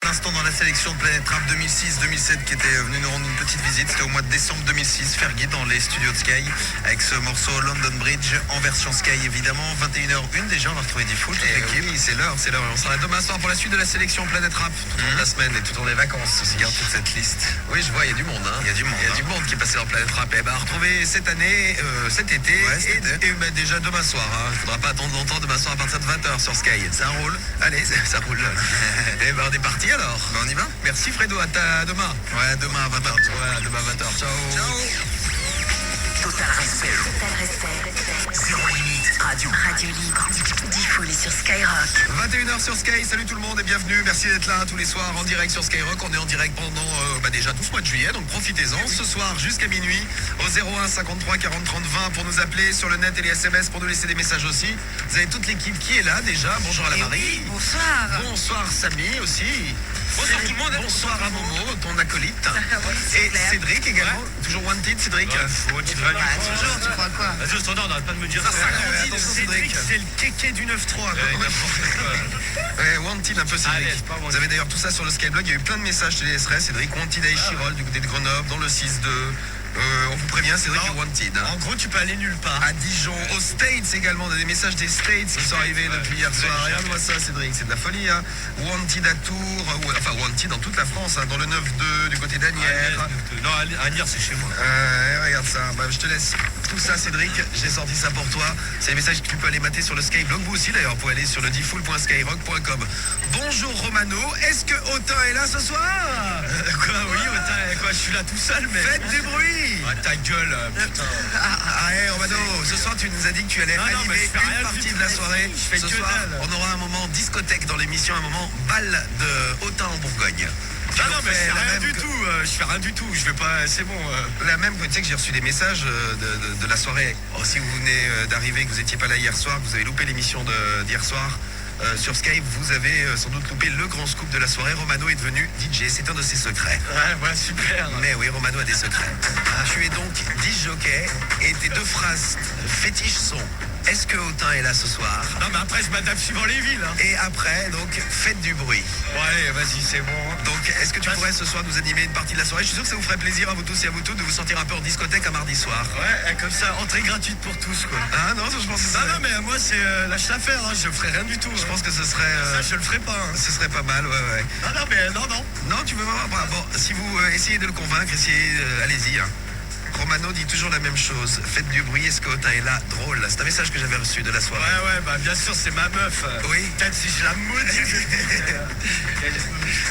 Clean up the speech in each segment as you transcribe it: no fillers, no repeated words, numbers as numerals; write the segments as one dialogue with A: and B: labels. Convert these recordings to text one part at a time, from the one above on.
A: l'instant dans la sélection de Planète Rap 2006-2007 qui était venu nous rendre une petite visite. C'était au mois de décembre 2006, Fergie dans les studios de Sky avec ce morceau London Bridge en version Sky évidemment. 21h01 déjà, on va retrouver D-Fool, toute l'équipe. Oui, c'est l'heure. On sera là demain soir pour la suite de la sélection Planète Rap tout au long de la semaine et tout au long des vacances aussi. Regarde toute cette liste. Oui, je vois, il y a du monde. Il y a du monde qui est passé dans Planète Rap. Et retrouver cette année, cet été et déjà demain soir. Il ne faudra pas attendre longtemps demain soir à partir de 20h sur Sky. Ça roule. Allez, ça roule. Et on est parti alors. On y va. Merci Fredo, à demain. Ouais, demain à 20h. Ouais, demain à 20h. Ciao.
B: Total respect. Zéro limite. Radio libre. D-Fool est sur Skyrock.
A: 21h sur Sky. Salut tout le monde et bienvenue. Merci d'être là tous les soirs en direct sur Skyrock. On est en direct pendant déjà tout ce mois de juillet, donc profitez-en. Ce soir jusqu'à minuit au 01 53 40 30 20 pour nous appeler sur le net et les SMS pour nous laisser des messages aussi. Vous avez toute l'équipe qui est là déjà. Bonjour à la Marie.
C: Bonsoir.
A: Bonsoir Samy aussi.
C: Bonsoir tout le monde.
A: Bonsoir à Momo, ton acolyte.
C: Oui,
A: Et Cédric également. Toujours Wanted, Cédric.
C: Toujours, tu crois quoi?
D: Vas-y, au standard, n'arrête pas de me dire ça.
A: Attention, Cédric.
D: C'est le kéké du 9-3.
A: Wanted un peu Cédric.
D: Allez, c'est pas Wanted.
A: Vous avez d'ailleurs tout ça sur le Skyblog. Il y a eu plein de messages chez les SRS. Cédric, Wanted à Échirol du côté de Grenoble, dans le 6-2. On vous prévient, Cédric est Wanted.
D: En gros, tu peux aller nulle part.
A: À Dijon, aux States également. On a des messages des States qui sont arrivés depuis hier soir. Regarde-moi ça, Cédric, c'est de la folie. Wanted à Tours, enfin Wanted dans toute la France, dans le 9-2 du côté d'Anières.
D: Non, Anières, c'est chez moi.
A: Regarde ça, je te laisse tout ça, Cédric. J'ai sorti ça pour toi. C'est les messages que tu peux aller mater sur le Skyblog. Vous aussi d'ailleurs, vous pouvez aller sur le dfool.skyrock.com. Bonjour Romano, est-ce que Autain est là ce soir?
D: Quoi, oui, quoi, je suis là tout seul, mais.
A: Faites du bruit.
D: Ah, ta gueule, putain.
A: Romano, ce soir tu nous as dit que tu allais
D: Non, mais
A: animer
D: je fais rien
A: une
D: du
A: partie
D: tout.
A: de la soirée.
D: Je fais
A: Ce
D: que
A: soir,
D: dalle.
A: on aura un moment discothèque dans l'émission, un moment bal de Autain en Bourgogne.
D: Non, mais je fais
A: la
D: rien
A: même
D: du
A: que-
D: tout. Je fais rien du tout. Je vais pas. C'est bon.
A: La même, tu sais que j'ai reçu des messages de la soirée. Oh, si vous venez d'arriver, que vous n'étiez pas là hier soir, que vous avez loupé l'émission d'hier soir sur Skype, vous avez sans doute loupé le grand scoop de la soirée. Romano est devenu DJ, c'est un de ses secrets.
D: Ouais, voilà, super.
A: Mais oui, Romano a des secrets. Tu es donc disjockey et tes deux phrases fétiches sont: est-ce que Autain est là ce soir?
D: Non, mais après, je m'adapte suivant les villes.
A: Et après, donc, faites du bruit.
D: Bon, allez, vas-y, c'est bon.
A: Donc, est-ce que tu pourrais ce soir nous animer une partie de la soirée? Je suis sûr que ça vous ferait plaisir à vous tous et à vous toutes de vous sentir un peu en discothèque un mardi soir.
D: Ouais, comme ça, entrée gratuite pour tous, quoi.
A: Ah non, je pense que ça.
D: Non, mais moi, c'est lâche l'affaire, je ferai rien du tout.
A: Je pense que ce serait.
D: Ça, je le ferai pas.
A: Ce serait pas mal, ouais.
D: Non, mais non.
A: Non, tu veux voir? Bon, si vous essayez de le convaincre, allez-y. Romano dit toujours la même chose. Faites du bruit, est-ce que Autain est là? Drôle. C'est un message que j'avais reçu de la soirée.
D: Ouais, bah bien sûr, c'est ma meuf.
A: Oui.
D: Peut-être si je la maudis.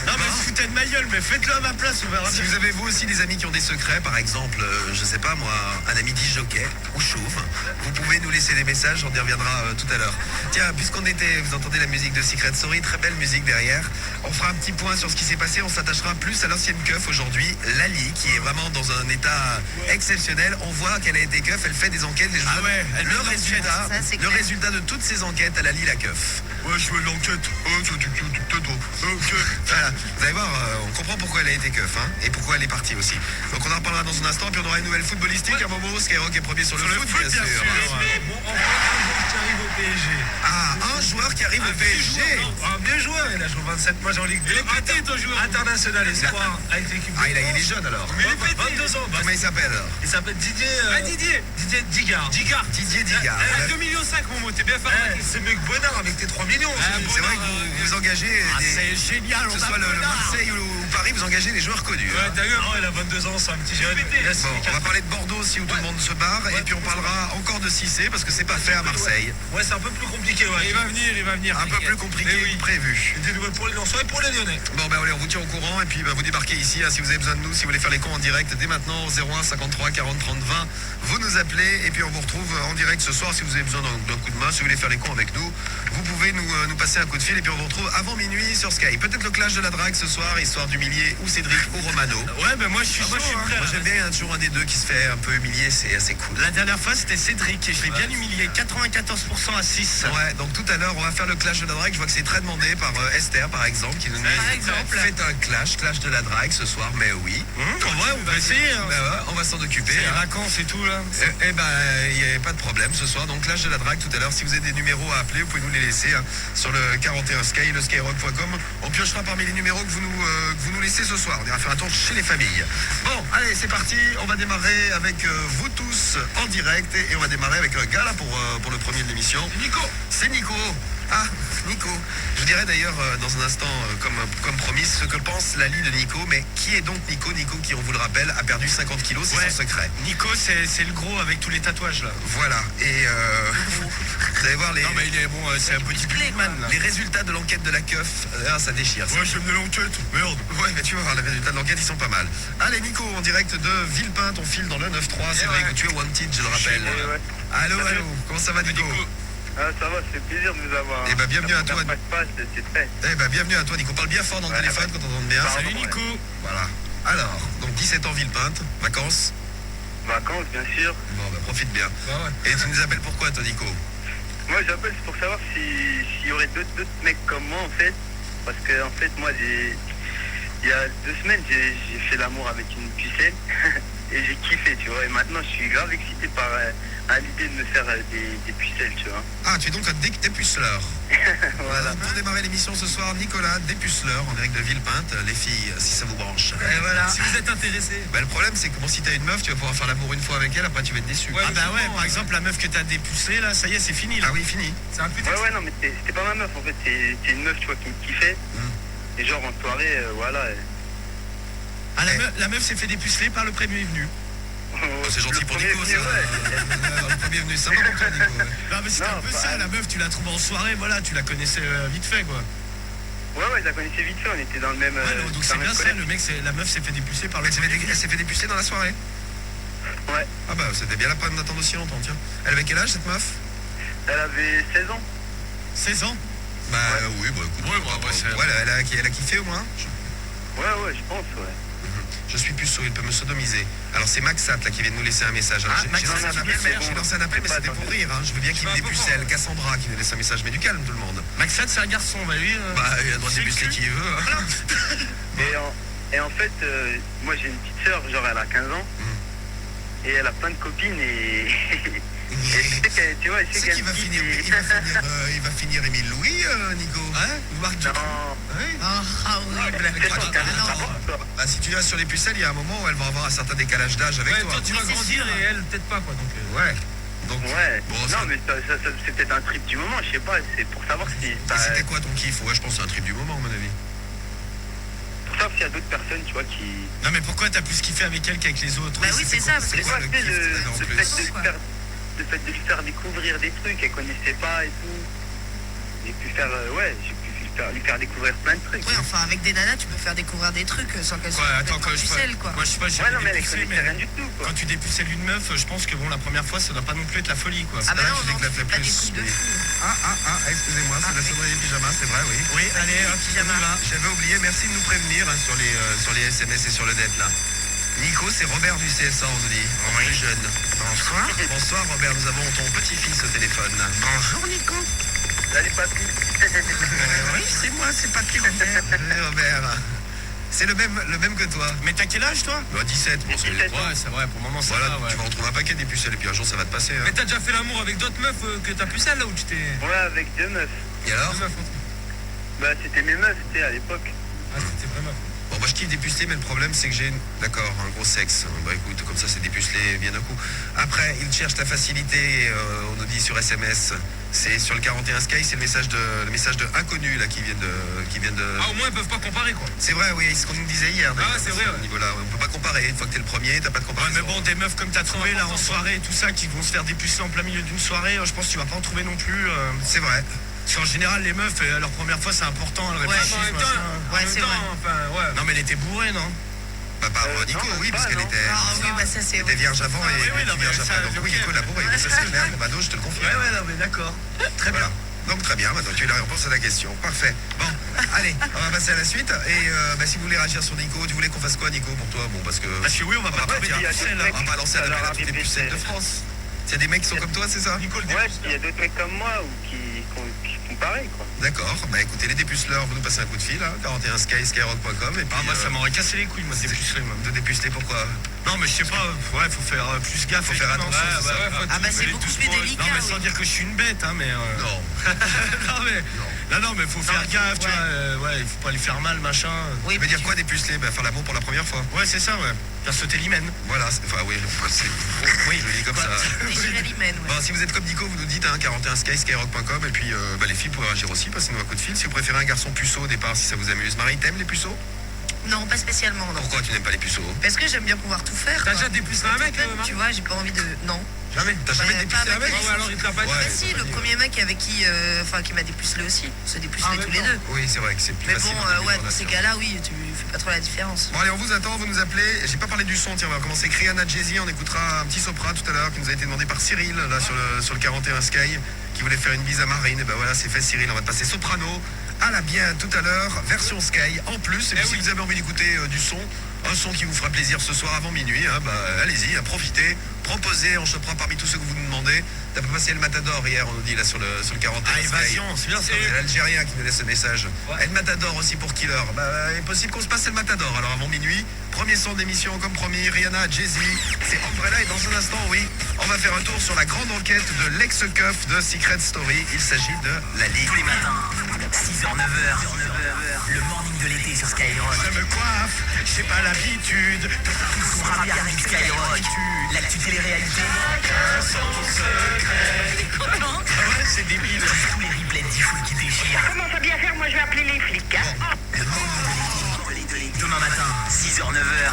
D: Non, mais je foutais de ma gueule, mais faites-le à ma place, on verra
A: Si
D: bien.
A: vous avez vous aussi des amis qui ont des secrets, par exemple, je sais pas moi, un ami disjockey ou chauve, vous pouvez nous laisser des messages, on y reviendra tout à l'heure. Tiens, vous entendez la musique de Secret Story, très belle musique derrière. On fera un petit point sur ce qui s'est passé, on s'attachera plus à l'ancienne keuf aujourd'hui, Lali, qui est vraiment dans un état exceptionnel. On voit qu'elle a été keuf, elle fait des enquêtes. Et
D: Ah ouais, elle met
A: le
D: l'enquête.
A: résultat,
C: Ça, c'est
A: le
C: clair.
A: résultat de toutes ces enquêtes à Lali la keuf.
D: Ouais, je veux l'enquête.
A: Voilà. Vous allez voir, on comprend pourquoi elle a été keuf, et pourquoi elle est partie aussi. Donc on en reparlera dans un instant, puis on aura une nouvelle footballistique. À un moment où Skyrock est premier sur le foot, bien sûr.
D: Bon, qui arrive au PSG.
A: Ah, un joueur qui arrive au PSG.
D: Un vieux joueur, il a joué 27 matchs en Ligue 2. Il est pété, ton joueur. International espoir avec l'équipe.
A: Ah, il est jeune alors.
D: Mais il est pété. 22 ans.
A: Comment il s'appelle alors?
D: Il s'appelle Didier. Didier Digard.
A: Didier Digard.
D: 2,5 millions, mon mot, t'es bien fait. C'est mieux que Bonnard avec tes 3 millions.
A: C'est vrai que vous engagez,
D: C'est génial,
A: que ce soit le Marseille ou Paris, vous engagez des joueurs connus.
D: Ouais, t'as vu, il a 22 ans, c'est un petit jeune.
A: Bon, on va parler de Bordeaux aussi où tout le monde se barre, et puis on parlera encore de Cissé parce que c'est pas fait à Marseille.
D: Ouais, c'est un peu plus compliqué. Ouais. Il va venir.
A: Un peu plus compliqué que prévu.
D: Des nouvelles pour les Lensois et pour les Lyonnais.
A: Bon allez, on vous tient au courant et puis vous débarquez ici si vous avez besoin de nous, si vous voulez faire les cons en direct dès maintenant au 01 53 40 30 20, vous nous appelez et puis on vous retrouve en direct ce soir si vous avez besoin d'un coup de main, si vous voulez faire les cons avec nous, vous pouvez nous passer un coup de fil et puis on vous retrouve avant minuit sur Sky. Peut-être le clash de la drague ce soir, histoire d'humilier ou Cédric ou Romano.
D: Ouais, ben moi je suis chaud.
A: Moi j'aime bien, il y a toujours un des deux qui se fait un peu humilier, c'est assez cool.
D: La dernière fois c'était Cédric et je l'ai bien humilié, 94% à 6.
A: Ouais, donc tout à l'heure on va faire le clash de la drague. Je vois que c'est très demandé par Esther par exemple qui nous dit
C: Par exemple.
A: faites un clash de la drague ce soir, mais oui.
D: Ouais, on va essayer.
A: Ben ouais, on va s'en occuper.
D: Les vacances et tout là.
A: Eh ben, il n'y a pas de problème ce soir. Donc clash de la drague tout à l'heure. Si vous avez des numéros à appeler, vous pouvez nous les laisser sur le 41 Sky, le skyrock.com. On piochera parmi les numéros que vous nous laissez ce soir. On ira faire un tour chez les familles. Bon, allez, c'est parti. On va démarrer avec vous tous en direct et on va démarrer avec un gars là pour le premier de l'émission.
D: Nico.
A: C'est Nico. Ah, Nico. Je dirais d'ailleurs dans un instant, comme promis, ce que pense Lali de Nico. Mais qui est donc Nico? Nico qui, on vous le rappelle, a perdu 50 kilos, c'est son secret.
D: Nico, c'est le gros avec tous les tatouages là.
A: Voilà. Et vous allez voir les...
D: Non mais il est bon, c'est un petit man là.
A: Les résultats de l'enquête de la keuf, ça déchire.
D: Ouais, j'aime de l'enquête, merde.
A: Ouais, mais tu vas voir, les résultats de l'enquête, ils sont pas mal. Allez, Nico, en direct de Villepinte, on file dans le 9-3. C'est vrai que tu es wanted, je le rappelle.
E: Ouais.
A: Allô, comment ça va, Nico?
E: Ah, ça va, c'est plaisir de vous avoir.
A: Eh ben, bienvenue à toi.
E: C'est fait.
A: Eh ben, bienvenue à toi, Nico. Parle bien fort dans le téléphone quand on entend bien.
E: Pardon,
D: Salut Nico.
A: Voilà. Alors, donc 17 ans, Villepinte, vacances.
E: Vacances, bien sûr.
A: Bon, bah, profite bien. Et tu nous appelles pourquoi, toi, Nico?
E: Moi, j'appelle c'est pour savoir s'il y aurait d'autres mecs comme moi, en fait. Parce que, en fait, moi, il y a 2 semaines, j'ai fait l'amour avec une pucelle. Et j'ai kiffé, tu vois. Et maintenant, je suis grave excité par à l'idée de me faire des pucelles, tu vois.
A: Ah, tu es donc un dépuceleur. Voilà. Pour démarrer l'émission ce soir, Nicolas, dépuceleur, en direct de Villepinte. Les filles, si ça vous branche.
D: Et voilà. Si vous êtes intéressés.
A: Bah, le problème, c'est que bon, si t'as une meuf, tu vas pouvoir faire l'amour une fois avec elle, après tu vas être déçu.
D: Ouais, ah bah ouais, par exemple, la meuf que t'as dépucelée là, ça y est, c'est fini là.
A: Ah oui, fini.
D: C'est un putain.
E: Ouais, non, mais c'était pas ma meuf, en fait. C'est une meuf, tu vois, qui me kiffait. Et genre, en soirée, voilà.
D: Ah, la meuf s'est fait dépuceler par le premier venu.
A: Oh, c'est gentil
E: Le
A: pour
E: premier
A: Nico, ça.
E: venu, ouais.
A: Le premier venu, ça va pour toi, Nico. Ouais.
D: Non mais c'est un peu ça, la meuf tu l'as trouvée en soirée, voilà, tu la connaissais vite fait quoi.
E: Ouais, je la connaissais vite fait, on était dans le même.
D: Ouais, non, donc c'est bien ça, la meuf s'est fait dépuceler par le premier venu.
A: Elle s'est fait dépuceler dans la soirée.
E: Ouais.
A: Ah bah c'était bien la peine d'attendre aussi longtemps, tiens. Elle avait quel âge cette meuf?
E: Elle avait 16 ans.
D: 16 ans.
A: Bah oui, bah écoute. Ouais, elle a kiffé au moins.
E: Ouais, je pense, ouais.
A: Je suis puceau, il peut me sodomiser. Alors c'est Maxat là qui vient de nous laisser un message. Alors, j'ai lancé un appel, mais c'était pour rire. Hein. Je veux bien qu'il me dépucelle. Cassandra qui nous laisse un message, mais du calme tout le monde.
D: Maxat c'est un garçon, bah lui.
A: Bah il a le droit de dépuceler qui il veut. Hein.
E: Et en fait, moi j'ai une petite sœur, genre elle a 15 ans. Et elle a plein de copines et tu vois,
A: C'est qu'il va finir. Il va finir Émile Louis, Nico.
D: Ouais. Marc Dutroux.
B: Ah, horrible.
A: Bah, si tu vas sur les pucelles, il y a un moment où elles vont avoir un certain décalage d'âge avec
D: Ouais,
A: toi.
D: toi tu vas grandir et elle peut-être pas quoi donc.
A: Ouais. Donc,
E: Ouais.
A: bon,
E: Non, mais ça, c'est peut-être un trip du moment, je sais pas, c'est pour savoir si.
A: Et c'était quoi ton kiff? Ouais, je pense que c'est un trip du moment, à mon avis.
E: Pour savoir s'il y a d'autres personnes, tu vois, qui.
D: Non mais pourquoi t'as plus kiffé avec elle qu'avec les autres?
B: Bah oui, c'est ça, parce
A: C'est
B: que
A: quoi
E: Tu
A: le
E: sais,
A: kiff que t'avais en
E: le
A: plus?
E: fait de lui faire découvrir des trucs qu'elle connaissait pas et tout. J'ai pu faire, lui faire découvrir plein de trucs.
B: ouais, enfin, avec des nanas, tu peux faire découvrir des trucs sans qu'elles soient
D: Ouais, attends, quand
B: complètement pucelles, quoi.
D: moi je sais pas, j'ai
E: Ouais, non, mais elle
D: dépucelé,
E: connaissait
D: mais
E: rien du tout, quoi.
D: quand tu dépucelles une meuf, je pense que bon, la première fois, ça doit pas non plus être la folie, quoi.
B: Ah bah
A: là,
B: non,
A: tu
B: non,
A: l'éclates
B: tu
A: le
B: fais pas des
A: plus,
B: trucs de
A: oui.
B: fou.
A: Excusez-moi, c'est la sonnerie des pyjamas, c'est vrai, oui.
D: Oui, allez, un pyjama.
A: J'avais oublié, merci de nous prévenir sur les SMS et sur le net, là. Nico, c'est Robert du CSA, on nous dit. Oui, jeune. Bonsoir. Bonsoir, Robert, nous avons ton petit-fils au téléphone. Bonjour, Nico.
E: Salut, papy.
A: Oui, c'est moi, c'est Papy Robert. Robert. C'est le même que toi.
D: Mais t'as quel âge toi?
A: Bah, 17, bon, c'est...
E: 17.
D: Ouais, c'est vrai, pour le moment ça
A: Voilà,
D: va, ouais.
A: tu vas retrouver un paquet des pucelles et puis un jour ça va te passer. Hein.
D: Mais t'as déjà fait l'amour avec d'autres meufs que t'as pucelle là où tu t'es.
E: Ouais, avec 2 meufs.
A: Et alors?
D: Deux meufs,
E: Bah, c'était mes meufs, tu sais, à l'époque.
D: Ah, c'était vraiment.
A: Bon, moi je kiffe dépuceler, mais le problème c'est que j'ai d'accord, un gros sexe. Bah écoute, comme ça c'est dépucelé bien d'un coup. Après, il cherche la facilité, on nous dit sur SMS. C'est sur le 41 Sky, c'est le message de inconnus là qui viennent de.
D: Ah, au moins ils peuvent pas comparer quoi.
A: C'est vrai, oui, c'est ce qu'on nous disait hier. d'ailleurs,
D: Ah, c'est vrai,
A: Au
D: ouais.
A: niveau là, on peut pas comparer. Une fois que t'es le premier, t'as pas de
D: Ouais,
A: comparaison.
D: mais bon, des meufs comme t'as trouvé là en soirée et tout ça qui vont se faire dépuceler en plein milieu d'une soirée, je pense que tu vas pas en trouver non plus.
A: C'est vrai.
D: Parce qu'en général, les meufs, leur première fois c'est important, elles
B: Ouais,
D: réfléchissent.
B: en même
D: machin.
B: Ouais, c'est vrai.
D: Non, mais elle était bourrée, non?
A: Bah, par Nico,
E: non,
A: oui,
E: pas,
A: parce qu'elle
E: non.
A: était.
B: Ah oui, bah ça, c'est
A: Elle était vierge avant
D: Ah,
A: et
D: oui, non, mais
A: vierge
D: ça,
A: après. Donc oui,
D: ok.
A: Nico l'a bourré, ça c'est clair. Bon, bah, non, je te le confirme.
D: non, mais d'accord. Très bien.
A: Voilà. Donc très bien, maintenant tu as la réponse à la question. Parfait. Bon, allez, on va passer à la suite. Et si vous voulez réagir sur Nico, tu voulais qu'on fasse quoi, Nico, pour toi? Bon, parce que.
D: Parce que oui, on va pas
A: va pas
D: trouver
A: dire,
D: des pucelles, hein.
A: on va pas lancer un appel à toutes les pucelles de France. C'est des mecs qui sont comme toi, c'est ça?
D: Nicole,
E: Ouais, il y a d'autres mecs comme moi ou qui pareil, quoi.
A: D'accord, bah écoutez, les dépuceleurs, vous nous passez un coup de fil, hein, 41 sky, skyrock.com. Et puis,
D: Ah, moi, ça m'aurait cassé les couilles, moi, de dépuceler, moi.
A: de dépuceler, pourquoi?
D: Non, mais je sais pas, ouais, faut faire plus gaffe.
A: Faut faire attention, c'est ça.
C: Ah bah c'est beaucoup plus délicat.
D: Non, mais
C: oui.
D: sans dire que je suis une bête, hein, mais.
A: Non.
D: non, mais faut faire gaffe, tu vois. Ouais, il faut pas lui faire mal, machin.
C: Oui,
A: Ça veut dire quoi dépuceler? Bah faire l'amour pour la première fois.
D: Ouais, c'est ça, ouais. Faire sauter l'hymen.
A: Voilà, enfin oui, oui, je le dis comme ça.
C: Déchirer l'hymen, ouais.
A: Bon, si vous êtes comme Nico, vous nous dites 41 sky, skyrock.com. Et puis les filles pourraient réagir aussi, passez-nous un coup de fil. Si vous préférez un garçon puceau au départ, si ça vous amuse. Marie, t'aimes les puceaux?
C: Non, pas spécialement, non.
A: Pourquoi tu n'aimes pas les puceaux?
C: Parce que j'aime bien pouvoir tout faire.
D: T'as
C: quoi.
D: déjà dépucelé un mec,
C: Tu vois, j'ai pas envie de. Non.
D: Jamais.
A: T'as jamais
C: Bah,
A: dépucelé
C: pas
A: un mec?
C: avec
D: Ouais, alors il te l'a pas dit.
A: Ouais.
C: Bah si, le premier mec avec qui, qui m'a dépucelé aussi. On se dépucelait tous les deux.
A: Oui, c'est vrai que c'est plus
C: Mais bon,
A: facile.
C: ouais, dans ces cas-là, oui, tu fais pas trop la différence.
A: Bon allez, on vous attend, vous nous appelez. J'ai pas parlé du son, tiens, on va commencer. Rihanna Jay-Z, on écoutera un petit sopra tout à l'heure qui nous a été demandé par Cyril, là sur le 41 Sky, qui voulait faire une bise à Marine. Et ben voilà, c'est fait Cyril, on va te passer soprano. À la bien tout à l'heure, version Sky en plus. Et puis si vous avez envie d'écouter du son, un son qui vous fera plaisir ce soir avant minuit, hein, bah allez-y, profitez, proposez, on chopera parmi tous ceux que vous nous demandez. T'as pas passé le Matador hier, on nous dit là sur le 41
D: Ah,
A: Sky.
D: évasion, c'est bien ça.
A: C'est l'Algérien qui nous laisse ce message. Et le Matador aussi pour Killer. Bah, il est possible qu'on se passe le Matador. Alors avant minuit, premier son d'émission comme promis, Rihanna, Jay-Z, c'est Umbrella. Et dans un instant, oui, on va faire un tour sur la grande enquête de l'ex-keuf de Secret Story. Il s'agit de la Ligue.
B: Tous les matins, 6h, 9h, le morning de l'été sur Skyrock.
D: Je me coiffe, j'ai pas l'habitude.
B: Tout son rap avec Skyrock. L'actu télé-réalité.
C: Comment
D: Ah ouais, c'est débile.
B: Tous les replays de Diffoul qui déchirent.
E: Comment ça bien faire? Moi, je vais appeler les flics, hein.
B: Le morning de l'été. Demain matin, 6h, 9h,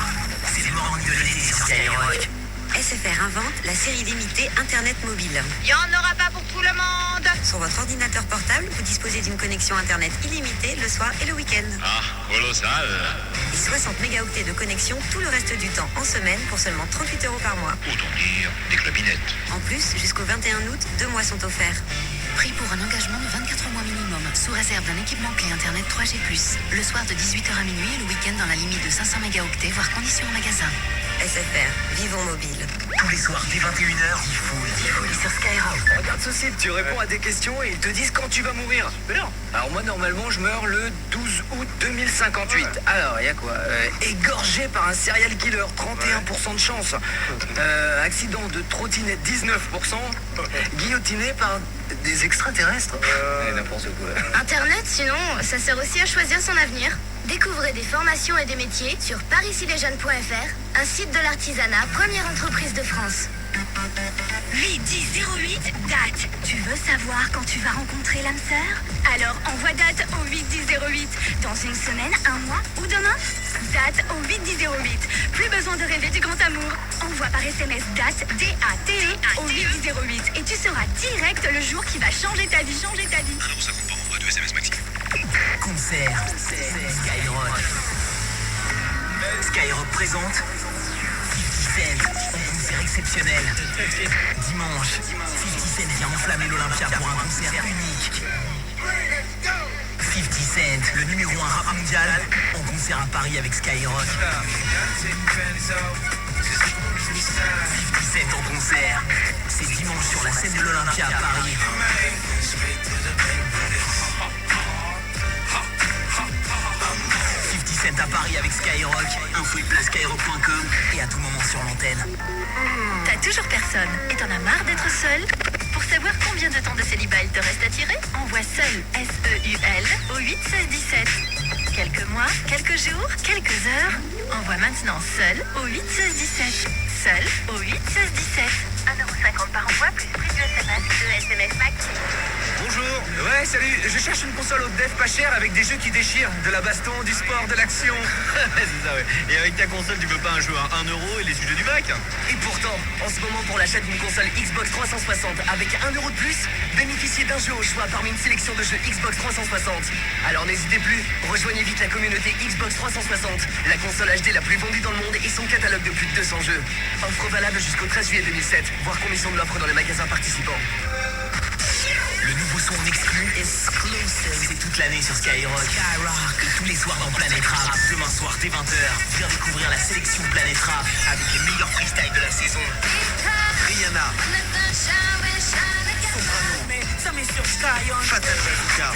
B: c'est le morning de l'été sur Skyrock.
F: SFR invente la série limitée Internet mobile.
G: Il n'y en aura pas pour tout le monde.
F: Sur votre ordinateur portable, vous disposez d'une connexion Internet illimitée le soir et le week-end.
H: Ah, colossal.
F: Et 60 mégaoctets de connexion tout le reste du temps en semaine pour seulement 38 € par mois.
H: Autant dire des clubinettes.
F: En plus, jusqu'au 21 août, 2 mois sont offerts.
B: Prix pour un engagement de 24 mois minimum, sous réserve d'un équipement clé Internet 3G+. Le soir de 18h à minuit et le week-end dans la limite de 500 mégaoctets, voire conditions en magasin.
F: SFR, vivons mobile.
B: Tous les soirs dès 21h, Diffoul est sur Skyrock.
I: Regarde ce site, tu réponds à des questions et ils te disent quand tu vas mourir. Super. Alors moi normalement je meurs le 12 août 2058. Alors il y a quoi égorgé par un serial killer, 31% de chance. Accident de trottinette, 19%. Guillotiné par des extraterrestres. N'importe quoi.
G: Internet, sinon, ça sert aussi à choisir son avenir. Découvrez des formations et des métiers sur parisislesjeunes.fr, un site de l'artisanat, première entreprise de France.
J: 8-10-08, date. Tu veux savoir quand tu vas rencontrer l'âme sœur? Alors envoie date au 8-10-08. Dans une semaine, un mois ou demain? Date au 8-10-08. Plus besoin de rêver du grand amour. Envoie par SMS date, D-A-T-E, au 8-10-08. Et tu sauras direct le jour qui va changer ta vie.
H: Alors ça compte pas, envoie 2 SMS maxi.
B: Concert. Skyrock. Skyrock présente 50 Cent en concert exceptionnel. Dimanche, 50 Cent vient enflammer l'Olympia pour un concert unique. 50 Cent, le numéro 1 rap mondial, en concert à Paris avec Skyrock. 50 Cent en concert, c'est dimanche sur la scène de l'Olympia à Paris. 50 Cent à Paris avec Skyrock. Info et place skyrock.com et à tout moment sur l'antenne.
J: T'as toujours personne et t'en as marre d'être seul? Pour savoir combien de temps de célibat il te reste à tirer, envoie seul, S-E-U-L, au 8-16-17. Quelques mois, quelques jours, quelques heures. Envoie maintenant seul au 8-16-17. Seul au 8-16-17. 1,50 € par envoi plus prix du SMS, 2 SMS max.
I: Bonjour. Ouais, salut. Je cherche une console haute def pas chère avec des jeux qui déchirent. De la baston, du sport, de l'action.
D: C'est ça, ouais. Et avec ta console, tu peux pas un jeu à 1 € et les sujets du bac?
I: Et pourtant, en ce moment, pour l'achat d'une console Xbox 360 avec 1 € de plus, bénéficiez d'un jeu au choix parmi une sélection de jeux Xbox 360. Alors n'hésitez plus, rejoignez vite la communauté Xbox 360, la console HD la plus vendue dans le monde et son catalogue de plus de 200 jeux. Offre valable jusqu'au 13 juillet 2007, voir conditions de l'offre dans les magasins participants.
B: Le nouveau son en exclu, exclusive, c'est toute l'année sur Skyrock. Et tous les soirs dans Planète Rap. Demain soir dès 20h, viens découvrir la sélection Planète Rap avec les meilleurs freestyles de la saison.
A: Rihanna.
B: Soprano. Fatal Bazooka.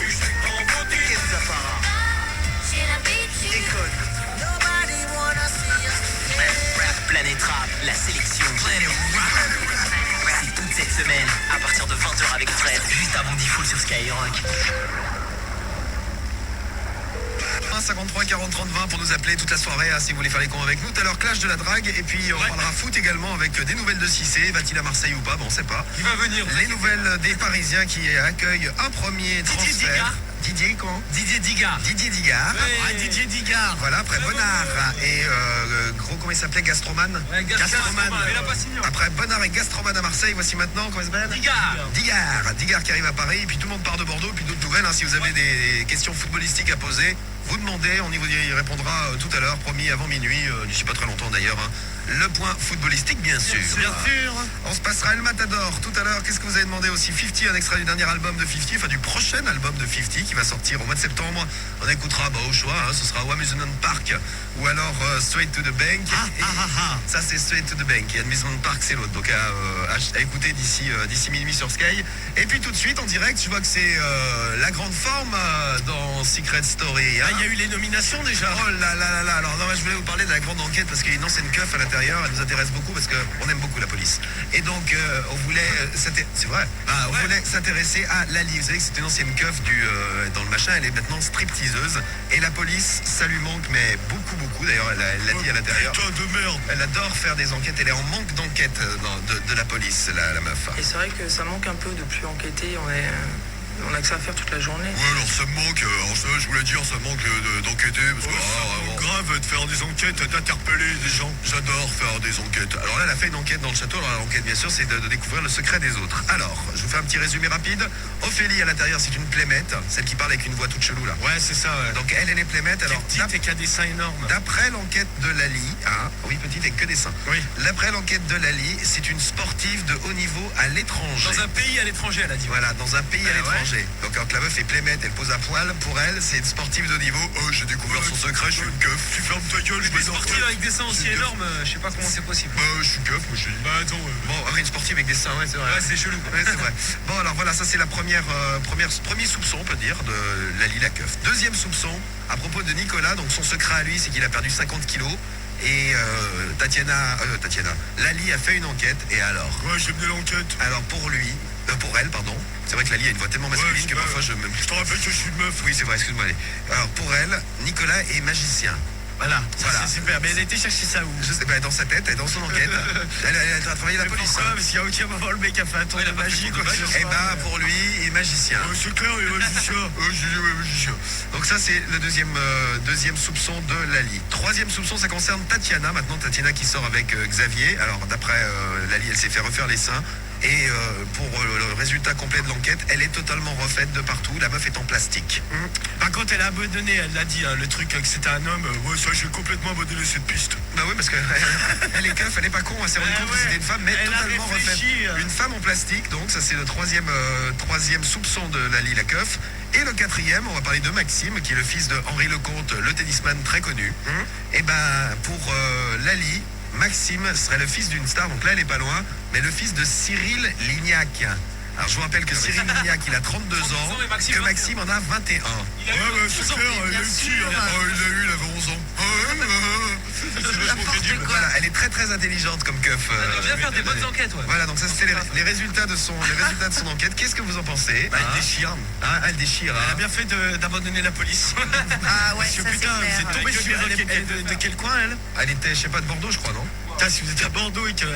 B: Kenza Farah. Déconne.
I: Planète Rap, la sélection. C'est toute cette semaine, à partir de 20h avec Fred, juste avant Diffoul sur Skyrock.
A: 53 40 30 20 pour nous appeler toute la soirée si vous voulez faire les cons avec nous. Tout à l'heure, clash de la drague. Et puis on parlera foot également avec des nouvelles de Cissé. Va-t-il à Marseille ou pas? Bon, on sait pas.
D: Il va venir.
A: Les nouvelles des Parisiens qui accueillent un premier transfert.
D: Digard.
A: Didier quand?
D: Didier Digard.
A: Didier Digard.
D: Ah, Didier Digard.
A: Voilà, après Bonnard et gros, comment il s'appelait? Gastroman.
D: Ouais, Gastroman. Il a pas signé.
A: Après Bonnard et Gastroman à Marseille, voici maintenant, comment il s'appelle? Digard qui arrive à Paris. Et puis tout le monde part de Bordeaux. Puis d'autres nouvelles, si vous avez des questions footballistiques à poser, vous demandez, on y répondra tout à l'heure, promis avant minuit, d'ici pas très longtemps d'ailleurs. Le point footballistique, bien sûr.
D: Bien sûr.
A: On se passera El Matador tout à l'heure. Qu'est-ce que vous avez demandé aussi? 50, un extrait du dernier album de 50, enfin du prochain album de 50 qui va sortir au mois de septembre. On écoutera au choix, ce sera au Amusement Park ou alors Straight to the Bank. Ça c'est Straight to the Bank et Amusement Park c'est l'autre. Donc à écouter d'ici minuit sur Sky. Et puis tout de suite en direct, je vois que c'est la grande forme dans Secret Story.
D: Il y a eu les nominations déjà.
A: Oh là là là là. Alors non, je voulais vous parler de la grande enquête parce qu'il y a une ancienne keuf à l'intérieur. Elle nous intéresse beaucoup parce qu'on aime beaucoup la police. Et donc on voulait c'est vrai. On voulait s'intéresser à Lali. Vous savez que c'est une ancienne keuf dans le machin. Elle est maintenant stripteaseuse. Et la police, ça lui manque, mais beaucoup. D'ailleurs, elle l'a dit à l'intérieur.
D: Putain de merde.
A: Elle adore faire des enquêtes. Elle est en manque d'enquête de la police, la meuf.
K: Et c'est vrai que ça manque un peu de plus enquêter. On a que ça à faire toute la journée.
D: Ouais, alors ça me manque, je voulais dire, ça manque d'enquêter, parce que grave de faire des enquêtes, d'interpeller des gens. J'adore faire des enquêtes.
A: Alors là, elle a fait une enquête dans le château. Alors l'enquête, bien sûr, c'est de découvrir le secret des autres. Alors, je vous fais un petit résumé rapide. Ophélie, à l'intérieur, c'est une plémette, celle qui parle avec une voix toute chelou, là.
D: Ouais, c'est ça, ouais.
A: Donc elle est plémette. Alors,
D: petite et qui a des seins énormes.
A: D'après l'enquête de Lali, oui, petite et que des seins.
D: Oui.
A: D'après l'enquête de Lali, c'est une sportive de haut niveau à l'étranger.
D: Dans un pays à l'étranger, elle a dit.
A: Voilà, dans un pays à l'étranger. Donc quand la meuf est plémette, elle pose à poil, pour elle, c'est une sportive de niveau. Oh, j'ai découvert son secret, je suis une keuf. Tu fermes ta gueule, je
D: suis sportive avec des seins aussi énormes, je sais pas comment c'est possible.
A: Je suis keuf, moi je suis.
D: Bah attends.
A: Bon, après une sportive avec des seins, ouais, c'est vrai.
D: Ouais, c'est chelou.
A: Ouais, c'est vrai. Bon, alors voilà, ça c'est la premier soupçon, on peut dire, de Lali la keuf. Deuxième soupçon, à propos de Nicolas, donc son secret à lui, c'est qu'il a perdu 50 kilos. Et Lali a fait une enquête, et alors?
D: Ouais, j'ai mené l'enquête.
A: Alors pour elle, pardon. C'est vrai que Lali a une voix tellement masculine que parfois je
D: te rappelle que je suis une meuf.
A: Oui, c'est vrai, excuse-moi. Alors pour elle, Nicolas est magicien.
D: Voilà. C'est super. Mais elle a été chercher ça où?
A: Je sais pas, dans sa tête, elle est dans son enquête. elle a travaillé la police.
D: Pourquoi? Parce qu'il y a aucun moment le mec a fait un tour de magie.
A: Et bah pour lui, il est magicien.
D: C'est clair, il est magicien.
A: Donc ça c'est le deuxième soupçon de Lali. Troisième soupçon, ça concerne Tatiana. Maintenant Tatiana qui sort avec Xavier. Alors d'après Lali, elle s'est fait refaire les seins. Et pour le résultat complet de l'enquête, elle est totalement refaite de partout. La meuf est en plastique.
D: Par contre, elle a abandonné, elle l'a dit, le truc que c'était un homme. Ouais, ça, j'ai complètement abandonné cette piste.
A: Bah oui, parce que elle est keuf, elle est pas con. Elle s'est rendue compte que c'était une femme, mais totalement refaite. Une femme en plastique. Donc ça, c'est le troisième soupçon de Lali la keuf. Et le quatrième, on va parler de Maxime, qui est le fils de Henri Lecomte, le tennisman très connu. Et ben pour Lali, Maxime serait le fils d'une star, donc là elle est pas loin, mais le fils de Cyril Lignac. Alors je vous rappelle que Cyril Lignac, il a 32 ans, que Maxime en a 21.
D: Ouais, c'est clair, il a eu, il avait 11 ans.
A: Voilà, elle est très très intelligente comme keuf.
D: Elle doit bien faire des bonnes enquêtes, ouais.
A: Voilà, donc ça c'était les résultats de son enquête. Qu'est-ce que vous en pensez?
D: Elle déchire.
A: Elle déchire.
D: Elle a bien fait d'abandonner la police.
C: Ah ouais, ça
D: putain, vous êtes tombé sur elle de quel coin, elle?
A: Elle était, je sais pas, de Bordeaux, je crois, non?
D: Putain, si vous êtes à Bordeaux et qu'elle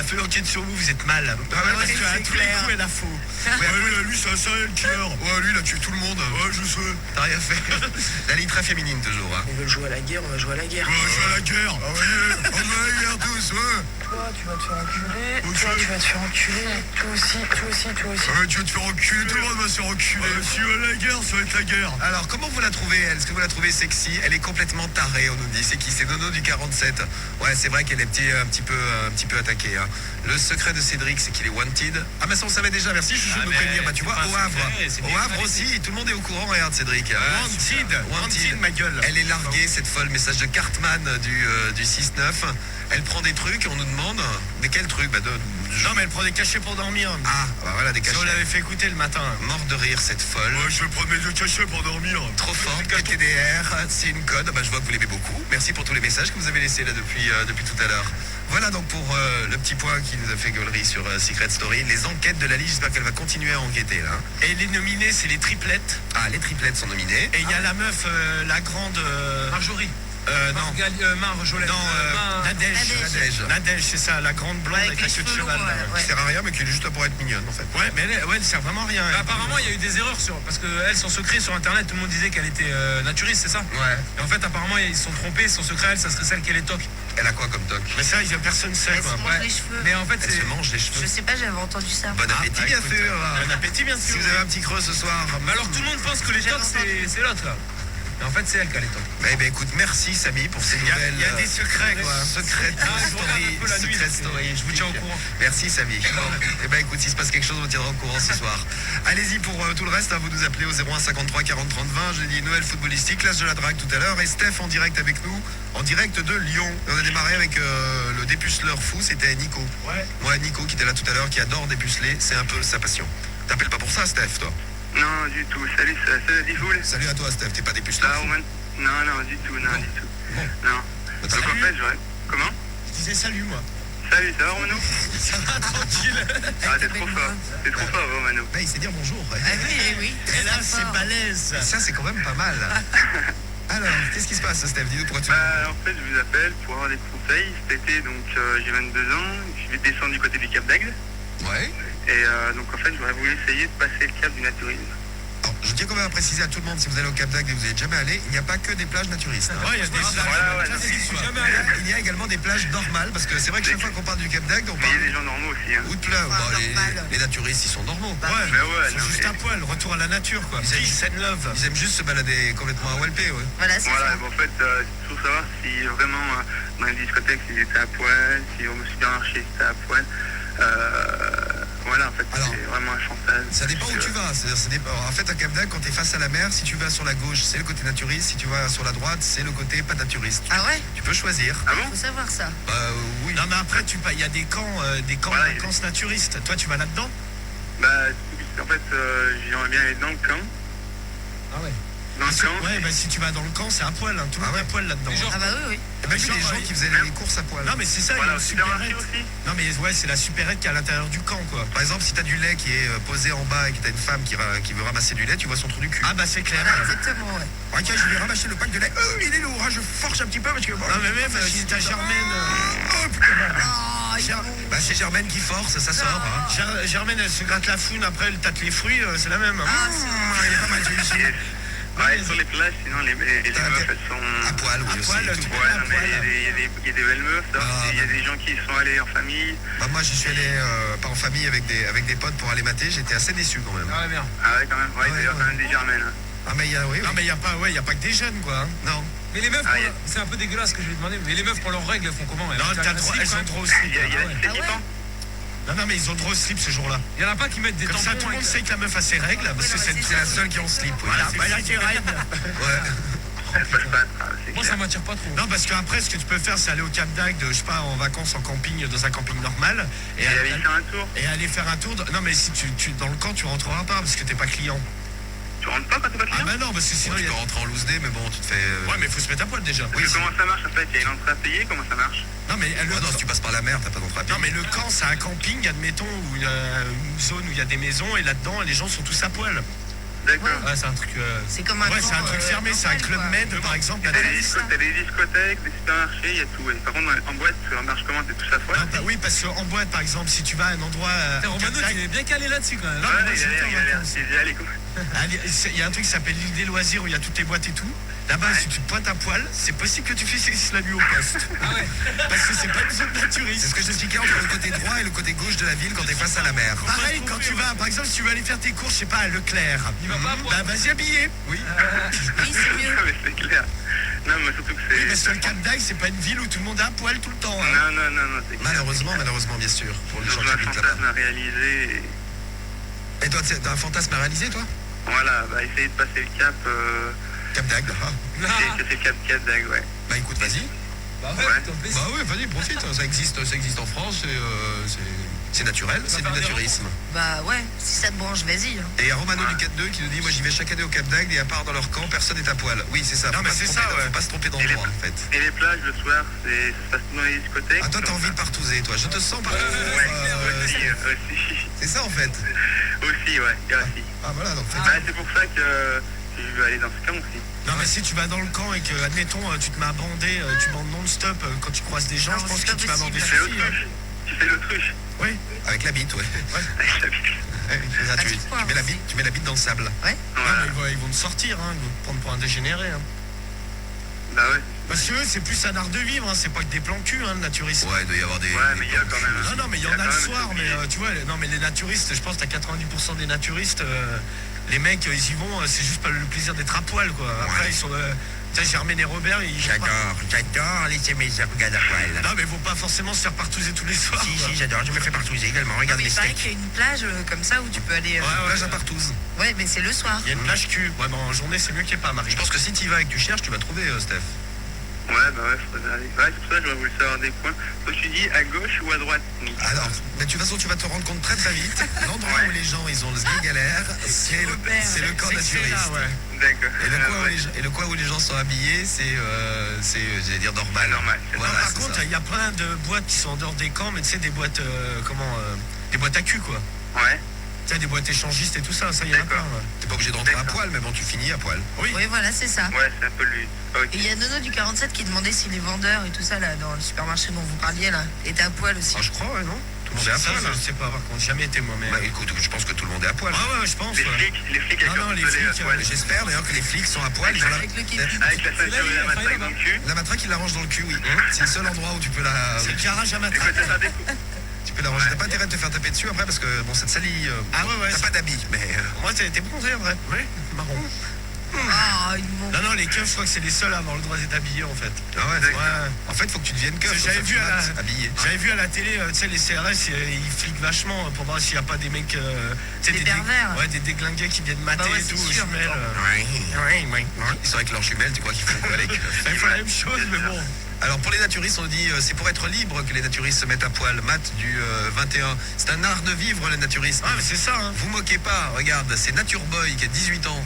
D: a fait l'enquête sur vous, vous êtes mal. Parce qu'à tous les coups, elle a faux. Lui, c'est un serial killer.
A: Ouais, lui, il a tué tout le monde.
D: Ouais, je sais.
A: T'as rien fait. La ligne très féminine, toujours.
K: Ils veulent jouer à la guerre, on va jouer à la guerre.
D: On va jouer à la guerre. On va à la guerre tous, ouais.
K: Toi, tu vas te faire enculer. Toi, tu vas te faire enculer. Toi aussi.
D: Ouais, tu vas te faire enculer. Tout le monde va se faire enculer. Si on va à la guerre, ça va être la guerre.
A: Alors, comment vous la trouvez, elle? Est-ce que vous la trouvez sexy? Elle est complètement tarée, on nous dit. C'est qui? C'est Nono du 47. Ouais, c'est vrai qu'elle est un petit peu attaquée. Hein. Le secret de Cédric, c'est qu'il est wanted. Ah, mais ça, on savait déjà. Merci, Chouchou, de nous prévenir. Bah, tu vois, au Havre aussi, tout le monde est au courant. Regarde, Cédric.
D: Wanted, ma gueule.
A: Elle est larguée, cette folle. Message de Cartman du 6-9. Elle prend des trucs et on nous demande. Mais quel truc?
L: Non, mais elle prend des cachets pour dormir.
A: Ah, bah voilà, des cachets.
L: Ça, on l'avait fait écouter le matin.
A: Mort de rire, cette folle.
D: Ouais, je vais prendre mes deux cachets pour dormir.
A: Trop forte, PTDR, c'est une code. Bah, je vois que vous l'aimez beaucoup. Merci pour tous les messages que vous avez laissés là depuis tout à l'heure. Voilà donc pour le petit point qui nous a fait gueulerie sur Secret Story. Les enquêtes de Lali, j'espère qu'elle va continuer à enquêter là.
L: Et les nominés, c'est les triplettes.
A: Ah, les triplettes sont nominées.
L: Et il y a la meuf, la grande...
I: Marjorie.
L: Non.
I: Marjolaine.
L: Nadège, c'est ça, la grande blonde avec la queue de cheval.
A: Qui sert à rien mais qui est juste là pour être mignonne en fait.
L: Ouais, mais elle sert vraiment à rien.
I: Apparemment, il y a eu des erreurs parce que elle, son secret sur internet, tout le monde disait qu'elle était naturiste, c'est ça?
A: Ouais.
I: Et en fait, apparemment, ils se sont trompés. Son secret, elle, ça serait celle qui est les tocs.
A: Elle a quoi comme toc?
L: Mais ça, personne sait
C: Elle
L: quoi.
C: se mange les cheveux.
I: Mais en fait,
A: Elle se mange les cheveux.
C: Je sais pas, j'avais entendu ça.
A: Bon appétit bien
L: écoute,
A: sûr.
L: Bon appétit bien sûr.
A: Si vous avez un petit creux ce soir.
I: Mais alors tout le monde pense que les tocs, c'est l'autre là. Et en fait, c'est elle qui a les tocs.
A: Eh ben écoute, merci Samy pour ces nouvelles.
L: Il y a des secrets quoi.
A: Secret story.
I: peu la nuit,
A: Secret story.
I: je vous tiens au courant.
A: Merci Samy. Eh ben écoute, s'il se passe quelque chose, on vous tiendra au courant ce soir. Allez-y pour tout le reste, hein, vous nous appelez au 01 53 40 30 20. J'ai dit Noël footballistique, l'âge de la drague tout à l'heure. Et Steph en direct avec nous, en direct de Lyon. Et on a démarré avec le dépuceleur fou, c'était Nico. Ouais, Nico qui était là tout à l'heure, qui adore dépuceler, c'est un peu sa passion. T'appelles pas pour ça Steph toi?
E: Non, du tout. Salut, salut Difool.
A: Salut à toi Steph, t'es pas dépuceleur?
E: Non, du tout, non, du tout.
A: Bon.
E: Non.
A: Bah,
E: Donc en fait, j'aurais... Comment?
L: Je disais salut moi.
E: Salut, ça va Romano?
L: Ça va tranquille.
E: Ah, t'es trop fort. T'es trop fort Romano.
A: Bah, il sait dire bonjour.
C: Ah oui.
L: Et là, c'est balèze.
A: Et ça c'est quand même pas mal. Alors, qu'est-ce qui se passe Steph? Dis-nous pourquoi tu...
E: En fait, je vous appelle pour avoir des conseils. Cet été, donc j'ai 22 ans, je vais descendre du côté du Cap d'Aigle.
A: Ouais.
E: Et donc en fait, j'aurais voulu essayer de passer le cap du naturisme.
A: Alors, je tiens quand même à préciser à tout le monde, si vous allez au Cap d'Agde et vous n'êtes jamais allé, il n'y a pas que des plages naturistes. Hein.
L: Ouais, il y a des plages.
A: Il y a également des plages normales, parce que c'est vrai que chaque fois qu'on parle du Cap d'Agde, on
E: Mais
A: parle...
E: il y a des gens normaux aussi. Hein.
A: Ou de plage. Les naturistes, ils sont normaux.
E: Mais ouais,
L: C'est juste un poil, retour à la nature quoi. Peace and love.
A: Ils aiment juste se balader complètement à Walpé, ouais.
C: Voilà, c'est ça.
E: En fait, c'est pour savoir si vraiment dans les discothèques, s'ils étaient à poil, si au supermarché, c'était à poil. Voilà, en fait,
A: Alors,
E: c'est vraiment un chantage.
A: Ça dépend où tu vas. C'est-à-dire, ça dépend. En fait, à Cap d'Agde, quand tu es face à la mer, si tu vas sur la gauche, c'est le côté naturiste. Si tu vas sur la droite, c'est le côté pas naturiste.
C: Ah ouais?
A: Tu peux choisir.
E: Ah bon?
C: Faut savoir ça.
A: Oui.
L: Non mais après il y a des camps
E: Voilà,
L: de vacances naturistes. Toi tu vas là-dedans?
E: En fait, j'aimerais bien aller dans le camp.
L: Ah ouais.
E: Dans le camp.
L: Ouais, bah si tu vas dans le camp, c'est à poil, hein. Tout le monde est à poil là-dedans.
C: Ah bah oui.
A: Et ben, j'ai des gens qui faisaient les courses à poil.
L: Non mais c'est ça, il y a
E: Voilà,
L: une
E: au supermarché
L: supérette.
E: aussi.
L: Non mais ouais, c'est la supérette qui est à l'intérieur du camp quoi.
A: Par exemple, si t'as du lait qui est posé en bas et que t'as une femme qui veut ramasser du lait, tu vois son trou du cul.
L: Ah bah c'est clair.
C: Voilà, exactement, ouais.
A: Ok, je vais ramasser le pack de lait. Il est lourd, hein, je force un petit peu parce que...
L: Non mais même si t'as Germaine...
A: Bah c'est Germaine qui force, ça sort. Hein.
L: Germaine elle se gratte la foune, après elle tâte les fruits, c'est la même.
A: Elle est pas mal, celui-ci.
E: Ouais, sur les plages, sinon les meufs, elles sont...
A: À poil, oui, aussi.
L: poil,
A: tout.
L: tu
E: Ouais, non, mais il y a des belles meufs, ça. Il y a des gens qui sont allés en famille.
A: Bah, moi, j'y suis allé pas en famille avec des potes pour aller mater. J'étais assez déçu quand même.
I: Ah ouais, bien.
E: Ah ouais, quand même. Ouais, il y a quand même des germaines. Hein.
A: Ah, mais il y a, oui.
L: Non mais il y a pas que des jeunes quoi. Hein.
A: Non.
I: Mais les meufs,
E: Ah, yeah.
I: c'est un peu dégueulasse ce que je vais demander, mais les meufs pour leurs règles, elles font comment?
L: Non,
I: Elles
L: elles ont le droit au slip.
E: Il y a la cité qui pend.
L: Non mais ils ont le droit au slip ce jour-là.
I: Il y en a pas qui mettent des
L: Comme
I: tampons.
L: ça tout le monde sait que la meuf a ses règles, parce que c'est
A: C'est la seule qui est en slip. Oui.
L: Voilà, bah là qui règle.
A: Ouais.
I: Moi ça m'attire pas trop.
L: Non parce qu'après ce que tu peux faire c'est aller au Cap d'Agde, je sais pas, en vacances en camping, dans un camping normal.
E: Et aller faire un tour.
L: Et aller faire un tour. Non mais si tu dans le camp tu rentreras pas parce que t'es pas client.
E: Tu rentres pas quand t'es pas client?
L: Ah bah non parce que sinon
A: Tu
L: il y
A: peux
L: a...
A: rentrer en loose day, mais bon, tu te fais...
L: Ouais mais faut se mettre à poil déjà.
E: Oui, comment ça marche en fait? Il y a une entrée à payer, comment ça marche?
L: Non mais
A: Ah non, si tu passes par la mer, t'as pas d'entrée à payer.
L: non mais le camp c'est un camping admettons où il y a une zone où il y a des maisons et là-dedans les gens sont tous à poil.
E: D'accord.
L: Ouais c'est un truc.
C: C'est comme un
L: Ouais
C: camp,
L: c'est un truc fermé, c'est un
C: normal,
L: club
C: quoi.
L: med par exemple.
E: T'as des discothèques, des supermarchés, il y a tout. Et par contre, en boîte, ça marche comment? T'es tous à poil?
L: Non, bah oui parce qu'en boîte par exemple si tu vas à un endroit.
I: Romano, il est bien calé là-dessus quand même.
L: Non, mais moi, j'étais en vacances.
E: Il est déjà allé quoi?
L: Il y a un truc qui s'appelle l'île des loisirs où il y a toutes les boîtes et tout. Là-bas, si tu te pointes à poil, c'est possible que tu fasses la nuit au poste.
I: Ah ouais.
L: Parce que c'est pas une zone naturiste.
A: C'est ce que je t'expliquais entre le côté droit et le côté gauche de la ville quand t'es face à la mer.
L: Pareil, quand tu vas, par exemple, si tu veux aller faire tes courses, je sais pas, à Leclerc.
I: Il va pas à poil.
L: Bah, vas-y habillé.
A: Oui.
C: Oui, c'est mieux.
E: Non, mais c'est clair. Non, mais surtout que
L: Oui,
E: c'est...
L: parce que le Cap d'Agde, c'est pas une ville où tout le monde est à poil tout le temps. Hein.
E: Non, c'est clair.
A: Malheureusement, bien sûr. Pour les gens
E: Donc,
A: qui
E: un
A: habitent là-bas.
E: fantasme à réaliser.
A: Et toi, t'as un fantasme à réaliser, toi?
E: Voilà, bah essayer de passer le cap.
A: Cap d'Agde, hein.
E: C'est le cap d'Agde, ouais.
A: Bah écoute, vas-y.
L: Bah
D: ouais,
A: Bah ouais, vas-y, profite. Ça existe en France. C'est naturel, c'est du naturisme.
C: Bah ouais, si ça te branche, vas-y. Hein.
A: Et il y a Romano du 4-2 qui nous dit, moi j'y vais chaque année au Cap d'Agde et à part dans leur camp, personne n'est à poil. Oui, c'est ça.
L: Non, mais c'est ça, ouais.
A: Faut pas se tromper d'endroit, en fait.
E: Et les plages le soir, ça se passe dans les discothèques.
A: Ah, toi, t'as envie de partouzer, toi. Je te sens partout.
E: Aussi.
A: C'est ça, en fait.
E: Aussi, ouais, il y a aussi.
A: Ah, voilà, donc.
E: Bah, c'est pour ça que je veux aller dans ce camp aussi.
L: Non, mais si tu vas dans le camp et que, admettons, tu te mets à bander, tu bandes non-stop quand tu croises des gens,
C: Non,
L: je pense
C: c'est
L: que
C: pas
L: tu vas avoir des
C: possible.
L: soucis.
E: Tu fais l'autruche.
L: Oui.
A: Avec la bite, ouais.
E: Avec la bite.
A: Ouais, c'est ça,
C: Ah,
A: tu mets la bite dans le sable.
C: Ouais.
L: Non, mais ils vont te sortir, hein, ils vont te prendre pour un dégénéré. Hein.
E: Bah ouais.
L: Parce que eux, c'est plus un art de vivre, hein, c'est pas que des plans cul, hein, le naturisme.
A: Ouais, il doit y avoir des.
E: Ouais, mais il y a quand même.
L: Non, mais il y en a le soir, mais tu vois, non, mais les naturistes, je pense que t'as 90% des naturistes, les mecs, ils y vont, c'est juste pas le plaisir d'être à poil, quoi. Après, ils sont. Tu sais, Germaine et Robert, ils.
A: J'adore laisser mes organes à poil.
L: Non, mais ils vont pas forcément se faire partouzer tous les soirs.
A: Si, j'adore, je me fais partouzer également. Regarde
C: Mais
A: mes
C: il paraît
A: steaks.
C: qu'il y a une plage comme ça où tu peux aller.
A: Plage à partouze.
C: Ouais, mais c'est le soir.
L: Il y a une plage cul. Ouais, mais en journée, c'est mieux qu'il n'y ait pas, Marie.
A: Je pense que si tu y vas et que tu cherches, tu vas trouver, Steph.
E: Ouais, bah ouais, faudrait aller. Ouais, c'est pour ça que j'aurais voulu savoir des coins. Toi, tu dis à gauche ou à droite?
A: Alors, de toute façon, tu vas te rendre compte très vite. L'endroit où les gens, ils ont le galère, c'est le camp naturiste.
E: D'accord.
A: Et le coin où les gens sont habillés, j'allais dire normal.
L: Voilà,
A: Voilà,
L: par contre, il y a plein de boîtes qui sont en dehors des camps, mais tu sais, des boîtes, des boîtes à cul, quoi.
E: Ouais.
L: Tu sais, des boîtes échangistes et tout ça, ça y en a plein.
A: T'es pas obligé de rentrer à poil, mais bon, tu finis à poil.
L: Oui,
C: voilà, c'est ça.
E: Ouais, c'est un peu lui.
C: Et il y a Nono du 47 qui demandait si les vendeurs et tout ça, là, dans le supermarché dont vous parliez, là, étaient à poil aussi.
A: Ah, je crois, ouais, non? Tout le monde est à poil.
L: Je sais pas, par contre, jamais été moi, mais.
A: Bah écoute, je pense que tout le monde est à poil.
L: Ah ouais, je pense.
E: Les flics avec
L: non, les flics,
A: j'espère d'ailleurs que les flics sont à poil.
C: Avec le képi.
E: Avec la ceinture et la matraque dans le cul.
A: La matraque, il l'arrange dans le cul, oui. C'est le seul endroit où tu peux la.
L: C'est le garage à matraque.
A: Tu peux l'arranger. T'as pas intérêt de te faire taper dessus après parce que bon, ça te salit.
L: Ah ouais.
A: T'as pas d'habit, mais.
L: Moi, t'es bronzé en vrai. Oui, marron. Non, les keufs, je crois que c'est les seuls à avoir le droit d'être habillés en fait.
A: Ah ouais. En fait, faut que tu deviennes keuf.
L: J'avais vu à la télé, tu sais, les CRS, ils fliquent vachement pour voir s'il n'y a pas des mecs. Tu sais,
C: des pervers.
L: Ouais, des déglingués qui viennent mater et tout aux jumelles.
A: Oui. Ils sont avec leurs jumelles, tu crois qu'ils font quoi avec
L: Ils font la même chose, mais bon.
A: Alors pour les naturistes, on dit c'est pour être libre que les naturistes se mettent à poil. Matt du 21. C'est un art de vivre, les naturistes.
L: Ah, mais c'est ça, hein.
A: Vous moquez pas, regarde, c'est Nature Boy qui a 18 ans.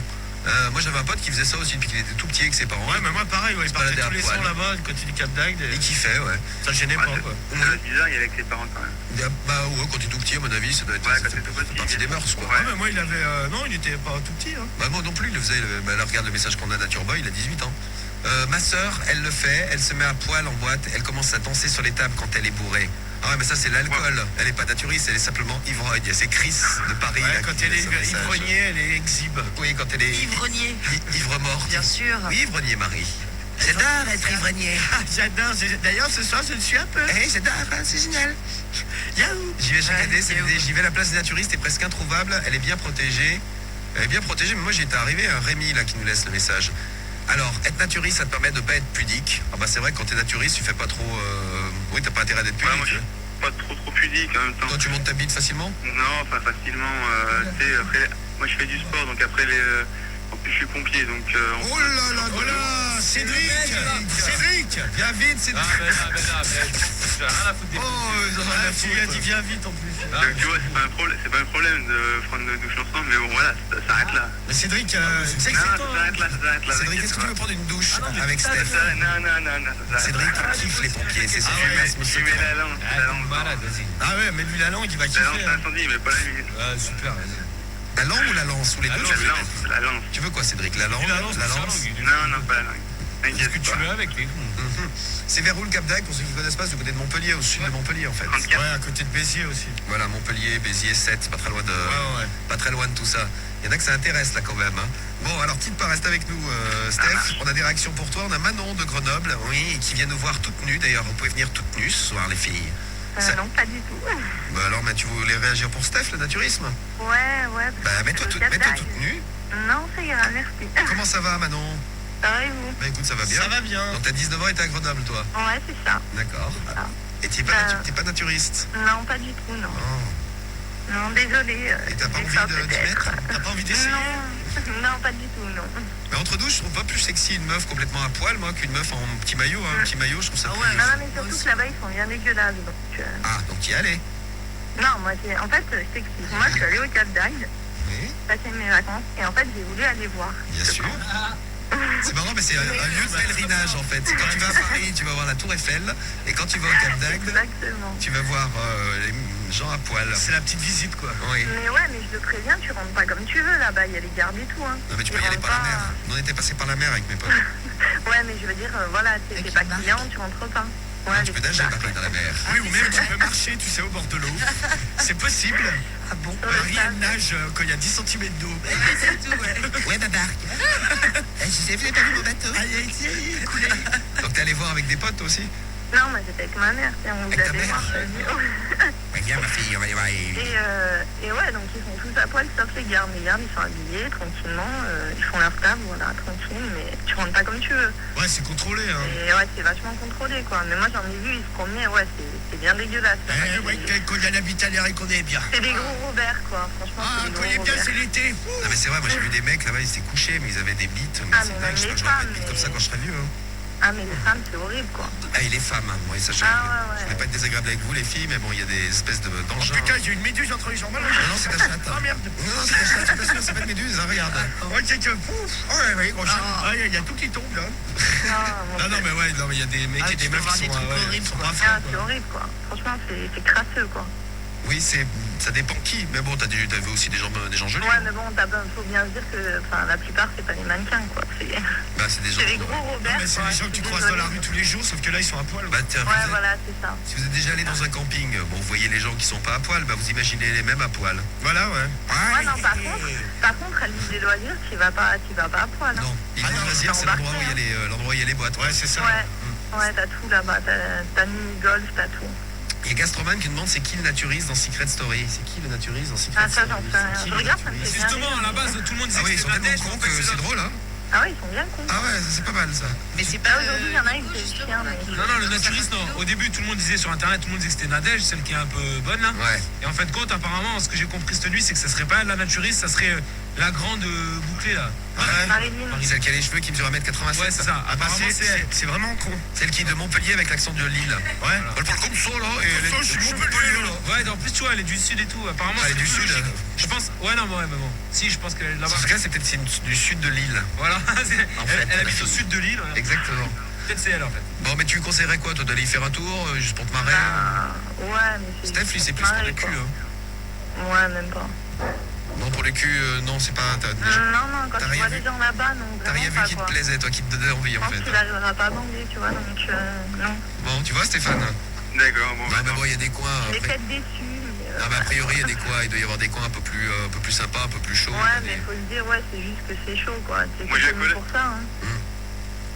A: Moi j'avais un pote qui faisait ça aussi depuis qu'il était tout petit avec ses parents.
L: Ouais, mais moi pareil, il partait tous les soirs là-bas du côté du Cap d'Agde.
A: Il kiffait, ouais.
L: Ça le gênait pas, quoi.
E: C'est bizarre, il est avec ses parents quand même.
A: Bah ouais, quand t'es tout petit, à mon avis, ça doit être partie des mœurs, quoi.
L: Ouais, mais moi il avait. Non, il était pas tout petit, hein.
A: Bah moi non plus, il le faisait. Bah là, regarde le message qu'on a Nature Boy, il a 18 ans. Ma sœur, elle le fait, elle se met à poil en boîte, elle commence à danser sur les tables quand elle est bourrée. Ah ouais, mais ça c'est l'alcool. Elle est pas naturiste, elle est simplement ivrogne. C'est Chris de Paris.
L: Ouais,
A: là,
L: quand
A: qui
L: elle
A: met
L: est
A: ce message.
L: ivrognier, elle est exhibe.
A: Oui, quand elle est
C: Ivronnier.
A: ivre morte.
C: Bien sûr.
A: Oui, ivronnier, Marie. J'adore être ivronnier.
L: Ah, j'adore. D'ailleurs, ce soir, je le suis un peu.
A: J'adore, c'est génial.
L: Yahoo.
A: J'y vais chaque année, j'y vais, la place des naturistes est presque introuvable, elle est bien protégée. Mais moi j'y étais arrivé, Rémi là qui nous laisse le message. Alors, être naturiste, ça te permet de ne pas être pudique. Ah bah c'est vrai que quand t'es naturiste, tu fais pas trop... Oui, t'as pas intérêt d'être pudique.
E: Moi, je suis pas trop pudique en même temps.
A: Toi, tu montes ta bite facilement?
E: Non, pas facilement. Tu sais, après, moi je fais du sport, donc après en plus je suis pompier, donc...
A: Oh là là, voilà, Cédric, viens vite, Cédric.
M: J'ai rien à foutre des
L: Tu lui as dit viens vite en plus.
E: Donc tu vois, c'est pas un problème de prendre une douche ensemble, mais bon voilà, ça s'arrête là.
L: Mais Cédric,
E: ça s'arrête là.
A: Cédric, est-ce que tu veux prendre une douche avec Steph?
E: Non.
A: Cédric kiffe les pompiers, c'est son fumasme.
E: Tu mets la langue.
M: malade, vas-y.
L: Ah ouais, mais lui la langue, il va kiffer.
E: La lance incendie, mais pas la lumière.
M: Ah, super, vas-y.
A: La langue ou la lance? Ou les deux?
E: La lance.
A: Tu veux quoi, Cédric? La langue? La lance?
E: Non, pas la langue.
M: Qu'est-ce que tu veux avec les
A: C'est vers où le Cap d'Agde, pour ceux qui ne connaissent pas, c'est du côté de Montpellier, au sud de Montpellier en fait.
L: Ouais, à côté de Béziers aussi.
A: Voilà, Montpellier, Béziers, 7, c'est pas très loin de. Pas très loin de tout ça. Il y en a que ça intéresse là quand même. Hein. Bon, alors quitte pas, reste avec nous, Steph. On a des réactions pour toi. On a Manon de Grenoble, oui, qui vient nous voir toute nue. D'ailleurs, vous pouvez venir toute nue ce soir, les filles.
N: Non, pas du tout.
A: Bah alors, mais tu voulais réagir pour Steph, le naturisme?
N: Ouais.
A: Bah mets-toi toute nue.
N: Non, ça ira, merci.
A: Comment ça va, Manon?
N: Ça va et vous?
A: Bah écoute, ça va bien.
L: Ça va bien.
A: Donc t'as 19 ans et t'es à Grenoble, toi?
N: Ouais, c'est ça.
A: D'accord. Et t'es pas naturiste?
N: Non, pas du tout, non.
A: Oh.
N: Non, désolé.
A: Et t'as pas envie d'y mettre?
L: T'as pas envie d'essayer?
N: Non, pas du tout, non.
A: Mais entre nous, je trouve pas plus sexy une meuf complètement à poil, moi, qu'une meuf en petit maillot. Un petit maillot, je trouve ça plus...
N: Non, mais surtout que là-bas, ils sont bien dégueulasses. Donc,
A: Ah, donc y allais.
N: Non, moi, en fait, je t'explique. Moi, je suis allée au Cap d'Agde, passer mes vacances, et en fait, j'ai voulu aller voir.
A: Bien sûr. C'est marrant, mais c'est un lieu de pèlerinage en fait. Quand tu vas à Paris, tu vas voir la Tour Eiffel, et quand tu vas au Cap d'Agde, tu vas voir les gens à poil.
L: C'est la petite visite quoi.
A: Oui.
N: Mais ouais, mais je te préviens, tu rentres pas comme tu veux là-bas, il y a les gardes et tout. Hein.
A: Non, mais tu peux y aller par la mer. Nous, on était passé par la mer avec mes potes.
N: Ouais, mais je veux dire, voilà, t'es pas client, tu rentres pas. Ouais,
A: tu peux nager par contre dans la mer.
L: Oui, ou même tu peux marcher, tu sais, au bord de l'eau. C'est possible. Ah bon Rien nage quand il y a 10 cm d'eau.
C: C'est tout, ouais.
A: Ouais, ma barque. Vous avez pas vu mon bateau?
L: Allez, coulé.
A: Donc t'es allé voir avec des potes aussi?
N: Non, moi j'étais avec ma mère, on vous allait voir.
A: Viens ma fille, on va y voir.
N: Et ouais, donc ils sont tous à poil sauf les gardes. Les gardes ils sont habillés tranquillement, ils font leur table, voilà, tranquille, mais tu rentres pas comme tu veux.
L: Ouais, c'est contrôlé, hein.
N: Et ouais, c'est vachement contrôlé, quoi. Mais moi j'en ai vu, ils se promenaient, ouais, c'est bien dégueulasse.
L: Ouais, quand il y a l'habitaire et qu'on est bien.
N: C'est des gros Robert, quoi, franchement.
L: Ah,
N: c'est des
L: quand
N: gros
L: il est bien,
N: Robert.
L: c'est l'été.
A: Non mais c'est vrai, moi j'ai vu des mecs là-bas, ils étaient couchés, mais ils avaient des bites. Mais
N: Ah,
A: c'est
N: mais
A: dingue, je sais pas,
N: même
A: je
N: les
A: vais pas
N: femmes,
A: être comme ça quand je serai vieux. Hein.
N: Ah, mais les femmes, c'est horrible, quoi.
A: Ah, et les femmes, hein. Ouais, ça je vais pas être désagréable avec vous les filles, mais bon, il y a des espèces d'engins.
L: Putain, j'ai une méduse entre les jambes.
A: Non, c'est ta chatte.
L: Ah merde.
A: Non, c'est ta chatte, c'est pas sûr, c'est pas une méduse, hein, regarde.
L: Ouais, c'est que pouf. Ouais, gros chat. Ah, il y a tout qui tombe là. Non, mais ouais, non, mais il y a des mecs et des meufs qui sont pas
N: Ah, c'est horrible, quoi. Franchement, c'est crasseux, quoi.
A: Oui, ça dépend qui, mais bon, t'as vu aussi des gens jolis.
N: Ouais, mais bon, faut bien se dire que la plupart, c'est pas des mannequins, quoi.
A: Bah, c'est des gens.
N: C'est des gros Robert.
L: Mais c'est des gens que tu croises dans la rue tous les jours, sauf que là, ils sont à poil.
A: Bah, tiens,
N: Ouais, voilà, c'est ça.
A: si vous êtes déjà allé dans un camping, bon, vous voyez les gens qui sont pas à poil, bah, vous imaginez les mêmes à poil.
L: Voilà, ouais.
N: Ouais, non, par contre, à l'île des loisirs, tu vas pas à poil. Hein.
A: Non, l'île des loisirs, c'est l'endroit où il y a les boîtes.
L: Ouais, c'est ça.
N: Ouais, t'as tout là-bas. T'as mini-golf, t'as tout.
A: Il y a Gastroman qui demande c'est qui le naturiste dans Secret Story. C'est qui le naturiste dans Secret
N: Ah, ça,
A: Story?
N: j'en sais rien. Je regarde, ça me fait bien.
M: Justement, à la base, tout le monde disait
A: Ah oui,
M: que
A: ils sont
M: c'était
A: tellement
M: Nadège,
A: cons
M: en fait,
A: que c'est drôle, hein.
N: Ah ouais, ils sont bien cons.
A: Ah ouais, c'est pas mal ça.
C: Mais c'est pas.
N: Aujourd'hui, il y en a une qui est chien.
M: Non, le naturiste, non. Au début, tout le monde disait sur internet, tout le monde disait que c'était Nadège, celle qui est un peu bonne là.
A: Ouais.
M: Et en fin de compte, apparemment, ce que j'ai compris cette nuit, c'est que ça serait pas elle la naturiste, ça serait la grande bouclée là.
N: Marilyn.
A: Celle qui a les cheveux qui mesure 1m87.
M: Ouais, c'est ça.
A: Ah bah
M: Apparemment, c'est elle.
L: C'est vraiment con.
A: Celle qui est de Montpellier avec l'accent de Lille.
L: Ouais.
A: Elle parle comme ça là. Et elle est
L: je suis Montpellier là.
M: Ouais, en plus, tu vois, elle est du sud et tout. Apparemment,
A: Elle est
M: c'est
A: du
M: plus
A: sud.
M: logique. Je pense. Ouais, non, ouais, mais bon. Si, je pense qu'elle est là-bas.
A: En tout cas, c'est peut-être du sud de Lille.
M: Voilà.
A: En fait,
M: Elle habite au sud de l'île. Voilà.
A: Exactement.
M: Peut-être c'est elle en fait.
A: Bon, mais tu lui conseillerais quoi, toi, d'aller y faire un tour, juste pour te marrer?
N: Ouais, mais c'est.
A: Steph, lui, c'est plus pour le cul. Hein.
N: Ouais, même pas.
A: Non, pour le cul, non, c'est pas.
N: Non, quand
A: t'as
N: tu
A: rien
N: vois
A: vu
N: des gens là-bas, non.
A: T'as rien vu qui te plaisait, toi, qui te donnait envie, en
N: Je pense
A: fait.
N: qu'il n'arrivera pas à bander, tu vois, donc non.
A: Bon, tu vois, Stéphane?
E: D'accord, bon.
A: Non, mais bon, il y a des coins.
N: Il est
A: après-
N: peut-être déçu, mais.
A: Non, mais a priori, il y a des coins, il doit y avoir des coins un peu plus sympas, un peu plus chauds.
N: Ouais, mais faut se dire, ouais, c'est juste que c'est chaud, quoi. C'est
E: Moi, j'ai un
N: connu
E: collègue.
N: pour ça, hein.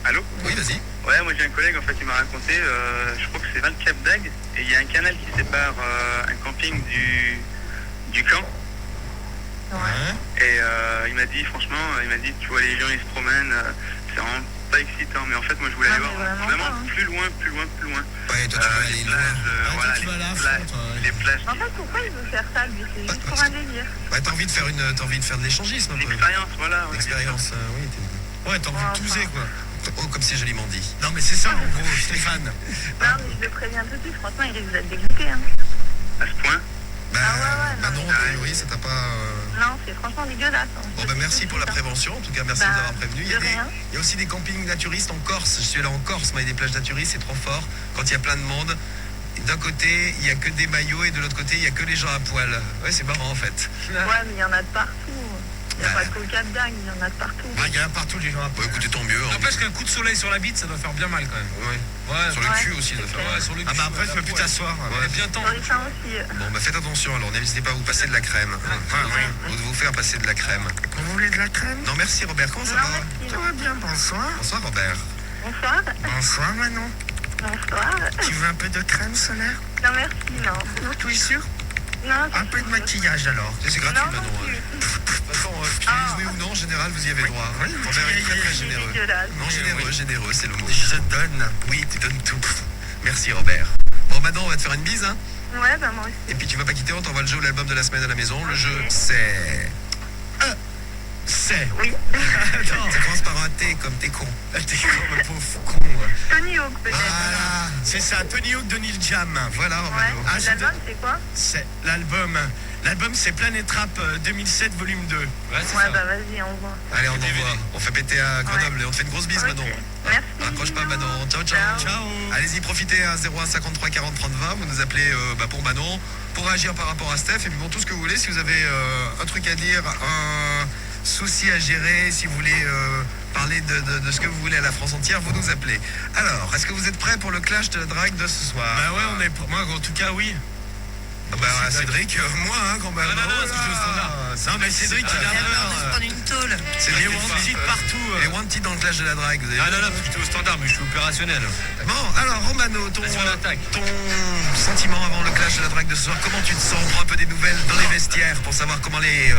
E: Allô?
A: Oui, vas-y.
E: Ouais, moi j'ai un collègue en fait qui m'a raconté, je crois que c'est 20 Cap d'Agde, et il y a un canal qui sépare un camping du camp.
N: Ouais.
E: Et il m'a dit, franchement, tu vois les gens ils se promènent, c'est vraiment pas excitant, mais en fait moi je voulais aller voir vraiment plus loin.
A: Ouais, toi tu veux aller loin.
E: Voilà,
L: tu vas là à fond, toi.
E: les plages.
N: En fait, pourquoi il veut faire ça, lui? C'est juste pour un délire.
A: Ouais, t'as envie de faire de l'échangisme un peu.
E: L'expérience, voilà. Ouais.
A: L'expérience, oui.
L: Ouais, t'as envie de touser quoi.
A: Oh, comme c'est joliment dit.
L: Non, mais c'est ça en gros, Stéphane.
N: Non, mais je le préviens tout de suite, franchement, il risque d'être dégoûté, hein.
E: À ce point?
A: Bah,
N: ouais,
A: bah non, a priori, ça t'a pas.
N: Non, c'est franchement dégueulasse. Hein.
A: Bon, bah merci pour la prévention. En tout cas, merci
N: Bah,
A: de nous avoir prévenus.
N: de rien.
A: Il y a aussi des campings naturistes en Corse. Je suis allé en Corse, moi, il y a des plages naturistes, c'est trop fort. Quand il y a plein de monde, d'un côté, il n'y a que des maillots et de l'autre côté, il n'y a que les gens à poil. Ouais, c'est marrant en fait.
N: Ouais, mais il y en a de partout. Il n'y a pas que au Cap d'Agde, il y en a de partout.
L: Bah, il y en a partout les gens à poil.
A: Bah, écoutez, tant mieux. Hein.
M: N'empêche qu'un coup de soleil sur la bite, ça doit faire bien mal quand même.
A: Ouais. Sur le cul aussi, ça doit faire mal.
M: Ouais, sur le cul.
L: Ah bah après, tu peux plus t'asseoir.
A: Ouais.
M: Bien temps.
N: Sur les seins aussi.
A: Bon, bah faites attention alors, n'hésitez pas à vous passer de la crème. Vous devez vous faire passer de la crème.
L: Vous voulez de la crème?
A: Non, merci Robert, comment ça
N: Non,
A: va?
N: merci.
L: Ça va bien, bonsoir.
A: Bonsoir Robert.
N: Bonsoir.
L: Bonsoir Manon.
N: Bonsoir.
L: Tu veux un peu de crème solaire?
N: Non, merci, non.
L: Tu es sûr?
N: Non,
L: Un peu de maquillage alors.
A: C'est gratuit
N: non,
A: maintenant.
N: non
A: Hein.
N: plus.
A: De toute façon, oui ou non, en général, vous y avez droit.
L: Oui,
A: Robert est très très
N: C'est
A: généreux.
N: dégueulasse.
A: Non, généreux, c'est le mot.
L: Je donne.
A: Oui, tu donnes tout. Merci Robert. Bon, maintenant, on va te faire une bise. Hein.
N: Ouais, bah moi aussi.
A: Et puis tu vas pas quitter, on t'envoie le jeu ou l'album de la semaine à la maison. Le jeu, c'est...
L: C'est.
N: Oui.
L: Attends.
A: Ça commence par un T comme t'es con.
L: T'es con, le pauvre con.
N: Tony Hawk peut-être.
L: Voilà. C'est ça, Tony Hawk de Neil Jam. Voilà,
N: Ouais.
L: Romano. Ah,
N: L'album c'est quoi?
L: C'est l'album. L'album, c'est Planet Rap 2007, volume 2.
M: Ouais, c'est
N: Ouais,
M: ça.
N: bah vas-y, on voit.
A: Allez, on envoie. On fait péter à Grenoble et on te fait une grosse bise,
N: Ok.
A: Manon.
N: Merci.
A: Raccroche pas, Manon. Ciao, ciao.
L: Ciao.
A: Allez-y, profitez à 01 53 40 30 20. Vous nous appelez pour Manon, pour réagir par rapport à Steph. Et puis bon, tout ce que vous voulez. Si vous avez un truc à dire, un souci à gérer, si vous voulez parler de ce que vous voulez à la France entière, vous nous appelez. Alors, est-ce que vous êtes prêts pour le clash de la drague de ce soir?
L: Bah ouais, on est. Moi, en tout cas, oui.
A: Bah, Cédric, moi, quand même.
M: Non, parce que je joue au standard.
L: Non, mais Cédric, il a
C: Il a peur de
L: peur.
C: se prendre une tôle.
A: C'est
L: Les
A: les
L: wanted partout.
A: Les wanted dans le clash de la drague, vous avez
M: Ah
A: vu?
M: non, plutôt au standard, mais je suis opérationnel.
A: Bon, alors Romano, ton
M: Vas-y, on attaque.
A: sentiment avant le clash de la drague de ce soir, comment tu te sens? On prend un peu des nouvelles dans les vestiaires pour savoir comment les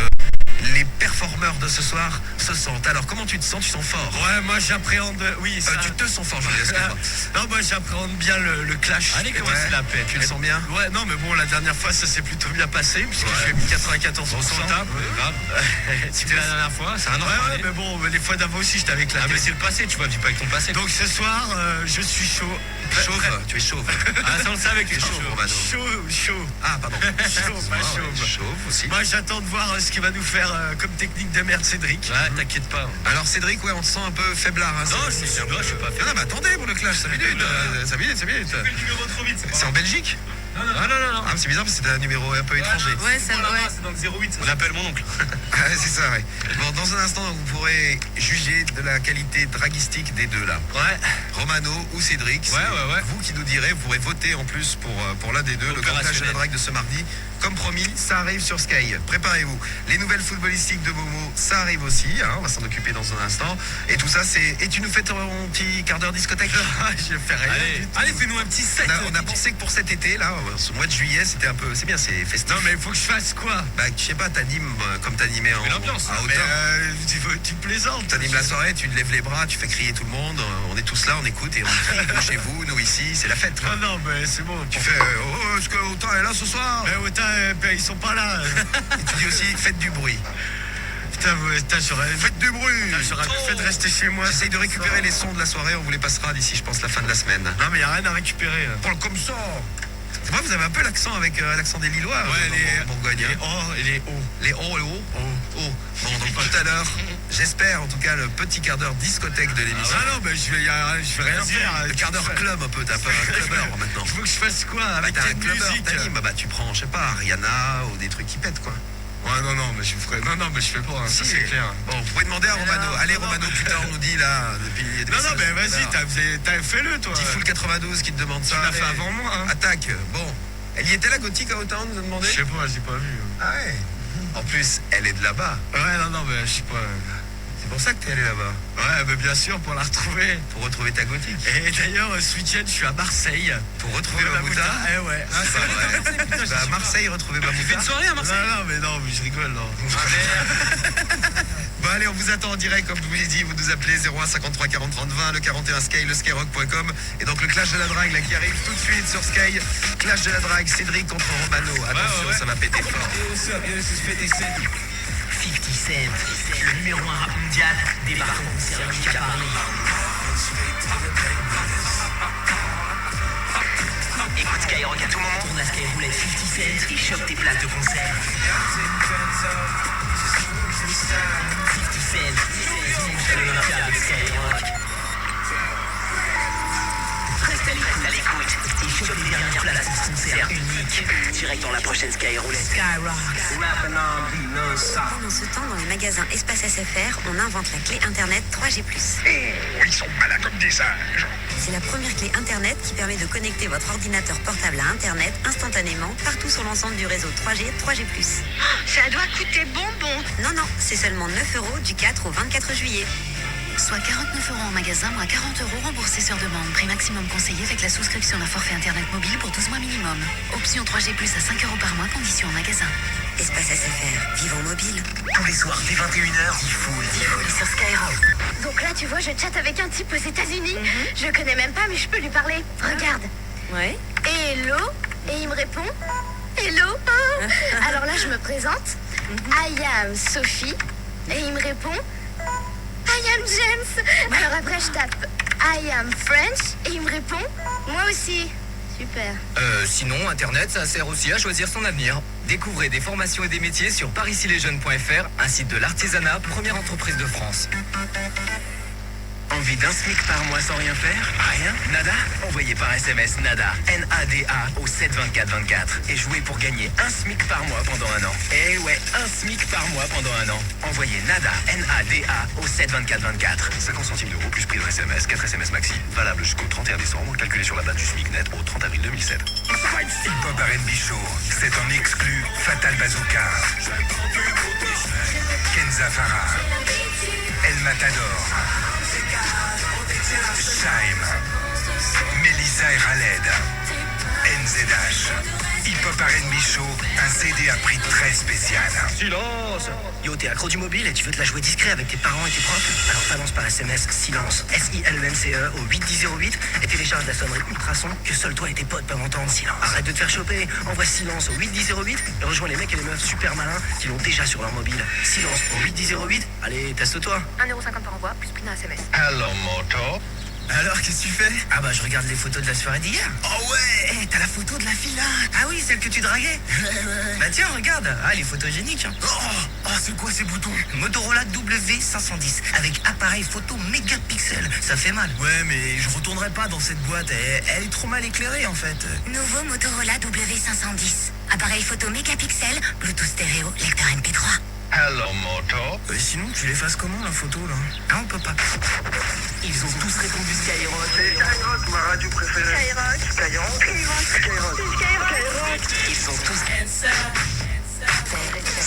A: performeurs de ce soir se sentent. Alors, comment tu te sens? Tu sens fort?
L: Ouais, moi j'appréhende. Oui, ça.
A: Tu te sens fort, je veux dire, excuse-moi.
L: Non, moi j'appréhende bien le clash.
M: Allez, comment
A: Ouais.
M: c'est la paix?
A: Tu le sens bien?
L: Ouais, non, mais bon, la dernière fois ça s'est plutôt bien passé puisque j'ai mis 94%.
M: On s'en tape, grave. C'était la dernière fois, c'est un an.
L: Ouais, mais bon, les fois d'avant aussi je t'avais
M: Ah,
L: éclaté.
M: mais c'est le passé, tu vois, dis pas avec ton passé.
L: Donc ce soir, je suis chaud.
A: Chauve? Tu es chauve.
M: Ah, ça on le savait que
A: Tu es
M: tu es
A: chauve,
M: chaud.
A: Romano.
L: Chaud.
A: Ah, pardon.
L: Chaud, pas chauve.
A: Chauve aussi.
L: Moi j'attends de voir ce qu'il va nous faire comme technique de merde Cédric.
M: Ouais, t'inquiète pas.
A: Alors, Cédric, ouais, on te sent un peu faiblard. Hein,
M: Non, je suis pas fait.
A: Non, mais attendez pour le clash, 5 minutes. 5 minutes, 5 minutes. C'est en Belgique?
M: Non, non.
A: Ah, mais c'est bizarre parce que c'était un numéro un peu étranger.
C: Ouais, ça ouais.
M: C'est dans le 08. On appelle mon oncle.
A: Ouais, c'est ça, ouais. Bon, dans un instant, vous pourrez juger de la qualité draguistique des deux là.
L: Ouais.
A: Romano ou Cédric.
M: Ouais.
A: Vous qui nous direz, vous pourrez voter en plus pour l'un des deux, le grand clash de la drague de ce mardi. Comme promis, ça arrive sur Sky. Préparez-vous. Les nouvelles footballistiques de Momo, ça arrive aussi. Hein, on va s'en occuper dans un instant. Et tout ça, c'est. Et tu nous fais ton petit quart d'heure discothèque?
L: Je fais rien.
M: Allez, fais-nous un petit set.
A: On a pensé que pour cet été, là, ce mois de juillet, c'était un peu. C'est bien, c'est festif.
L: Non, mais il faut que je fasse quoi?
A: Bah, je sais pas, t'animes comme t'animais
M: Mais l'ambiance,
A: à
L: Mais
A: hauteur.
L: tu plaisantes.
A: T'animes la soirée, tu lèves les bras, tu fais crier tout le monde. On est tous là, on écoute et on crie. Vous chez vous, nous ici, c'est la fête.
L: Ah non, mais c'est bon.
A: Tu fais est-ce que Autant est là ce soir?
L: Mais autant, ils sont pas là.
A: Et tu dis aussi faites du bruit.
L: Putain, j'aurais.
A: Faites du bruit.
L: J'aurais mieux fait de rester chez moi.
A: J'essaye de récupérer les sons de la soirée, on vous les passera d'ici, je pense, la fin de la semaine.
L: Non, mais y a rien à récupérer.
A: Parle comme ça. C'est vrai, vous avez un peu l'accent avec l'accent des Lillois.
L: Ouais,
A: Bourgogne.
L: les O et les O.
A: Les O et O. Oh. Bon, donc tout à l'heure, j'espère en tout cas le petit quart d'heure discothèque de l'émission.
L: Ah non, mais je vais rien faire.
A: Le quart d'heure club un peu, t'as pas un clubbeur maintenant.
L: Il faut que je fasse quoi?
A: Bah,
L: Avec
A: t'as un
L: quelle
A: clubbeur,
L: musique?
A: t'animes, bah tu prends, je sais pas, Rihanna ou des trucs qui pètent quoi.
L: Ouais, non, mais je ferai. Non, mais je fais pas, hein, ça
A: Si.
L: c'est clair.
A: Bon, vous pouvez demander à Romano. Allez, Romano, putain, on nous dit là, depuis. il y a des
L: Non,
A: messages
L: mais
A: tout à
L: vas-y,
A: l'heure.
L: t'as fait-le, toi.
A: Petit full 92 qui te demande ça.
L: Tu l'as fait
A: Allez.
L: avant moi, hein.
A: Attaque. Bon. Elle y était la gothique à Autant, nous a demandé?
L: Je sais pas, j'ai pas vu.
A: Ah ouais. En plus, elle est de là-bas.
L: Ouais, non, mais je sais pas.
A: C'est pour ça que t'es allé là-bas.
L: Ouais, mais bien sûr, pour la retrouver.
A: Pour retrouver ta gothique.
L: Et d'ailleurs, ce week-end, je suis à Marseille.
A: Pour retrouver
L: la
A: Mamouta.
L: Eh ouais.
A: Ah, c'est pas vrai. Bah, à Marseille, retrouver
M: Tu fais
A: Mamouta.
M: une soirée à Marseille?
L: Non, mais je rigole, non.
A: Bon, allez, on vous attend en direct, comme je vous l'ai dit. Vous nous appelez 01 53 40 30 20, le 41 Sky, le skyrock.com. Et donc, le clash de la drague, là, qui arrive tout de suite sur Sky. Clash de la drague, Cédric contre Romano. Attention, ça va péter fort.
B: 50 Cent, le numéro 1 rap mondial, débarque en concert unique à Paris. Écoute Skyrock à tout moment, tourne la Skyroulette 50 Cent et chope tes places de concert. 50 Cent, dimanche à l'Olympia avec Skyrock. Reste à l'écoute et chope les dernières places de ce concert unique. Direct dans la prochaine Skyroulette.
F: Pendant ce temps, dans les magasins Espace SFR, on invente la clé Internet 3G+.
D: Ils sont malins comme des singes.
F: C'est la première clé Internet qui permet de connecter votre ordinateur portable à Internet instantanément partout sur l'ensemble du réseau 3G, 3G+.
G: Ça doit coûter bonbon.
F: Non, c'est seulement 9 € du 4 au 24 juillet.
J: Soit 49 € en magasin, moins 40 € remboursés sur demande. Prix maximum conseillé avec la souscription d'un forfait internet mobile pour 12 mois minimum. Option 3G+, à 5 € par mois, conditions en magasin.
F: Espace SFR, vivons mobile.
B: Tous les soirs dès 21h, Diffoul sur Skyrock.
G: Donc là, tu vois, je chatte avec un type aux États-Unis. Je connais même pas, mais je peux lui parler. Regarde.
F: Ouais.
G: Hello. Et il me répond Hello. Alors là, je me présente. I am Sophie. Et il me répond I am James. Alors après je tape I am French et il me répond moi aussi. Super.
I: Sinon, Internet, ça sert aussi à choisir son avenir. Découvrez des formations et des métiers sur parisilesjeunes.fr, un site de l'artisanat, première entreprise de France. Envie d'un SMIC par mois sans rien faire? Rien? Nada? Envoyez par SMS NADA, N-A-D-A au 72424 et jouez pour gagner un SMIC par mois pendant un an. Eh ouais, un SMIC par mois pendant un an. Envoyez NADA, N-A-D-A au 72424.
H: 50 centimes d'euros plus prix de SMS, 4 SMS maxi. Valable jusqu'au 31 décembre, calculé sur la base du SMIC net au 30 avril 2007.
O: Hip-Hop R&B Show, c'est en exclu Fatal Bazooka, Kenza Farah, El Matador, Shaim, Melissa et Khaled, NZH. Hip-Hop R&B Show, un CD à prix très spécial.
I: Silence! Yo, t'es accro du mobile et tu veux te la jouer discret avec tes parents et tes profs? Alors balance par SMS SILENCE, S-I-L-E-N-C-E au 81008 et télécharge la sonnerie ultrason que seul toi et tes potes peuvent entendre. Silence. Arrête de te faire choper, envoie Silence au 81008 et rejoins les mecs et les meufs super malins qui l'ont déjà sur leur mobile. Silence au 81008, allez, teste-toi.
J: 1,50€ par envoi, plus prix d'un SMS.
O: Hello, moto.
I: Alors, qu'est-ce que tu fais? Ah bah je regarde les photos de la soirée d'hier. Oh ouais, t'as la photo de la fille là. Ah oui, celle que tu draguais. Ouais. Bah tiens, regarde. Ah, elle est photogénique. Oh, c'est quoi ces boutons? Motorola W510 avec appareil photo mégapixel. Ça fait mal. Ouais, mais je retournerai pas dans cette boîte. Elle est trop mal éclairée en fait.
F: Nouveau Motorola W510. Appareil photo mégapixel, Bluetooth stéréo, lecteur MP3.
O: Hello, moto.
I: Sinon, tu l'effaces comment la photo là? Ah, on peut pas. Ils ont tous répondu Skyrock.
E: Skyrock, ma radio préférée.
N: Skyrock.
E: Skyrock.
N: Skyrock. Skyrock.
I: Ils sont tous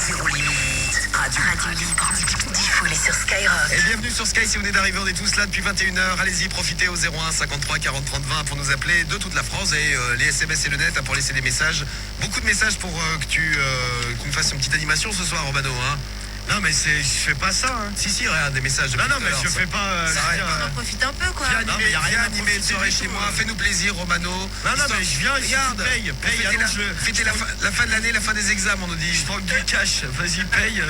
I: zéro limite. Radio libre. Diffusée sur Skyrock.
L: Et bienvenue sur Sky, si vous venez d'arriver, on est tous là depuis 21h. Allez-y, profitez au 01 53 40 30 20 pour nous appeler de toute la France et les SMS et le net pour laisser des messages. Beaucoup de messages pour que tu me fasses une petite animation ce soir, Romano. Hein. Non mais je fais pas ça hein. Si regarde des messages de non mais je fais pas
C: on en profite un peu quoi.
L: Viens animer une soirée chez moi, fais-nous plaisir Romano. Non mais je viens, regarde, paye fêter la fin de l'année, la fin des examens on nous dit. Je prends du cash, vas-y paye,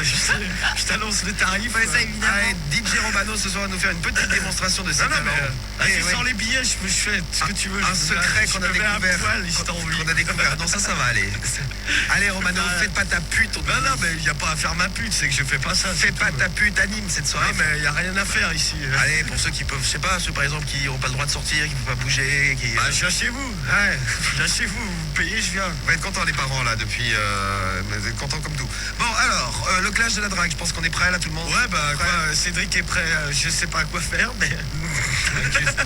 L: je t'annonce le tarif.
C: Ouais ça évidemment.
L: Allez, DJ Romano ce soir va nous faire une petite démonstration de ça. Tu sors les billets, je fais ce que tu veux. Un secret qu'on a découvert. Non ça va aller. Allez Romano, fais pas ta pute. Non mais il y a pas à faire ma pute, c'est que je fais pas ça. Fais pas ta pute, anime cette soirée. Non mais y a rien à faire ici. Allez, pour ceux qui peuvent, je sais pas, ceux par exemple qui n'ont pas le droit de sortir, qui peuvent pas bouger, qui. Bah je viens chez vous. Ouais, je viens chez vous, vous payez, je viens. Vous êtes contents les parents là depuis. Vous êtes contents comme tout. Bon alors, le clash de la drague, je pense qu'on est prêt là tout le monde. Ouais bah quoi, Cédric est prêt, je sais pas quoi faire, mais.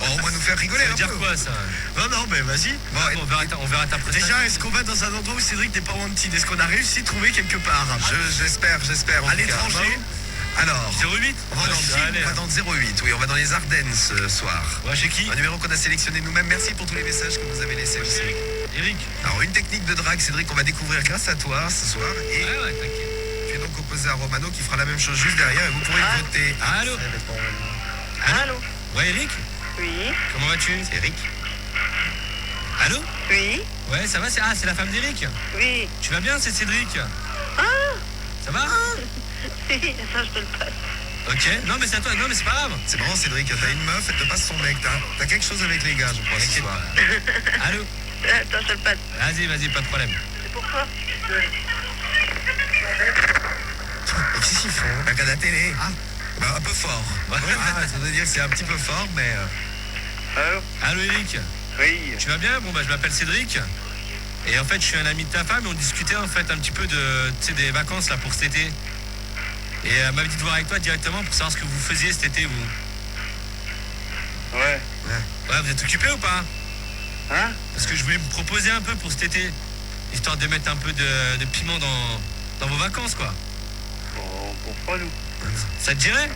L: On va nous faire rigoler. Ça veut dire quoi ça? Non mais vas-y. Bon, on verra ta prestation. Déjà, est-ce qu'on va dans un endroit où Cédric n'est pas wanted? Est-ce qu'on a réussi à trouver quelque part? J'espère. À l'étranger. Alors, 08 on va dans 08, oui, on va dans les Ardennes ce soir. Ouais, chez qui? Un numéro qu'on a sélectionné nous-mêmes. Merci pour tous les messages que vous avez laissés aussi. Eric. Alors, une technique de drague, Cédric, qu'on va découvrir grâce à toi ce soir. Et ouais, t'inquiète. Tu es donc opposé à Romano qui fera la même chose juste derrière et vous pourrez voter. Allô?
N: Allô?
L: Ouais, Eric?
N: Oui.
L: Comment vas-tu? C'est Eric. Allô?
N: Oui.
L: Ouais, ça va, c'est la femme d'Eric?
N: Oui.
L: Tu vas bien, c'est Cédric?
N: Ah.
L: Ça va?
N: Ça, je te le passe.
L: Ok, non mais c'est à toi, non mais c'est pas grave. C'est marrant Cédric, t'as une meuf, elle te passe son mec, t'as quelque chose avec les gars je crois ce soir. Allô?
N: Attends, je te le passe.
L: Vas-y, pas de problème.
N: C'est pour toi.
L: Qu'est-ce qu'ils font? Bah qu'à la télé. Ah. Bah un peu fort. Ça veut dire que c'est un petit peu fort mais... Allô Eric?
E: Oui.
L: Tu vas bien? Bon bah je m'appelle Cédric. Et en fait je suis un ami de ta femme et on discutait en fait un petit peu des vacances là pour cet été. Et elle m'avait dit de voir avec toi directement pour savoir ce que vous faisiez cet été vous.
E: Ouais,
L: vous êtes occupé ou pas?
E: Hein?
L: Parce que je voulais me proposer un peu pour cet été. Histoire de mettre un peu de piment dans vos vacances quoi.
E: Bon, pourquoi nous?
L: Ça te dirait?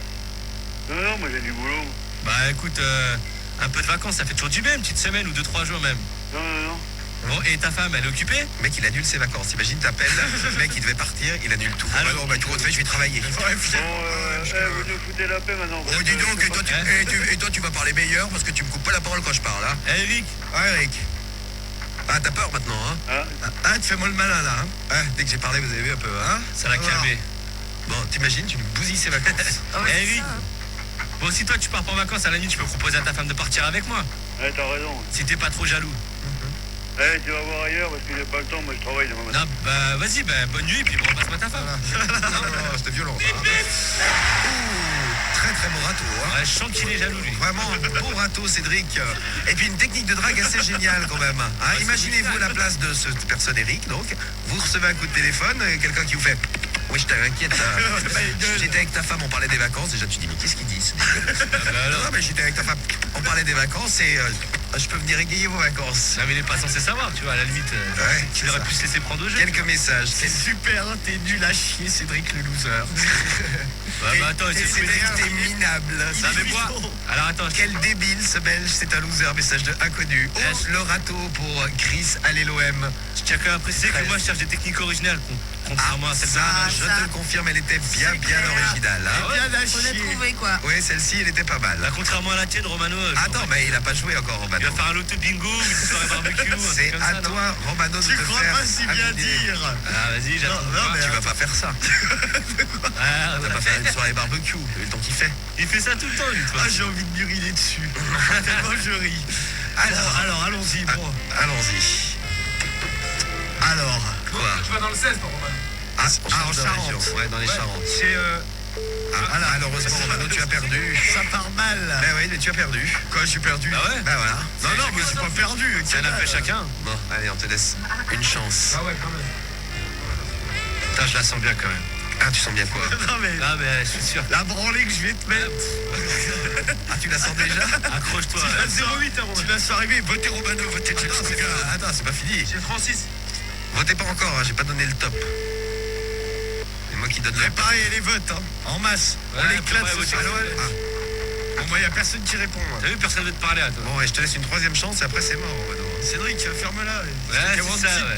E: Non, moi j'ai du boulot.
L: Bah écoute, un peu de vacances ça fait toujours du bien, une petite semaine ou 2-3 jours même.
E: Non.
L: Bon, et ta femme, elle est occupée? Le mec, il annule ses vacances. Imagine, t'appelles, le mec, il devait partir, il annule tout. Alors, bah, tout compte fait, je vais travailler.
E: Vous nous foutez la paix maintenant.
L: Oh, dis donc, et toi, tu vas parler meilleur parce que tu me coupes pas la parole quand je parle, hein? Eric? Ouais, Eric. Ah, t'as peur maintenant, hein? Tu fais-moi le malin, là, hein? Dès que j'ai parlé, vous avez vu un peu, hein? Ça l'a calmé. Bon, t'imagines, tu lui bousilles ses vacances.
M: Eric, bon, si toi tu pars pas en vacances, à la nuit, tu peux proposer à ta femme de partir avec moi.
E: Ouais, t'as raison.
M: Si t'es pas trop jaloux.
E: Ouais, tu vas voir ailleurs parce que j'ai pas le temps, moi je travaille demain matin.
M: Non, bah vas-y, bah, bonne nuit, puis repasse-moi ta femme.
L: Non, c'était violent. Ça, hein. Très très bon râteau. Hein.
M: Ouais, je sens qu'il est jaloux, lui.
L: Vraiment un bon râteau, Cédric. Et puis une technique de drague assez géniale quand même. Hein, imaginez-vous la place de cette personne, Eric. Donc, vous recevez un coup de téléphone, quelqu'un qui vous fait. Oui, je t'inquiète. J'étais avec ta femme, on parlait des vacances. Déjà, tu dis, mais qu'est-ce qu'ils disent? Non, mais j'étais avec ta femme, on parlait des vacances et je peux venir égayer vos vacances.
M: Non, mais il est pas censé savoir, tu vois, à la limite. Tu aurais pu se laisser prendre au jeu.
L: Quelques messages.
P: C'est super, t'es nul à chier, Cédric le loser.
M: Ouais, bah attends,
L: Cédric, t'es minable.
M: Ça mais moi. Alors attends.
L: Quel débile ce belge, c'est un loser. Message de inconnu. Oh, le râteau pour Chris, allez l'OM.
M: Je tiens quand même à préciser que moi je cherche des techniques originales. Contrairement à celle
L: ça, je te le confirme, elle était bien originale. Hein.
C: Bien à chier. Faut la trouver, quoi.
L: Oui, celle-ci, elle était pas mal.
M: Là, contrairement à la tienne, Romano.
L: Attends, mais il a pas joué encore, Romano.
M: Il va faire un loto bingo, une soirée barbecue.
L: C'est à ça, toi, Romano, de te faire.
P: Tu crois pas si bien dire.
M: Ah, vas-y, j'attends.
L: Non, mais tu vas pas faire ça. On va pas faire une soirée barbecue, le temps qu'il fait.
M: Il fait ça tout le temps, lui, toi.
P: Ah, j'ai envie de l'uriner dessus. Tellement je ris. Alors, allons-y. Bon.
L: Allons-y.
P: Alors.
L: Quoi?
M: Tu vas dans le 16, toi, Romano.
L: En Charente. Ouais, dans les Charentes.
M: C'est
L: malheureusement, Romano, tu as perdu.
P: Ça part mal.
L: Ben oui, mais tu as perdu.
P: Quoi, j'ai perdu?
L: Ah ouais? Ben voilà.
P: Non, mais j'ai pas perdu.
M: C'est un appel chacun.
L: Bon, allez, on te laisse une chance.
M: Ah ouais, quand même. Putain, je la sens bien quand même.
L: Ah, tu sens bien quoi?
P: Non, mais.
M: Ah, mais je suis sûr.
P: La branlée que je vais te mettre.
L: Ah, tu la sens déjà?
M: Accroche-toi.
P: 08, hein, tu la sens arriver. Votez Romano, votez James.
L: Attends, c'est pas fini.
M: C'est Francis.
L: Votez pas encore, hein, j'ai pas donné le top. C'est moi qui donne le top.
P: Préparez les votes, hein, en masse.
M: Ouais,
P: on l'éclate ce soir.
L: Bon,
P: moi, y a personne qui répond. Hein.
M: T'as vu, personne veut te parler à toi.
L: Bon, et je te laisse une troisième chance et après c'est mort, Romano.
P: Cédric, ferme-la.
M: Ouais, c'est ça, ouais.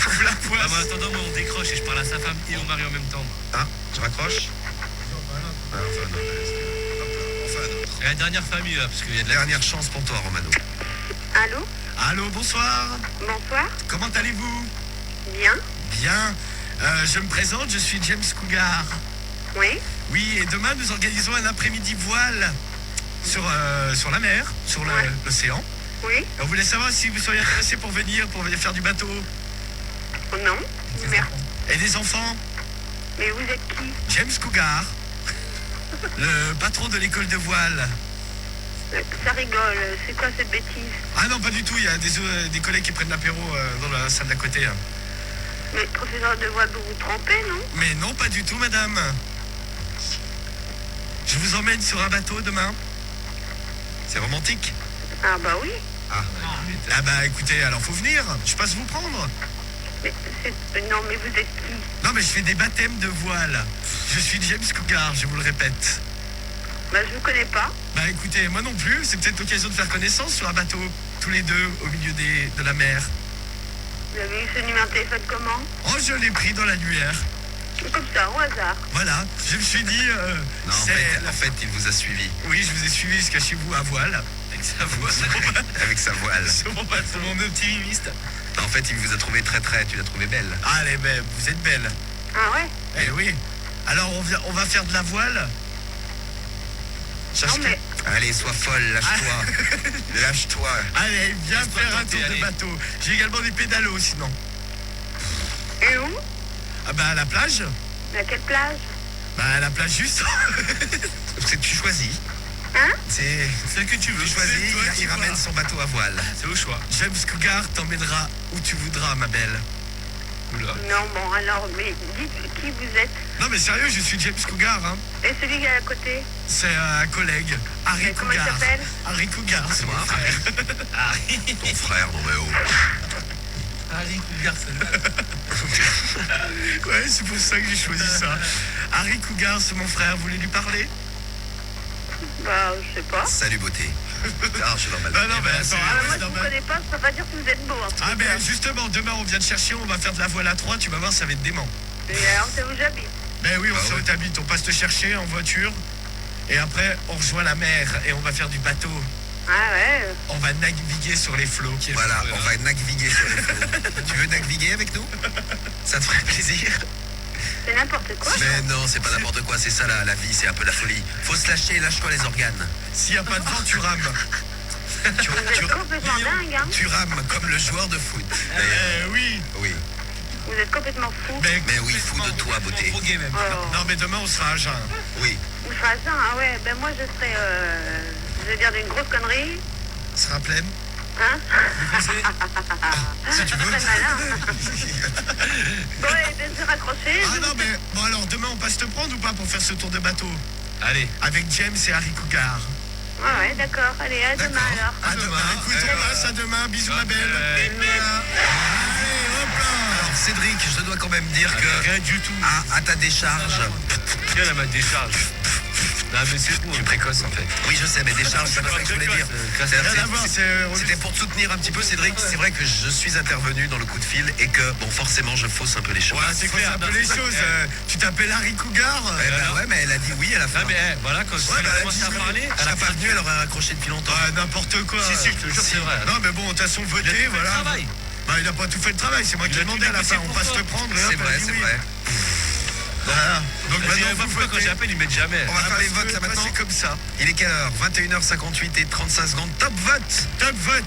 P: Ouvre la poisse.
M: Ah, mais en attendant, moi, on décroche et je parle à sa femme et au mari en même temps.
L: Hein? Je raccroche?
M: Et la dernière famille, là, parce qu'il y a de la...
L: Dernière chance pour toi, Romano.
N: Allô?
P: Allô, bonsoir.
N: Bonsoir.
P: Comment allez-vous?
N: Bien.
P: Bien. Je me présente, je suis James Cougar.
N: Oui.
P: Oui, et demain, nous organisons un après-midi voile sur la mer, sur l'océan.
N: Oui.
P: Et on voulait savoir si vous seriez intéressé pour venir faire du bateau.
N: Non. Merci.
P: Et des enfants?
N: Mais vous êtes qui?
P: James Cougar, le patron de l'école de voile.
N: Ça rigole, c'est quoi cette bêtise?
P: Ah non, pas du tout, il y a des collègues qui prennent l'apéro dans la salle d'à côté. Hein.
N: Mais professeur de voile, vous vous trompez, non?
P: Mais non, pas du tout, madame. Je vous emmène sur un bateau demain.
L: C'est romantique?
N: Ah bah oui.
P: Ah bah écoutez, alors faut venir, je passe vous prendre.
N: Mais non, mais vous êtes qui?
P: Non, mais je fais des baptêmes de voile. Je suis James Cougar, je vous le répète.
N: Bah je vous connais pas.
P: Bah écoutez, moi non plus, c'est peut-être l'occasion de faire connaissance sur un bateau, tous les deux, au milieu de la mer.
N: Vous avez eu ce numéro de téléphone comment?
P: Oh, je l'ai pris dans l'annuaire.
N: Comme ça, au hasard.
P: Voilà, je me suis dit...
L: non, en fait, il vous a suivi.
P: Oui, je vous ai suivi jusqu'à chez vous à voile.
M: Avec sa voile.
L: Avec sa voile.
P: C'est mon optimiste.
L: En fait, il vous a trouvé très, tu l'as trouvée belle.
P: Ah, elle est belle, vous êtes belle.
N: Ah ouais?
P: Eh oui. Alors, on va faire de la voile.
N: Non, mais...
L: Allez, sois folle, lâche-toi. Lâche-toi.
P: Allez, viens faire un tour de bateau. J'ai également des pédalos, sinon.
N: Et où?
P: Ah bah à la plage.
N: À quelle plage?
P: Bah à la plage juste.
L: C'est que tu choisis.
N: Hein?
L: C'est
M: celle que tu veux.
L: Tu choisis, il ramène son bateau à voile.
M: C'est au choix.
P: James Cougar t'emmènera où tu voudras, ma belle.
M: Oula.
N: Non, bon, alors, mais dites qui vous êtes.
P: Non, mais sérieux, je suis James Cougar, hein.
N: Et celui qui est à côté?
P: C'est un collègue, Harry Cougar.
N: Comment il s'appelle?
P: Harry Cougar, c'est mon frère.
M: Harry.
L: Ton frère, non mais oh.
M: Harry Cougar, c'est
P: ouais, c'est pour ça que j'ai choisi ça. Harry Cougar, c'est mon frère, vous voulez lui parler?
N: Bah, je sais pas.
L: Salut, beauté. Ah, je suis normal.
P: Non, mais attends,
N: moi, je vous connais pas, ça veut pas dire que vous êtes beau.
P: Ah, mais justement, demain, on vient te chercher, on va faire de la voile à 3, tu vas voir, ça va être dément.
N: Et alors, c'est où j'habite?
P: Ben oui, on sait où t'habites, on passe te chercher en voiture, et après, on rejoint la mer, et on va faire du bateau.
N: Ah ouais.
P: On va naviguer sur les flots.
L: Voilà, on va naviguer sur les flots. Tu veux naviguer avec nous? Ça te ferait plaisir?
N: C'est n'importe quoi.
L: Mais non, c'est pas n'importe quoi, c'est ça la vie, c'est un peu la folie. Faut se lâcher, lâche-toi les organes. S'il n'y a pas de vent, tu rames.
N: Vous êtes complètement dingue, hein.
L: Tu rames comme le joueur de foot.
P: Oui.
L: Oui.
N: Vous êtes complètement fou.
L: Mais oui, fou de toi, beauté.
P: Non, mais demain, on sera à jeun.
L: Oui.
N: Vous serez ça, ah ouais. Ben moi, je serais, je vais dire d'une grosse connerie.
L: Sera pleine.
N: Hein?
L: Si tu veux.
N: Très malin. Ouais, bien sûr accroché.
P: Ah non, mais bon, alors demain, on passe te prendre ou pas pour faire ce tour de bateau?
M: Allez.
P: Avec James et Harry Cougar.
N: Ouais, d'accord. Allez, à demain alors.
P: À demain. Écoute, on passe à demain. Bisous, ma belle.
L: Alors, Cédric, je te dois quand même dire que.
M: Rien du tout.
L: À ta décharge.
M: Quelle est ma décharge? Non, mais c'est bon. Tu es précoce, en fait.
L: Oui, je sais, mais décharge, c'est pas ça que je voulais dire. C'était pour te soutenir un petit peu, Cédric. C'est vrai que je suis intervenu dans le coup de fil et que, bon, forcément, je fausse un peu les choses.
P: Ouais, c'est clair, un peu les choses. Tu t'appelles Harry Cougar?
L: Ouais, mais elle a dit oui à la fin.
M: Non, mais voilà, quand elle a commencé à parler,
L: elle a pas venu, elle aurait raccroché depuis longtemps.
P: N'importe quoi.
M: Si, je te jure, c'est vrai.
P: Non, mais bon, de toute façon, voter, voilà. Bah, il a pas tout fait le travail, c'est moi qui ai demandé à la fin. On passe te prendre.
L: C'est vrai, c'est vrai.
P: Voilà. Donc
M: maintenant, quand j'appelle, ils mettent jamais.
L: On va faire les votes là maintenant.
P: C'est comme ça.
L: Il est quelle heure? 21h58 et 35 secondes. Top vote.
P: Top vote.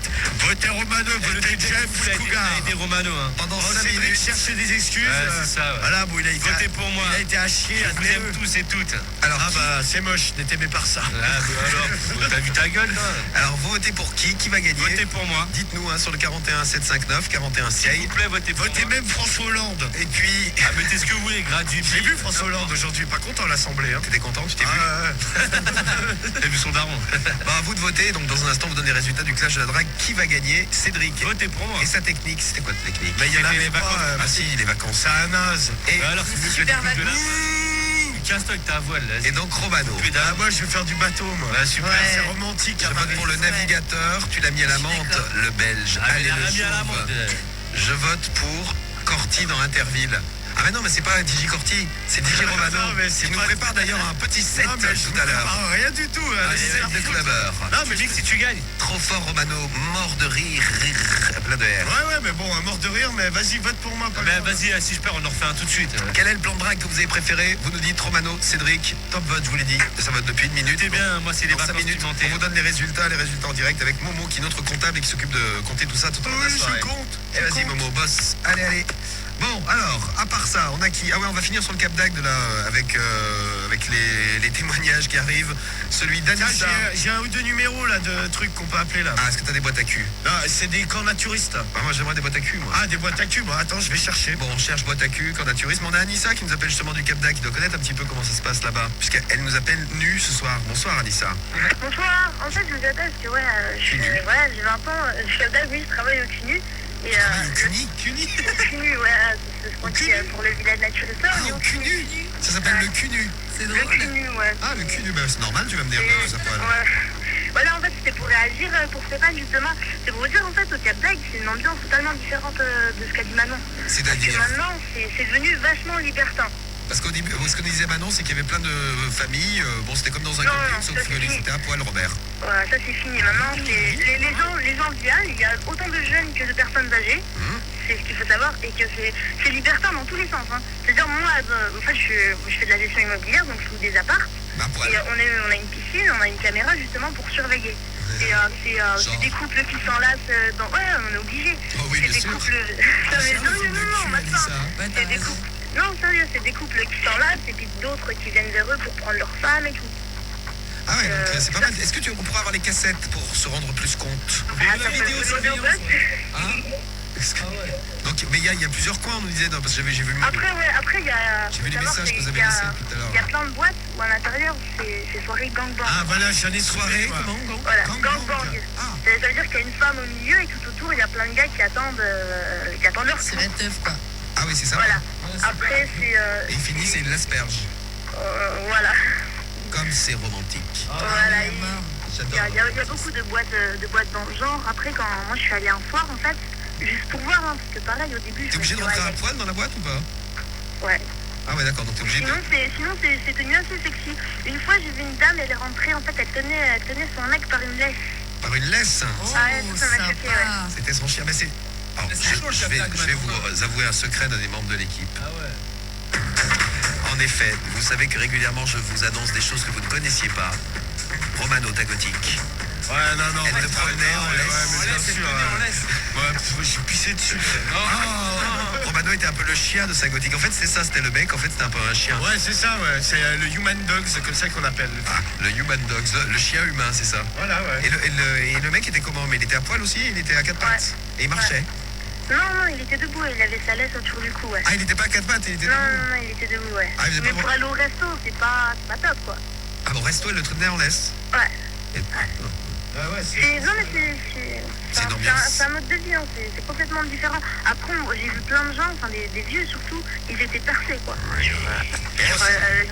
P: Votez Romano, votez James Cougar.
M: Il a aidé Romano.
L: Pendant
P: Cédric
L: 5 minutes.
P: chercher des excuses.
M: C'est ça.
P: Voilà, bon, il a été.
M: Votez pour moi.
P: Il a été à chier.
M: Je vous aime tous et toutes.
L: Alors,
P: bah, c'est moche d'être aimé par ça.
M: Alors, t'as vu ta gueule, là?
L: Alors, vous votez pour qui? Qui va gagner?
M: Votez pour moi.
L: Dites-nous sur le 41 759, 41
M: S'il vous plaît, votez pour moi.
P: Votez même François Hollande.
L: Et puis.
M: Ah, mettez ce que vous voulez, gratuit.
P: J'ai vu François Hollande aujourd'hui, pas content à l'Assemblée. Hein.
L: T'étais content, tu t'es vu?
M: T'as vu son daron?
L: Bah, à vous de voter, donc dans un instant, vous donnez les résultats du clash de la drague. Qui va gagner? Cédric.
M: Votez pour moi.
L: Et sa technique, c'était quoi ta technique?
P: Mais il y en avait
L: les
P: pas.
L: Ah si, les vacances.
P: C'est un naze.
L: Et
M: alors,
C: C'est super vacances.
M: Casse-toi avec ta voile, là.
L: Et donc Romano.
P: Ah, moi je vais faire du bateau, moi.
M: Bah, super.
C: Ouais.
P: C'est romantique.
L: Je vote pour le navigateur, tu l'as mis à la menthe, le belge.
M: Ah, mais
L: Allez,
M: il a
L: le
M: mis à la
L: chauve.
M: menthe.
L: Je vote pour Corti dans Interville. Ah mais non, mais c'est pas Digi Corti, c'est Digi Romano.
P: Non, mais c'est
L: Il nous
P: pas-
L: prépare d'ailleurs un petit set
P: Non, mais je
L: tout à l'heure.
P: prépare rien du tout.
L: Un set de clubbers.
P: Non, mais
M: Si tu gagnes.
L: Trop fort Romano, mort de rire, plein de R.
P: Ouais, mais bon, mort de rire, mais vas-y, vote pour moi.
M: Ben vas-y, si je perds, on en refait un tout de suite.
L: Quel est le plan de drague que vous avez préféré? Vous nous dites Romano, Cédric, top vote, je vous l'ai dit. Ça vote depuis 1 minute.
M: C'est bien, moi c'est les
L: Dans 5
M: vacances
L: minutes,
M: pimentées.
L: on vous donne les résultats en direct avec Momo qui est notre comptable et qui s'occupe de compter tout ça tout au long de la
P: Oui,
L: soirée.
P: je compte.
L: Et vas-y Momo, boss. Allez. Bon, alors, à part ça, on a qui? Ah ouais, on va finir sur le Cap d'Agde là, avec les témoignages qui arrivent. Celui d'Anissa.
P: J'ai un ou deux numéros là de trucs qu'on peut appeler là.
L: Ah, est-ce que t'as des boîtes à cul?
P: Non, c'est des camps naturistes.
L: Bah, moi j'aimerais des boîtes à cul, moi.
P: Ah, des boîtes à cul. Bon, attends, je vais chercher.
L: Bon, on cherche boîte à cul, camp naturisme. On a Anissa qui nous appelle justement du Cap d'Agde, qui doit connaître un petit peu comment ça se passe là-bas, puisqu'elle nous appelle nue ce soir. Bonsoir Anissa.
N: Bonsoir. En fait, je vous appelle parce que ouais, voilà, j'ai 20 ans. Je suis à oui, je travaille au CUNY. Et
L: CUNY?
N: au CUNY, ouais, c'est ce qu'on dit pour le village naturiste.
L: Ah, au CUNY. Ça s'appelle le CUNY.
C: C'est
N: Le
C: drôle.
N: CUNY, ouais.
L: Ah, le CUNY, bah, c'est normal, tu vas me dire ça peut aller.
N: Ouais. Voilà, en fait, c'était pour réagir pour Stéphane, justement. C'est pour vous dire, en fait, au Cap d'Agde, c'est une ambiance totalement différente de ce qu'a dit Manon.
L: C'est-à-dire?
N: Maintenant, c'est devenu vachement libertin.
L: Parce qu'au début, ce que disait Manon, c'est qu'il y avait plein de familles. Bon, c'était comme dans un
N: Non,
L: camping,
N: non,
L: sauf
N: ça,
L: que
N: c'est fini.
L: c'était à poil, Robert.
N: Voilà, ça c'est fini. Maintenant, les gens viennent, il y a autant de jeunes que de personnes âgées. C'est ce qu'il faut savoir. Et que c'est libertin dans tous les sens. Hein. C'est-à-dire, moi, en fait, je fais de la gestion immobilière, donc je loue des apparts.
L: Bah, poil.
N: Et on a une piscine, on a une caméra justement pour surveiller. Et c'est des couples qui s'enlacent dans... Ouais, on est obligé.
L: Oh oui,
N: c'est
L: bien
N: des
L: sûr.
N: couples... non, maintenant.
C: Ouais,
N: C'est
C: t'as
N: des
C: raison.
N: couples... Non, sérieux, c'est des couples qui s'enlacent et puis d'autres qui viennent vers eux pour prendre leurs femmes et tout.
L: Ah ouais, donc c'est pas mal. Est-ce que on pourrait avoir les cassettes pour se rendre plus compte?
N: Ah, ça peut se demander au boss.
L: Donc, mais il y a plusieurs coins, on nous disait, non, parce que j'ai vu le
N: Après, il y a...
L: J'ai vu les
N: faut savoir
L: messages que vous
N: qu'il
L: avez
N: y a-
L: laissés tout à l'heure.
N: Il y a plein de boîtes où à l'intérieur, c'est soirée gangbang.
P: Ah, voilà, j'en ai
L: soirée,
P: soirée.
L: comment?
N: Voilà,
L: Gangbang.
N: gangbang.
L: Ah.
N: Ça veut dire qu'il y a une femme au milieu et tout autour, il y a plein de gars qui attendent leur
C: C'est
N: tour.
C: la teuf, quoi.
L: Ah oui, c'est ça.
N: Voilà. Après, c'est...
L: Et ils finissent et ils l'aspergent.
N: Voilà.
L: Comme c'est romantique.
N: Voilà.
L: J'adore.
N: Il y a beaucoup de boîtes dans le genre. Après, quand moi je suis allée un soir, en fait, juste pour voir, hein, parce que pareil, au début...
L: T'es obligé de rentrer à poil dans la boîte ou pas?
N: Ouais.
L: Ah ouais, d'accord, donc t'es obligé de...
N: Sinon, c'est tenu assez sexy. Une fois, j'ai vu une dame, elle est rentrée, en fait, elle tenait son mec par une laisse.
L: Par une laisse?
N: Ah ouais, ça m'a choqué, ouais.
L: C'était son chien, mais c'est... Alors, je vais vous avouer un secret d'un des membres de l'équipe.
M: Ah ouais.
L: En effet, vous savez que régulièrement je vous annonce des choses que vous ne connaissiez pas. Romano, ta gothique.
P: Ouais, non.
L: Elle te prenait en laisse.
P: Ouais, mais bien sûr. Ouais, je suis pissé dessus.
L: Romano était un peu le chien de sa gothique. En fait, c'est ça, c'était le mec. En fait, c'était un peu un chien.
P: Ouais, c'est ça, ouais. C'est le human dog, c'est comme ça qu'on appelle.
L: Ah, le human dog, le chien humain, c'est ça.
P: Voilà, ouais.
L: Et le mec était comment? Mais il était à poil aussi, il était à quatre pattes. Et il marchait.
N: Non, il était debout, il avait sa laisse autour du cou, ouais.
L: Ah, il était pas à quatre pattes, il était debout?
N: Non, il était debout, ouais.
L: Ah,
N: mais pour aller au resto, c'est pas top, quoi.
L: Ah bon, resto, elle le tenait en laisse?
N: Ouais.
P: Ah ouais,
N: non, mais
L: c'est une ambiance.
N: C'est un mode de vie, hein. C'est complètement différent. Après, j'ai vu plein de gens, enfin des vieux surtout, ils étaient percés, quoi. Sur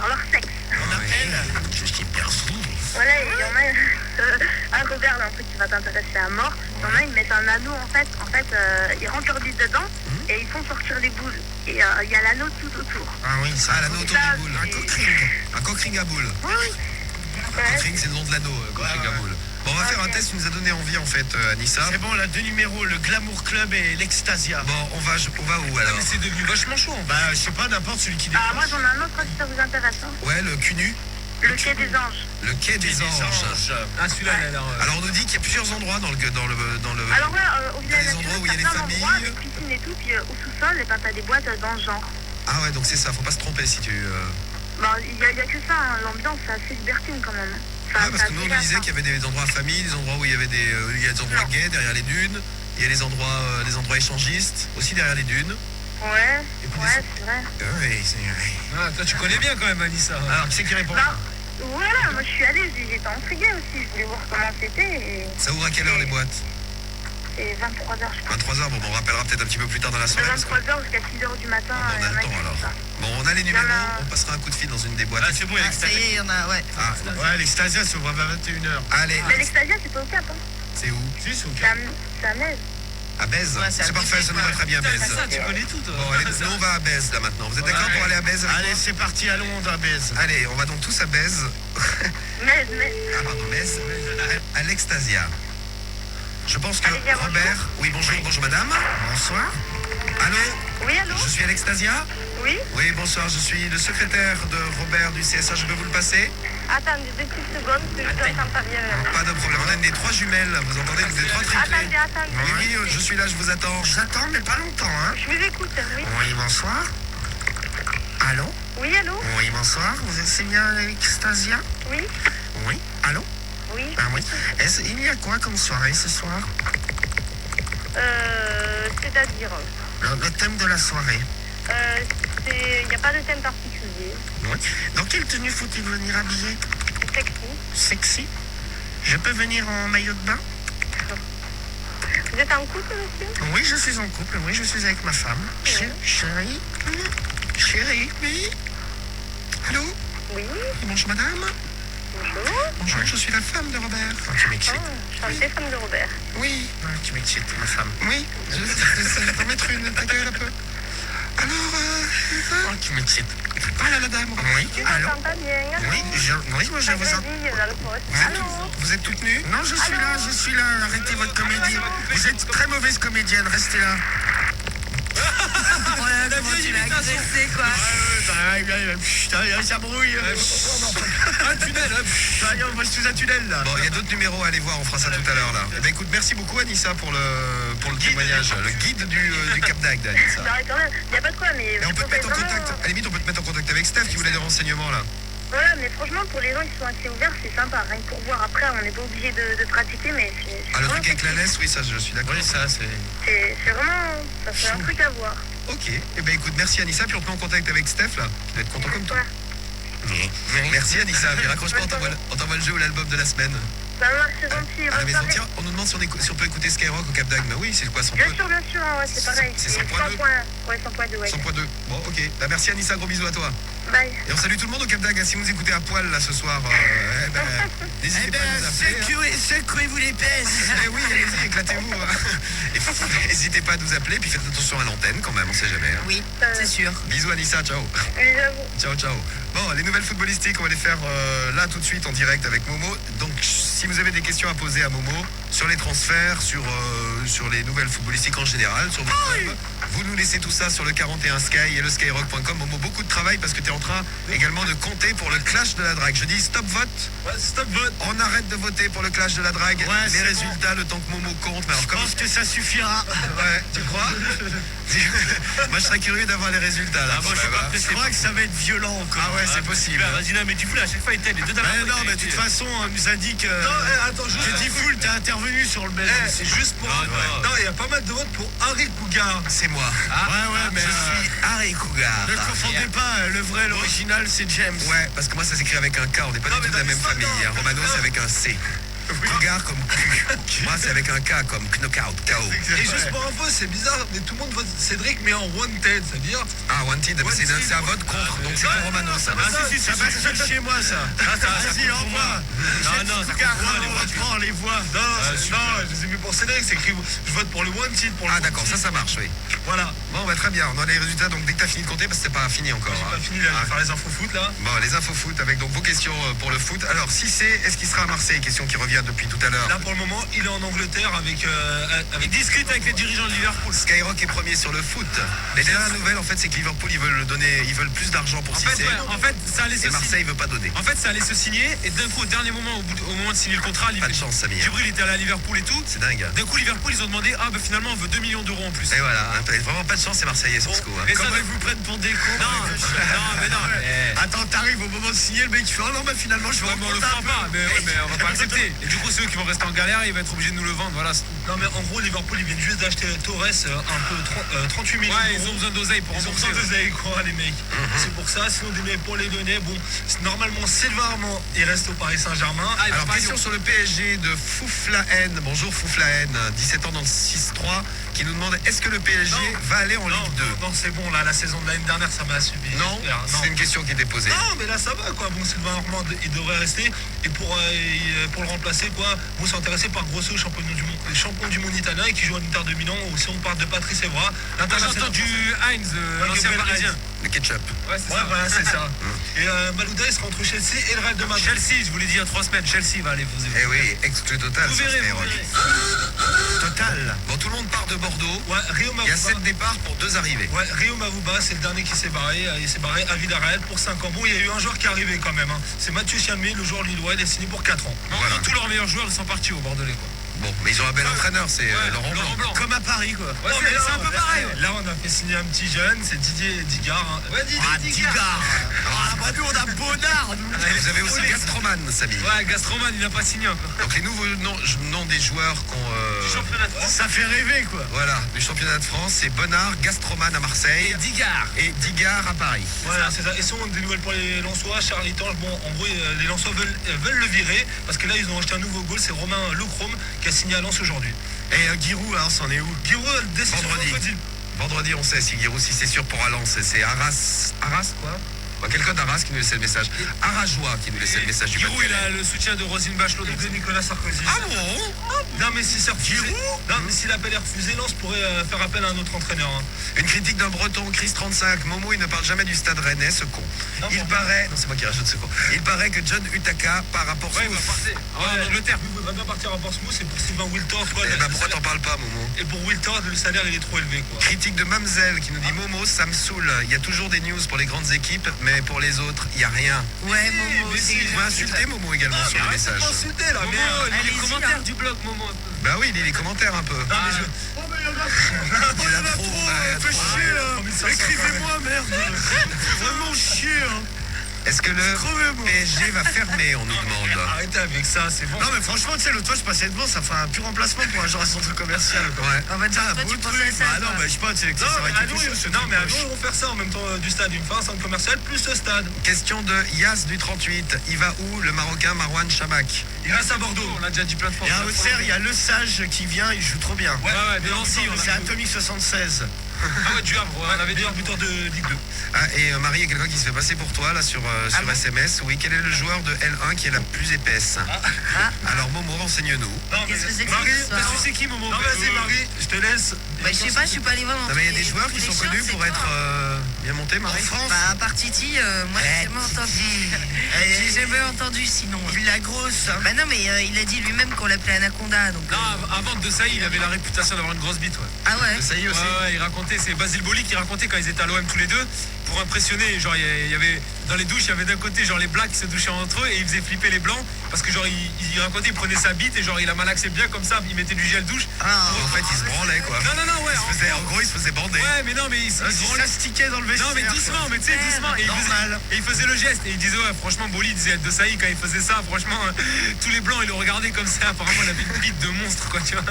N: leur sexe.
L: On appelle. Je suis perçu.
N: Voilà, il y en a Robert, là, un truc qui va t'intéresser à mort. Il y en a, ils mettent un anneau, en fait, ils rentrent leur bite dedans et ils font sortir les boules. Et il y a l'anneau tout autour.
L: Ah oui, ça, l'anneau autour des boules. Un cockring. Un cockring à boules.
N: Oui.
L: Cockring, c'est le nom de l'anneau, cockring à boules. Bon, on va faire un test qui nous a donné envie, en fait, Anissa.
P: C'est bon, là, 2 numéros, le Glamour Club et l'Extasia.
L: Bon, on va où, alors?
M: Mais c'est devenu vachement chaud.
P: Bah, je sais pas, n'importe celui qui décroche.
N: Ah, moi, j'en ai un autre, si ça vous intéresse. Hein.
L: Ouais, le cul nu.
N: Le quai des anges.
L: Le quai des anges.
M: Ah, celui-là,
L: alors, on nous dit qu'il y a plusieurs endroits dans le
N: Alors, ouais, au village,
L: des endroits où il y a les familles.
N: Des piscines et tout, puis au sous-sol, et ben, t'as des boîtes dans ce genre.
L: Ah ouais, donc c'est ça, faut pas se tromper si tu...
N: Bah, il y a que ça, hein. L'ambiance, c'est assez libertine quand même.
L: Ah, parce que nous, on nous disait qu'il y avait des endroits famille, des endroits où il y avait des endroits gays derrière les dunes. Il y a les endroits échangistes aussi derrière les dunes.
N: Ouais, c'est vrai.
L: Oui, c'est vrai.
M: Ah, toi, tu connais bien quand même, Anissa.
L: Alors, qui c'est qui répond?
N: Voilà, moi je suis allée, j'étais intriguée aussi, je voulais voir comment c'était. Et...
L: Ça ouvre à quelle heure les boîtes?
N: C'est 23h, je crois.
L: 23h, bon, on rappellera peut-être un petit peu plus tard dans la soirée.
N: De 23h jusqu'à 6h du matin.
L: On a le temps alors. Bon, on a les numéros, on passera un coup de fil dans une des boîtes.
P: Ah, c'est bon, il y a
C: Ça y est, il y en a, ouais.
L: Ah,
P: ouais, l'Extasia, ça ouvre à 21h.
L: Allez.
N: Mais l'Extasia, c'est pas au Cap, hein.
L: C'est où?
P: Si, c'est au Cap.
N: C'est à Metz.
L: À Bèze?
C: Ouais,
L: c'est parfait, ça nous va très bien, Bèze.
M: Ça, tu connais tout, toi.
L: Bon, allez, nous on va à Bèze là maintenant. Vous êtes d'accord pour aller à Bèze avec
P: Allez,
L: moi?
P: c'est parti, allons à Bèze.
L: Allez, on va donc tous à Bèze.
N: Metz.
L: Ah, pardon, Bèze. À l'Extasia. Je pense que
N: Allez,
L: Robert... Oui, bonjour madame. Bonsoir. Allô?
N: Oui, allô?
L: Je suis à l'Extasia?
N: Oui?
L: Oui, bonsoir, je suis le secrétaire de Robert du CSA, je peux vous le passer?
N: Attendez 2 petites secondes, parce que je n'entends pas bien.
L: Pas de problème, on a des 3 jumelles, vous entendez, des 3 triplés.
N: Attendez.
L: Oui, je suis là, je vous attends.
Q: J'attends, mais pas longtemps, hein.
N: Je vous écoute, oui.
Q: Oui, bonsoir. Allô?
N: Oui, allô?
Q: Oui, bonsoir. Vous êtes c'est bien à l'Extasia?
N: Oui.
Q: Oui. Allô?
N: Oui.
Q: Ah oui. Il y a quoi comme soirée ce soir?
N: C'est-à-dire?
Q: Le thème de la soirée.
N: Il n'y a pas de thème particulier.
Q: Oui. Dans quelle tenue faut-il venir habillé?
N: Sexy.
Q: Sexy? Je peux venir en maillot de bain?
N: Vous êtes en couple, monsieur?
Q: Oui, je suis en couple. Oui, je suis avec ma femme. Chérie? Chérie? Oui? Allô?
N: Oui.
Q: Bonjour, madame.
N: Bonjour.
Q: Bonjour, je suis la femme de Robert. Tu m'excites.
N: Chantez, femme de Robert.
Q: Oui. Tu m'excites, ma femme. Oui. Je peux mettre une ta gueule un peu. Alors, tu m'excites. Ah là, la dame. Oui. Allô?
N: Pas bien.
Q: Oui, moi je vous entends. Vous êtes toute nue? Non, je suis là. Arrêtez votre comédie. Vous êtes très mauvaise comédienne, restez là.
C: Voilà comment tu l'as agressé, quoi.
P: Putain, ça brouille. Un tunnel. On va sous un tunnel, là.
L: Bon, il y a d'autres numéros à aller voir, on fera ça tout à l'heure, là. Eh ben, écoute, merci beaucoup, Anissa, pour le témoignage. Le guide du Cap d'Agde, Anissa.
N: Il n'y a pas de quoi, mais...
L: Et on peut te mettre en contact, à la limite, on peut te mettre en contact avec Steph qui voulait des renseignements, là.
N: Voilà, mais franchement, pour les gens qui sont assez ouverts, c'est sympa. Rien que pour voir après, on n'est pas obligé de pratiquer, mais c'est...
L: Ah, le truc avec la laisse, oui, ça, je suis d'accord.
P: Oui, ça, c'est...
N: C'est vraiment... Ça fait un truc à voir.
L: Ok, eh ben écoute, merci Anissa, puis on te met en contact avec Steph, là, qui va être content comme toi. Merci Anissa, puis raccroche pas, on t'envoie le jeu ou l'album de la semaine.
N: Ça marche, c'est gentil.
L: À la maison, tiens, on nous demande si on peut écouter Skyrock au Cap d'Agde. Mais oui, c'est quoi, 100.2?
N: Bien sûr, ouais, c'est pareil.
L: C'est 100.2.
N: Ouais, 100.2, ouais.
L: 100.2. Bon, ok. Bah, merci Anissa, gros bisous à toi.
N: Bye.
L: Et on salue tout le monde au Cap d'Agde. Si vous nous écoutez à poil là ce soir, n'hésitez pas à nous appeler.
I: Secouez-vous les pèses.
L: Eh oui, allez-y, éclatez-vous. Et n'hésitez pas à nous appeler, puis faites attention à l'antenne quand même, on sait jamais.
C: Oui, c'est sûr.
L: Bisous Anissa, ciao. Ciao, ciao. Bon, les nouvelles footballistiques, on va les faire là tout de suite en direct avec Momo. Donc, si vous avez des questions à poser à Momo sur les transferts, sur sur les nouvelles footballistiques en général, sur votre club. Vous nous laissez tout ça sur le 41 Sky et le skyrock.com. Momo, beaucoup de travail parce que tu es en train également de compter pour le clash de la drague. Je dis stop vote.
P: Ouais, stop vote.
L: On arrête de voter pour le clash de la drague.
P: Ouais,
L: les résultats, le temps que Momo compte. Mais alors,
P: je pense que ça suffira.
L: Ouais, tu crois? Moi, je serais curieux d'avoir les résultats là.
P: Je crois que ça va être violent encore.
L: Ah ouais, c'est possible.
M: Vas-y, là, mais du coup, là, à chaque fois, il t'aide les deux dames.
P: Non, mais de toute façon, on nous a dit que.
E: Non, attends, juste.
P: J'ai dit full, t'es intervenu sur le bel.
E: C'est juste pour. Non, il y a pas mal de votes pour Harry Cougar.
L: C'est moi.
P: Ouais, mais.
L: Je suis Harry Cougar.
P: Ne confondez pas, le vrai, l'original, c'est James.
L: Ouais, parce que moi, ça s'écrit avec un K. On n'est pas du tout de la même famille. Romano, c'est avec un C. Cougar comme cul. Moi, c'est avec un K comme knockout, KO.
E: Et juste pour info, c'est bizarre, mais tout le monde vote Cédric, mais en wanted, c'est-à-dire.
L: Ah, wanted, c'est un vote contre. Donc c'est pour Romano, ça.
P: Ça va se chez moi, ça. Vas-y, envoie.
M: Non, ça
P: prend les voix.
E: Non, je les ai mis pour Cédric, c'est écrit. Je vote pour le wanted.
L: Ah, d'accord, ça marche, oui.
E: Voilà.
L: Bon, très bien. On a les résultats, donc dès que t'as fini de compter, parce que c'est pas fini encore.
E: J'ai pas fini, là, je vais faire les infos foot, là.
L: Bon, les infos foot, avec donc vos questions pour le foot. Alors, si est-ce qu'il sera à Marseille? Question qui revient depuis tout à l'heure.
E: Là, pour le moment, il est en Angleterre avec.
M: Il discute avec les dirigeants de Liverpool.
L: Skyrock est premier sur le foot. Mais la nouvelle, en fait, c'est que Liverpool, ils veulent plus d'argent pour Cissé.
M: En fait, ça allait se
L: signer. Et Marseille veut pas donner.
M: En fait, ça allait se signer, et d'un coup, au dernier moment, au moment de signer le contrat,
L: pas de chance, Samir.
M: Djibril était allé à Liverpool et tout.
L: C'est dingue.
M: D'un coup, Liverpool, ils ont demandé, finalement, on veut 2 millions d'euros en plus.
L: Et voilà, vraiment pas de chance, c'est Marseillais sur ce coup.
M: Et
P: comment ils vous prennent pour des cons?
M: Non.
P: Attends, t'arrives au moment de signer, le mec il fait non, mais finalement je vais
M: on le fera pas, mais on va pas accepter. Et du coup, ceux qui vont rester en galère, ils vont être obligés de nous le vendre, voilà.
E: Non, mais en gros, Liverpool, ils viennent juste d'acheter Torres un peu 38 millions.
M: Ouais, ils ont besoin d'oseille pour rembourser.
E: Ils ont besoin d'oseille, quoi, les mecs. C'est pour ça, sinon, pour les donner, bon, normalement, Sylvain Armand, il reste au Paris Saint-Germain.
L: Alors, question sur le PSG de Fouflahen. Bonjour Fouflahen, 17 ans dans le 6-3, qui nous demande est-ce que le PSG va aller en Ligue 2?
E: Non, c'est bon, là, la saison de l'année dernière, ça m'a subi.
L: Non, c'est une question qui était posée.
E: Non, mais là, ça va, quoi. Bon, Sylvain Armand, il devrait rester. Et pour le remplacer, quoi, vous s'est intéressé par Grosso, champion du monde italien, et qui joue à l'Inter de Milan. Ou si on parle de Patrice Evra,
M: j'ai entendu Heinz, l'ancien parisien.
L: Le ketchup.
E: Ouais, voilà, c'est ça. Et Malouda, il sera entre Chelsea et le Real de Madrid.
M: Chelsea, je vous l'ai dit il y a 3 semaines, Chelsea va aller vous aider.
L: Eh oui, exclu total.
M: Vous verrez.
L: Total. Bon, tout le monde part de Bordeaux.
E: Ouais, Rio Mavuba.
L: Il y a 7 départs pour 2 arrivées.
E: Ouais, Rio Mavuba, c'est le dernier qui s'est barré. Il s'est barré à Villarreal pour 5 ans. Bon, il y a eu un joueur qui est arrivé quand même. C'est Mathieu Chamé, le joueur lillois, il est signé pour 4 ans.
M: Voilà. Tous leurs meilleurs joueurs, ils sont partis au Bordelais, quoi.
L: Bon, mais ils ont un bel entraîneur, c'est Laurent Blanc.
P: Comme à Paris, quoi.
M: Ouais, c'est un peu pareil.
E: Là, on a fait signer un petit jeune, c'est Didier Digard.
P: Ouais, Digard. Nous, on a Bonnard.
L: Vous avez aussi Gastroman, Samy.
M: Ouais, Gastroman, il n'a pas signé encore.
L: Donc, les nouveaux noms des joueurs qu'on.
M: Du championnat de France.
P: Ça fait rêver, quoi.
L: Voilà, du championnat de France, c'est Bonnard, Gastroman à Marseille.
M: Et
L: Digard à Paris.
E: Voilà, c'est ça. Et sont des nouvelles pour les Lensois. Charlie Tange, bon, en gros, les Lensois veulent le virer parce que là, ils ont acheté un nouveau goal. C'est Romain Lechrome qui a signé à Lens aujourd'hui.
L: Et Giroud, alors, c'en est où?
E: Giroud, décision vendredi.
L: Vendredi, on sait si Giroud, si c'est sûr pour Lens. C'est Arras, quoi? Quelqu'un d'Arras qui nous laissait le message. Arajois qui nous laissait le message.
M: Giroud, il a le soutien de Roselyne Bachelot.
E: Et de Nicolas Sarkozy.
L: Ah bon?
E: Non, mais si c'est refusé. Non, mais si l'appel est refusé, Lens pourrait faire appel à un autre entraîneur.
L: Une critique d'un breton, Chris35. Momo, il ne parle jamais du stade rennais, ce con. Il paraît. Non, c'est moi qui rajoute ce con. Il paraît que John Utaka part à Portsmouth.
M: Ouais, il va partir. En Angleterre.
E: Il va bien partir à Portsmouth, c'est pour Sylvain Wiltord.
L: Pourquoi t'en parles pas, Momo?
E: Et pour Wiltord, le salaire, il est trop élevé, quoi.
L: Critique de Mamzelle qui nous dit Momo, ça me saoule. Il y a toujours des news pour les grandes équipes, mais pour les autres, il n'y a rien.
C: Ouais, Momo,
L: tu vas insulter Momo également sur les messages.
E: Insulter, là,
M: Momo, les commentaires du blog, Momo.
L: Bah oui, lis les commentaires un peu.
P: Oh, mais il y en a trop. Fais chier, là. Écrivez-moi, merde. Vraiment chier, hein.
L: Est-ce que le PSG va fermer, on nous demande?
E: Arrêtez avec ça, c'est bon.
P: Non, mais franchement, tu sais, l'autre fois, je passais devant, ça fait un pur remplacement pour un genre de centre commercial.
L: Ouais.
C: En fait, toi, tu pensais à ça.
P: Ah non, mais je sais pas, tu sais, ça va être tout chaud, ce
E: non,
P: truc.
E: mais à nous, ils vont faire ça en même temps du stade. Ils vont faire un centre commercial plus le stade.
L: Question de Yas du 38. Il va où, le Marocain Marwan Chamak?
E: Il reste à Bordeaux.
M: On l'a déjà dit plein de fois.
P: Et à Auxerre, il y a Le Sage qui vient, il joue trop bien.
M: Ouais, de Nancy.
P: C'est Atomic 76.
M: Ah ouais, du Havre, on avait dit un buteur de Ligue 2.
L: Ah, et Marie, il y a quelqu'un qui se fait passer pour toi là sur SMS. Oui, quel est le joueur de L1 qui est la plus épaisse? Alors Momo, renseigne-nous.
C: Qu'est-ce que c'est que
M: Marie,
C: ça
M: tu sais qui, Momo?
P: Non, vas-y, Marie, je te laisse.
C: Bah, je sais pas, je suis pas allé voir.
L: Non, mais il y a des joueurs qui sont connus pour être bien montés, Marie.
Q: En France.
C: Bah, à part Titi, moi j'ai jamais entendu. J'ai jamais entendu sinon.
Q: La grosse.
C: Bah non, mais il a dit lui-même qu'on l'appelait Anaconda. Donc,
M: Non, avant de Saï, il avait la réputation d'avoir une grosse bite, ouais.
C: Ah ouais.
L: Ça y est aussi.
M: Ouais, il racontait, c'est Basile Boli qui racontait quand ils étaient à l'OM tous les deux, pour impressionner, genre il y avait, dans les douches, il y avait d'un côté genre les blacks qui se douchaient entre eux et il faisait flipper les blancs, parce que genre il racontait, il prenait sa bite et genre il la malaxait bien comme ça, il mettait du gel douche.
L: En fait, il se branlait quoi.
M: Non, ouais.
L: En gros, il se faisait bander.
M: Ouais, mais non, mais il se branlait.
P: S'astiquait dans le vestiaire.
M: Non, mais doucement, mais tu sais, doucement. Et il faisait le geste. Et il disait, ouais, franchement, Boli disait de Saï, quand il faisait ça, franchement, tous les blancs, ils le regardaient comme ça. Apparemment, il avait une bite de monstre, quoi, tu vois.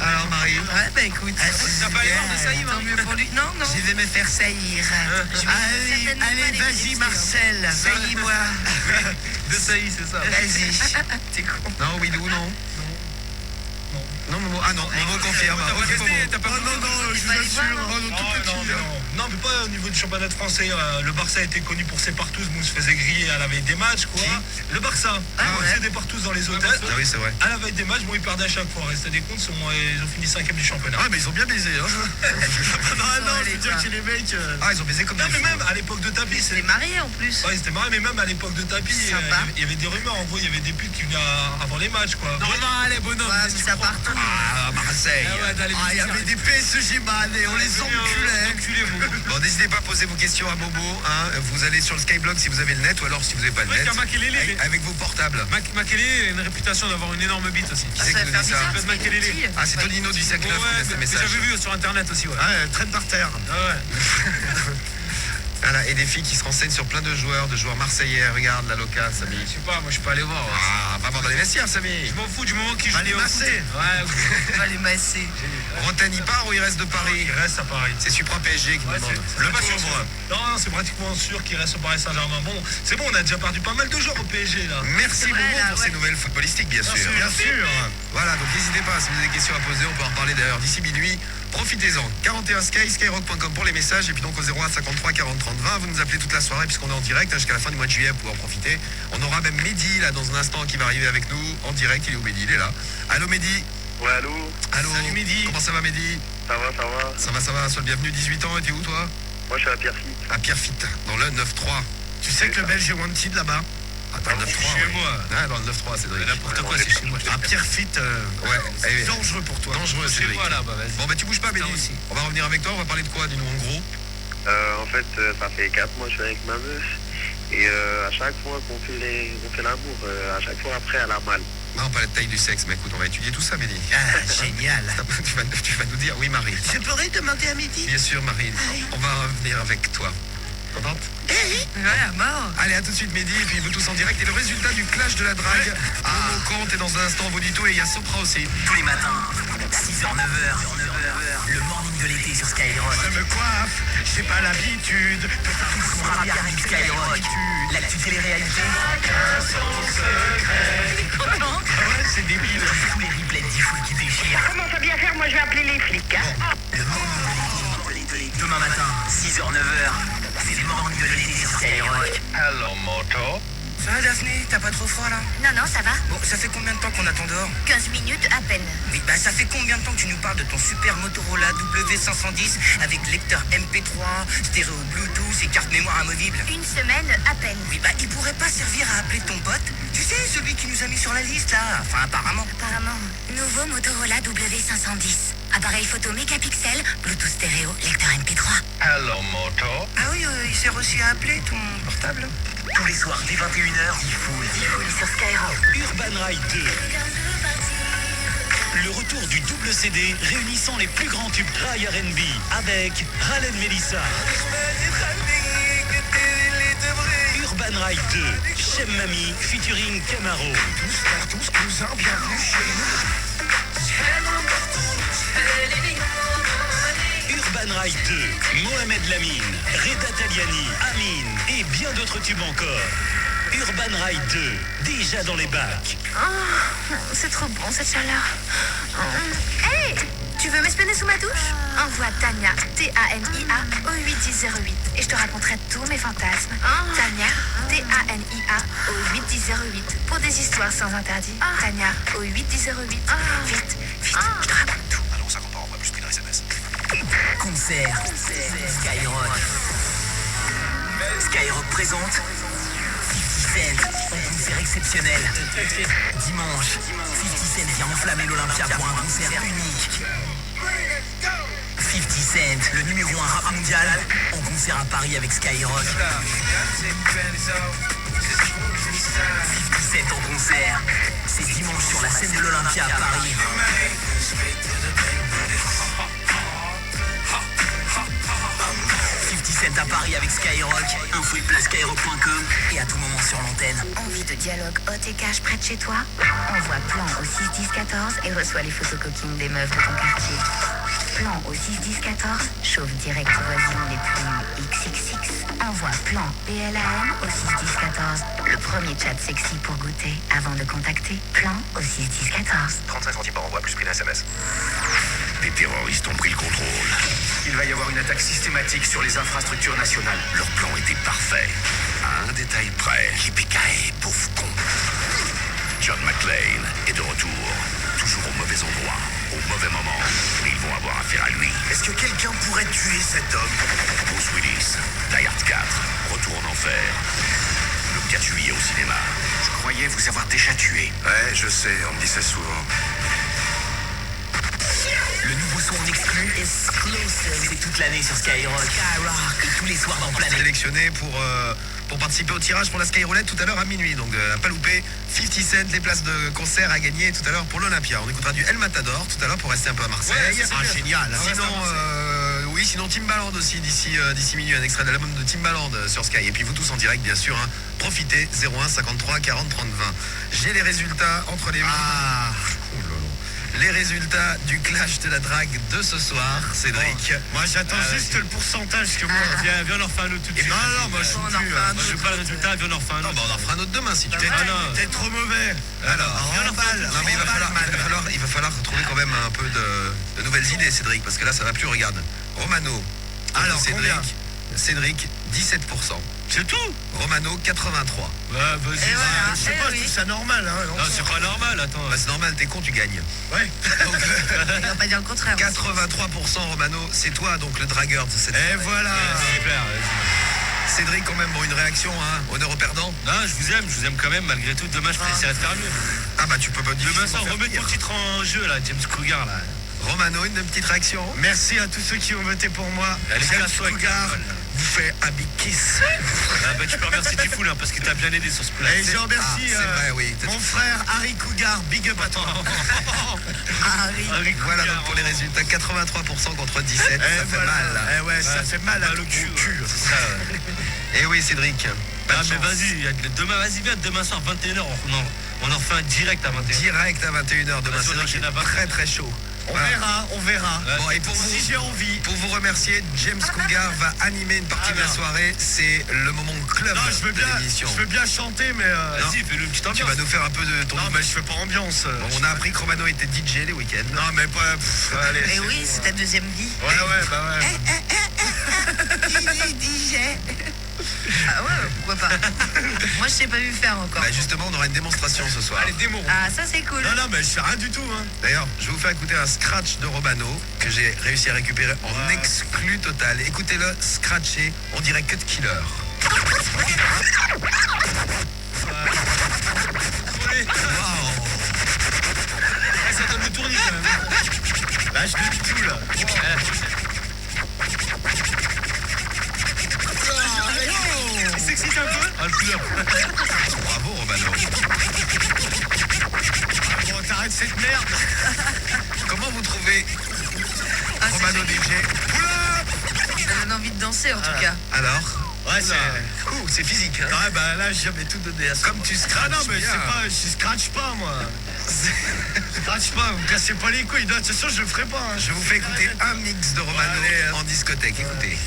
L: Alors, Marie.
C: Ouais, bah écoute.
M: T'as pas allé voir de Saï,
C: Tant mieux pour lui. Non.
Q: Je vais me faire saillir. Allez, vas-y, Marcel, saillis-moi.
M: De Saï, c'est ça.
Q: Vas-y.
C: T'es con.
L: Non, oui ou non? Non, Momo. Ah non, Momo confirme.
M: T'as pas
P: Non, je vous assure. Non, mais pas au niveau du championnat français. Le Barça était connu pour ses partous, mais on se faisait griller à la veille des matchs, quoi. Le Barça, on faisait des partous dans les hôtels.
L: Ah oui, c'est vrai.
P: À la veille des matchs, bon, ils perdaient à chaque fois. Restait des comptes, ils ont fini 5e du championnat.
L: Ah, mais ils ont bien baisé, hein.
P: Non, je veux dire que les mecs.
L: Ah, ils ont baisé comme des
P: Non, mais
L: fous.
P: même à l'époque de Tapi,
C: Il est marié en plus.
P: Ouais, c'était marrant, mais même à l'époque de Tapi, il y avait des rumeurs. En gros, il y avait des putes qui venaient avant les matchs, quoi.
M: Non, allez, bonhomme.
C: Ouais, mais ça partout.
L: Ah, Marseille.
P: Il y avait des PSG man et on les enculait.
L: Bon, n'hésitez pas à poser vos questions à Bobo. Hein. Vous allez sur le Skyblog si vous avez le net ou alors si vous n'avez pas le net. Avec vos portables.
M: Makelele a une réputation d'avoir une énorme bite aussi.
L: Qui c'est qui nous dit ça? Ah, c'est Tonino du Sac 9 qui laisse le message.
M: J'avais vu sur internet aussi, ouais.
P: Traîne par terre.
L: Voilà, et des filles qui se renseignent sur plein de joueurs marseillais. Regarde la loca, Samy.
M: Je sais pas, moi je suis pas allé voir.
L: Ah, va voir dans les vestiaires, Samy.
M: Je m'en fous du moment qu'ils jouent.
P: Va les masser.
M: Ouais,
C: Va les masser.
L: Roten, il part ou il reste de Paris?
P: Il reste à Paris.
L: C'est Supra PSG qui nous demande.
P: Le pauvre. Non, c'est pratiquement sûr qu'il reste au Paris Saint-Germain. Bon, c'est bon, on a déjà perdu pas mal de joueurs au PSG là.
L: Merci beaucoup pour ces nouvelles footballistiques, bien sûr.
P: Bien sûr.
L: Voilà, donc n'hésitez pas, si vous avez des questions à poser, on peut en parler d'ailleurs d'ici minuit. Profitez-en. 41 Sky, skyrock.com pour les messages, et puis donc au 01 53 40 30 20, vous nous appelez toute la soirée puisqu'on est en direct jusqu'à la fin du mois de juillet pour en profiter. On aura même Mehdi là dans un instant qui va arriver avec nous en direct. Il est où Mehdi? Il est là. Allô Mehdi?
E: Ouais, allô.
L: Salut Mehdi. Comment ça va Mehdi?
E: Ça va.
L: Ça va, sois le bienvenu, 18 ans, et t'es où toi?
E: Moi, je suis à Pierrefitte.
L: À Pierrefitte, dans le 9-3.
P: Tu sais que le Belge est wanted là-bas?
L: Ah, dans le 9-3.
P: Chez moi.
L: Ouais, dans le 9-3, Cédric.
M: N'importe quoi, c'est chez moi.
P: À Pierrefitte,
L: ouais.
P: c'est dangereux pour toi.
L: Dangereux,
M: Chez
L: Cédric.
M: moi là, bah vas-y.
L: Bon, bah tu bouges pas, Mehdi. On va revenir avec toi, on va parler de quoi, dis-nous en gros?
E: En fait, ça fait 4 mois que je suis avec ma meuf. Et à chaque fois qu'on fait l'amour, à chaque fois après, elle a mal.
L: Non, pas la taille du sexe, mais écoute, on va étudier tout ça, Mehdi.
Q: Ah, génial.
L: Tu vas nous dire, oui, Marie.
Q: Je pourrais demander à Mehdi?
L: Bien sûr, Marie. On va revenir avec toi. Contente?
C: Ouais, à mort.
L: Allez, à tout de suite, Mehdi, et puis vous tous en direct. Et le résultat du clash de la drague, Momo compte, et dans un instant, Bonito, et il y a Sopra aussi.
B: Tous les matins, 6h, 9h, le morning de l'été sur Skyrock.
P: Je me coiffe, j'ai pas l'habitude de faire tout
B: Son rap avec Skyrock. L'actu télé-réalité.
P: Ouais, c'est débile.
B: Tous les replays de Diffoul qui déchirent.
N: Commence à bien faire, moi je vais appeler les flics.
B: Le morning de l'été. Demain matin, 6h, 9h, c'est le morning de l'été sur Skyrock.
O: Hello, moto.
I: Ça va Daphné, t'as pas trop froid là?
G: Non, ça va.
I: Bon, ça fait combien de temps qu'on attend dehors?
G: 15 minutes à peine.
I: Oui, bah ça fait combien de temps que tu nous parles de ton super Motorola W510 avec lecteur MP3, stéréo Bluetooth et carte mémoire amovible?
G: Une semaine à peine.
I: Oui, bah il pourrait pas servir à appeler ton pote? Tu sais, celui qui nous a mis sur la liste là? Enfin, apparemment.
G: Nouveau Motorola W510. Appareil photo mégapixel, Bluetooth stéréo, lecteur MP3.
O: Hello, moto.
I: Ah oui, il sert aussi à appeler ton portable?
B: Tous les soirs dès 21h, Diffoul sur Skyrock.
R: Urban Ride 2. Le retour du double CD réunissant les plus grands tubes rail R&B avec Ralen Melissa. Urban Ride 2, Chem Mami featuring Camaro.
P: Tous cousins, bienvenue chez nous.
R: Urban Ride 2, Mohamed Lamine, Reda Taliani, Amine et bien d'autres tubes encore. Urban Ride 2, déjà dans les bacs.
G: Oh, c'est trop bon cette chaleur. Hey, tu veux m'espionner sous ma douche?
J: envoie Tania, Tania, au 81008 et je te raconterai tous mes fantasmes. Tania, Tania, au 81008 pour des histoires sans interdit. Tania, au 81008. Vite, je te raconte tout.
H: Allons, ça compte pas, envoie plus prix dans SMS.
B: Concert. Skyrock. Skyrock présente 50 Cent en concert exceptionnel. Dimanche, 50 Cent vient enflammer l'Olympia pour un concert unique. 50 Cent, le numéro 1 rap mondial, en concert à Paris avec Skyrock. 50 Cent en concert, c'est dimanche sur la scène de l'Olympia à Paris. 50 Cent à Paris avec Skyrock. Info et place skyrock.com et à tout moment sur l'antenne.
J: Envie de dialogue hot et cash près de chez toi? Envoie plan au 61014 et reçois les photos coquines des meufs de ton quartier. Plan au 61014, chauffe direct tes voisines les plus XXX. Envoie plan PLAN au 61014. Le premier chat sexy pour goûter avant de contacter. Plan au 61014.
H: 35 centimes par envoi, plus prix d'un SMS.
O: Les terroristes ont pris le contrôle.
H: Il va y avoir une attaque systématique sur les infrastructures nationales.
O: Leur plan était parfait. À un détail près. Yippee-ki-yay, pauvre con. John McClane est de retour. Toujours au mauvais endroit, au mauvais moment. Et ils vont avoir affaire à lui.
H: Est-ce que quelqu'un pourrait tuer cet homme?
O: Bruce Willis, Die Hard 4, Retour en enfer. Le 4 juillet au cinéma.
H: Je croyais vous avoir déjà tué.
O: Ouais, je sais, on me dit ça souvent.
B: Le nouveau son en exclu, Exclusive, c'est toute l'année sur Skyrock. Et tous les soirs dans Planète.
L: Sélectionné pour participer au tirage pour la Skyroulette tout à l'heure à minuit. Donc à pas louper, 50 Cent, les places de concert à gagner tout à l'heure pour l'Olympia. On écoutera du El Matador tout à l'heure pour rester un peu à Marseille.
Q: Ouais, génial.
L: Sinon Timbaland aussi d'ici minuit, un extrait de l'album de Timbaland sur Sky. Et puis vous tous en direct bien sûr, hein. Profitez, 01 53 40 30 20. J'ai les résultats entre les mains. Les résultats du clash de la drague de ce soir, Cédric.
P: Moi j'attends juste le pourcentage que moi. Viens, on en refait un autre tout de suite.
L: Non, moi je
P: veux pas le résultat, viens, on en refait un autre.
L: On en refera un autre demain si tu veux.
P: T'es trop mauvais.
L: Alors, non mais il va falloir retrouver quand même un peu de nouvelles idées, Cédric, parce que là ça va plus, regarde. Romano.
P: Alors
L: Cédric, 17%.
P: C'est tout.
L: Romano, 83.
P: Ouais, vas-y. Je sais pas, je trouve ça normal. Hein, non, c'est pas normal, attends.
L: Bah, c'est normal, t'es con, tu gagnes.
P: Ouais.
L: Donc,
C: il va pas dire le contraire.
L: 83% Romano, c'est toi donc le dragueur de cette
P: soirée. Et voilà.
M: Super.
L: Cédric, quand même, bon, une réaction, hein, honneur au perdant.
M: Non, je vous aime quand même, malgré tout. Demain, je vais essayer de faire mieux.
L: Ah bah, tu peux pas dire.
M: Demain soir, remettre mon titre en jeu, là, James Cougar, là.
L: Romano, une petite réaction.
P: Merci à tous ceux qui ont voté pour moi.
L: James Cougar vous fait un big kiss.
M: Ah bah tu peux remercier Tifou là parce que t'as bien aidé sur ce plat.
P: Et je remercie mon frère Harry Cougar, big up à toi.
L: Harry voilà donc pour les résultats, 83% contre 17, ça fait mal.
P: Ça fait mal à le cul.
L: C'est ça. Et oui Cédric.
M: Ah mais vas-y, demain, viens, demain soir 21h, on en fait un direct à 21h.
L: Direct à 21h demain, Cédric est très très chaud.
P: On verra.
L: Bon, et pour
P: si j'ai envie.
L: Pour vous remercier, James Cougar va animer une partie de la soirée. C'est le moment club de l'émission.
P: Je veux bien chanter, mais...
M: Vas-y, fais-le une petite ambiance.
L: Tu vas nous faire un peu de ton...
P: Non, mais je fais pas ambiance.
L: Bon, on a appris que Romano était DJ les week-ends.
P: Non, mais pas...
C: Allez, mais oui, c'est ta deuxième vie.
P: Ouais, bah ouais.
C: Il est DJ. Ah ouais, pourquoi pas. Moi je t'ai pas vu faire encore.
L: Bah justement on aura une démonstration ce soir.
P: Allez, démo.
C: Ah ça c'est cool.
P: Non mais je fais rien du tout hein.
L: D'ailleurs je vais vous faire écouter un scratch de Romano que j'ai réussi à récupérer en exclu total. Écoutez-le scratcher, on dirait Cut Killer.
P: Wow. Ça donne le tournis quand même. Là je le dis tout là. S'excite un peu.
M: Ah le couleur.
L: Bravo Romano.
P: Bon t'arrêtes cette merde.
L: Comment vous trouvez Romano DJ?
C: Ça donne envie de danser en tout cas.
L: Alors?
P: Ouais
L: c'est physique hein.
P: Ouais bah là j'ai tout donné à ça.
L: Comme tu scratches.
P: Non mais c'est pas, je scratch pas moi. Scratch pas, vous cassez pas les couilles. De toute façon je le ferai pas hein.
L: Je vous fais écouter un mix de Romano en discothèque, écoutez.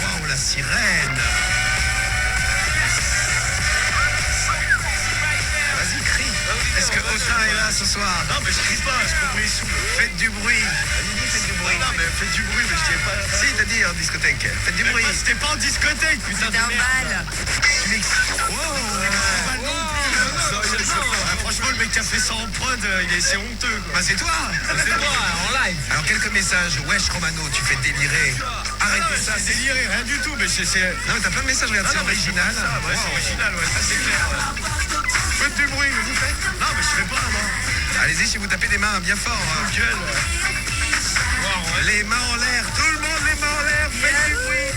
L: Waouh la sirène. Vas-y crie. Est-ce que Autain est là ce soir.
P: Non, mais je crie pas, je peux briller sous.
L: Faites du bruit. Faites du bruit.
P: Non, mais faites du bruit, mais je dis pas.
L: Si, t'as dit en discothèque. Faites du bruit.
P: C'était pas en discothèque, putain de
C: C'était un
P: merde.
C: bal.
L: Tu mixes.
P: Franchement, le mec qui a fait ça en prod, c'est honteux.
L: Bah, c'est toi.
M: C'est moi, en live.
L: Alors, quelques messages. Wesh, Romano, tu fais délirer. Arrêtez ça.
P: C'est déliré, rien du tout, mais c'est.
L: Non, mais t'as plein de messages, regarde, c'est original.
P: Ouais, c'est original, ouais, ça c'est clair.
L: Faites du bruit, vous faites.
P: Non, mais je fais pas, moi.
L: Allez-y, si vous tapez des mains bien fort.
P: Gueule.
L: Les mains en l'air, tout le monde les mains en l'air, faites du bruit.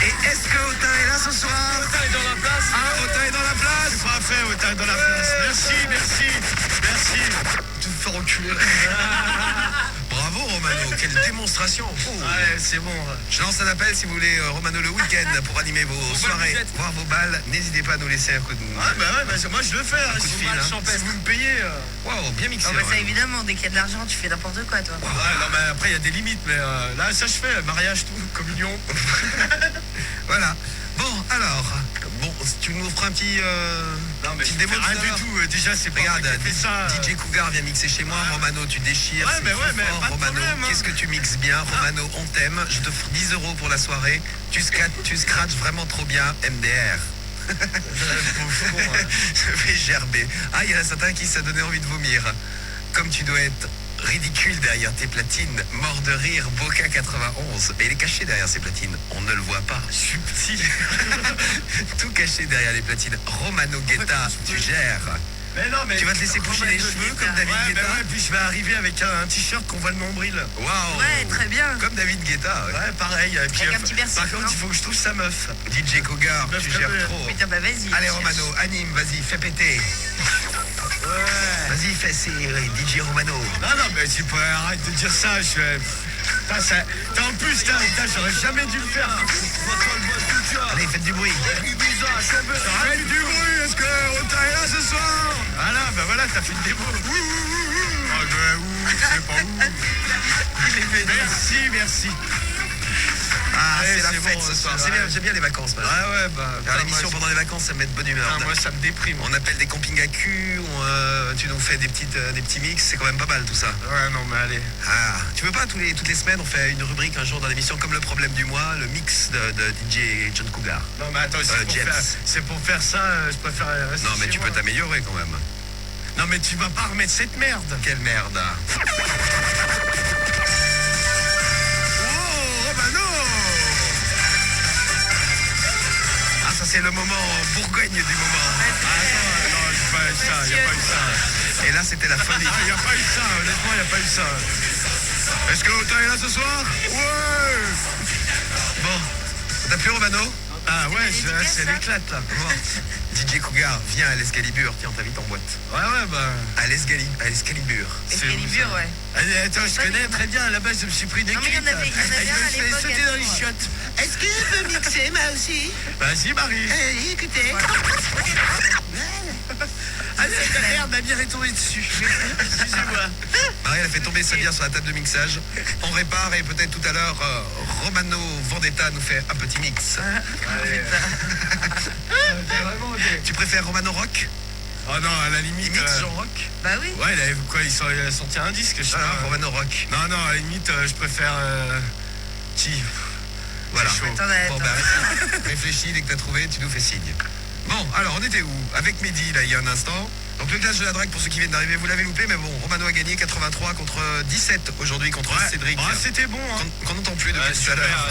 L: Et est-ce que Otin est là ce soir?
M: Otin est dans la place.
L: Ah, Otin est dans la place.
P: C'est pas fait, Otin est dans la place. Merci.
L: Tu te fais reculer. Bravo Romano, quelle démonstration.
P: Ouais, c'est bon.
L: Je lance un appel si vous voulez Romano le week-end pour animer vos soirées, voir vos balles. N'hésitez pas à nous laisser un coup de
P: Ah bah ouais, bah, moi je le fais.
L: coup de fil, hein.
P: Si vous me payez.
L: Waouh, bien mixé.
C: Ah bah ça
L: ouais.
C: évidemment, dès qu'il y a de l'argent, tu fais n'importe quoi toi.
P: Ouais, non, mais après il y a des limites, mais là ça je fais, mariage, tout, communion.
L: Voilà. Bon, alors, tu nous feras un petit
P: Non mais
L: petite
P: je
L: démo
P: fais rien
L: tout à
P: du
L: l'heure.
P: tout, déjà c'est pas
L: Regarde,
P: moi qui ai fait ça.
L: DJ Cougar vient mixer chez moi. Romano, tu déchires.
P: Ouais,
L: c'est
P: mais
L: trop
P: ouais, mais
L: fort.
P: pas de
L: Romano,
P: problème, hein.
L: qu'est-ce que tu mixes bien. Romano, on t'aime. Je te ferai 10 € pour la soirée. Tu scratches vraiment trop bien. MDR. Je vais gerber. Ah, il y en a certains qui ça donnait envie de vomir. Comme tu dois être ridicule derrière tes platines, mort de rire, Boca 91. Mais il est caché derrière ses platines, on ne le voit pas.
P: Subtil.
L: Tout caché derrière les platines. Romano Guetta, tu gères.
P: Mais non, mais
L: Tu vas te laisser coucher les cheveux comme David
P: ouais,
L: Guetta.
P: bah ouais, puis je vais arriver avec un t-shirt qu'on voit le nombril.
L: Waouh.
C: Ouais, très bien.
L: Comme David Guetta. Ouais.
P: Ouais, pareil. Et puis,
C: Avec un petit berceau,
P: par contre,
C: non
P: il faut que je trouve sa meuf.
L: DJ Cougar,
P: Meuf
L: tu
P: comme
L: gères
P: elle.
L: trop.
C: Putain, bah vas-y.
L: Allez Romano, anime, vas-y, fais péter.
P: Ouais.
L: Vas-y, fais serrer, DJ Romano.
P: Non, mais tu peux arrête de dire ça. Je fais. Putain, en plus, putain, j'aurais jamais dû le faire.
L: Allez, faites du bruit.
P: Faites du bruit, est-ce que Otin est là ce soir? Voilà, bah voilà, t'as fait une démo. Ah, bah, je sais pas où. Merci.
L: Ah,
P: Ouais,
L: c'est la
P: c'est
L: fête
P: bon,
L: ce soir.
P: c'est
L: C'est
P: vrai.
L: bien, j'aime bien les vacances. Moi.
P: Ouais, bah.
L: Faire
P: putain,
L: l'émission
P: moi,
L: pendant les vacances, ça me met de bonne humeur.
P: putain, moi, ça me déprime.
L: On appelle des campings à cul, tu nous fais des petits mix, c'est quand même pas mal tout ça.
P: Ouais, non, mais allez.
L: Ah, tu veux pas toutes les semaines on fait une rubrique un jour dans l'émission comme le problème du mois, le mix de DJ John Cougar.
P: Non, mais attends, c'est pour faire ça, je préfère rester
L: Non mais
P: chez
L: tu
P: moi.
L: peux t'améliorer quand même.
P: Non, mais tu vas pas remettre cette merde.
L: Quelle merde.
P: Oh, Romano.
L: Ah ça c'est le moment Bourgogne du moment.
P: Non, il n'y a pas eu ça.
L: Et là c'était la folie.
P: Il n'y a pas eu ça, honnêtement, il n'y a pas eu ça. Est-ce que Otin est là ce soir? Ouais.
L: Bon, t'as plus Romano?
P: Ah ouais, c'est l'éclate là.
L: Bon. DJ Cougar, viens à l'Escalibur, tiens on t'invite en boîte.
P: Ouais, bah.
L: À l'Escalibur.
C: Excalibur, ouais.
P: Allez, attends, je connais très bien, là-bas je me suis pris des
C: Non, mais il y en avait un à
P: Je vais
C: l'époque,
P: sauter dans les
C: attends.
P: chiottes.
C: Est-ce que je peux mixer moi aussi?
P: Vas-y, Marie.
C: Écoutez.
P: Allez, la merde, ma bière est tombée dessus. Excusez-moi.
L: Marie elle a fait tomber sa bière sur la table de mixage. On répare et peut-être tout à l'heure Romano Vendetta nous fait un petit mix. Tu préfères Romano Rock?
P: Oh non, à la limite.
L: Mix genre rock?
C: Bah oui.
P: Ouais, il a sorti un disque, je sais pas.
L: Romano Rock.
P: Non, à la limite, je préfère. Qui?
L: Voilà.
P: C'est chaud.
L: Bon, bah, réfléchis, dès que t'as trouvé, tu nous fais signe. Bon, alors on était où? Avec Mehdi, là, il y a un instant. Donc le clash de la drague, pour ceux qui viennent d'arriver, vous l'avez loupé, mais bon, Romano a gagné 83 contre 17 aujourd'hui contre Cédric.
P: Ah, c'était bon, hein.
L: Qu'on n'entend plus depuis tout à l'heure.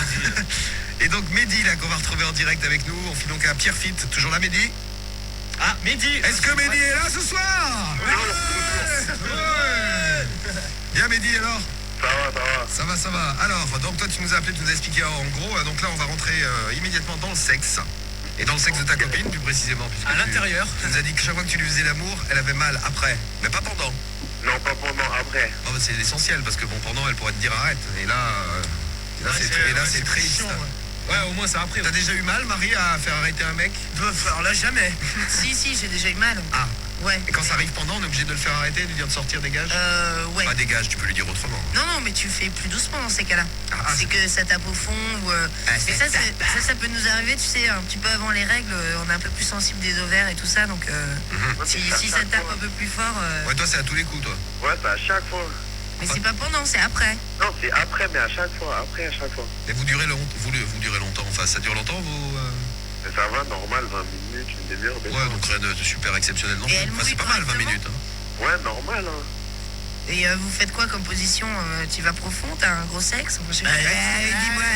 L: Et donc Mehdi, là, qu'on va retrouver en direct avec nous, on file donc à Pierre Fit. Toujours là, Mehdi?
P: Ah, Mehdi.
L: Est-ce que Mehdi est là ce soir? Ouais. Bien Mehdi, alors? Ça va. Alors, donc toi tu nous as appelé, tu nous as expliqué en gros, donc là on va rentrer immédiatement dans le sexe. Et dans le sexe de ta copine, plus précisément.
M: À l'intérieur.
L: Tu nous as dit que chaque fois que tu lui faisais l'amour, elle avait mal après. Mais pas pendant.
E: Non, pas pendant, après.
L: Non, c'est l'essentiel, parce que bon, pendant, elle pourrait te dire arrête. Et là, c'est triste.
M: Ouais, au moins ça après.
L: T'as déjà eu mal, Marie, à faire arrêter un mec?
P: Alors là, jamais.
C: Si, j'ai déjà eu mal.
L: Ah,
C: Ouais.
L: Et quand ça arrive pendant, on est obligé de le faire arrêter, de lui dire de sortir, dégage
C: Ouais.
L: Pas dégage, tu peux lui dire autrement.
C: Non, mais tu fais plus doucement dans ces cas-là. C'est que ça tape au fond. Et ça peut nous arriver, tu sais, un petit peu avant les règles. On est un peu plus sensible des ovaires et tout ça. Donc, si ça tape un peu plus fort.
L: Ouais, toi, c'est à tous les coups, toi.
E: Ouais, c'est à chaque fois.
C: Mais c'est pas pendant, c'est après.
E: Non, c'est après, mais à chaque fois.
L: Et vous durez longtemps, enfin, ça dure longtemps, vous
E: Ça va, normal, 20 minutes, une demi-heure.
L: Ouais, donc rien de super exceptionnel non plus. Enfin, c'est pas mal, 20 minutes. Hein.
E: Ouais, normal. Hein.
C: Et vous faites quoi comme position Tu vas profond, t'as un gros sexe?
Q: Dis-moi,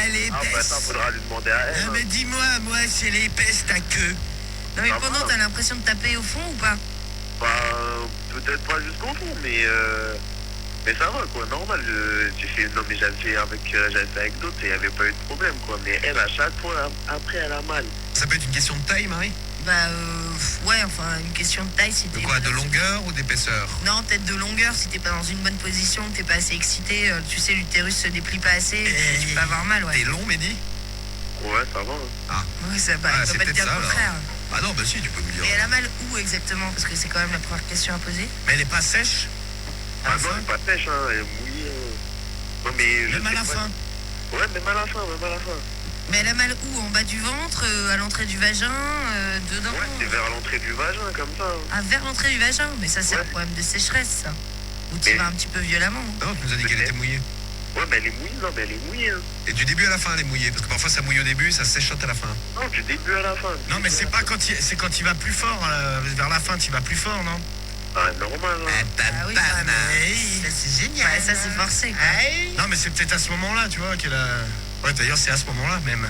Q: elle est
E: Ah, bah attends, faudra lui demander à elle.
Q: Non, mais dis-moi, moi, c'est l'épaisse ta queue.
C: Non, mais pendant, t'as l'impression de taper au fond ou pas?
E: Bah, peut-être pas jusqu'au fond, mais ça va, quoi, normal. Non, mais j'avais fait avec d'autres et il n'y avait pas eu de problème, quoi. Mais elle, à chaque fois, après, elle a mal.
L: Ça peut être une question de taille, Marie?
C: Bah, ouais, enfin, une question de taille si t'es...
L: De quoi? De longueur ou d'épaisseur?
C: Non, peut-être de longueur, si t'es pas dans une bonne position, que t'es pas assez excité, tu sais, l'utérus se déplie pas assez, tu peux avoir mal, ouais.
L: T'es long, Mehdi?
E: Ouais, ça va.
L: Ah.
C: Ouais, ça va,
L: c'est
C: pas te dire
L: peut-être
C: le
L: ça,
C: contraire.
L: Ah non, bah si, tu peux me dire.
C: Et elle a mal où exactement? Parce que c'est quand même la première question à poser.
Q: Mais elle est pas sèche?
E: Ah non, elle est pas sèche, hein, elle est mouillée. Non, mais
Q: même à la fin?
E: Ouais, même à la fin.
C: Mais elle a mal où? En bas du ventre, à l'entrée du vagin, dedans?
E: Ouais, c'est vers l'entrée du vagin, comme ça.
C: Ah, vers l'entrée du vagin? Mais ça, c'est un problème de sécheresse, ça. Ou tu vas un petit peu violemment.
L: Non, tu nous as dit qu'elle était mouillée.
E: Ouais, mais elle est mouillée, non, mais elle est mouillée. Hein.
L: Et du début à la fin, elle est mouillée, parce que parfois ça mouille au début, ça séchote à la fin.
E: Non, du début à la fin.
Q: Non, mais c'est pas c'est quand il va plus fort, vers la fin, tu vas plus fort, non?
E: Ah, normal, hein.
C: Ah oui,
Q: ça c'est génial.
C: Ouais, ça c'est forcé, quoi.
Q: Non, mais c'est peut-être à ce moment-là, tu vois, qu'elle a... Ouais, d'ailleurs, c'est à ce moment-là, même.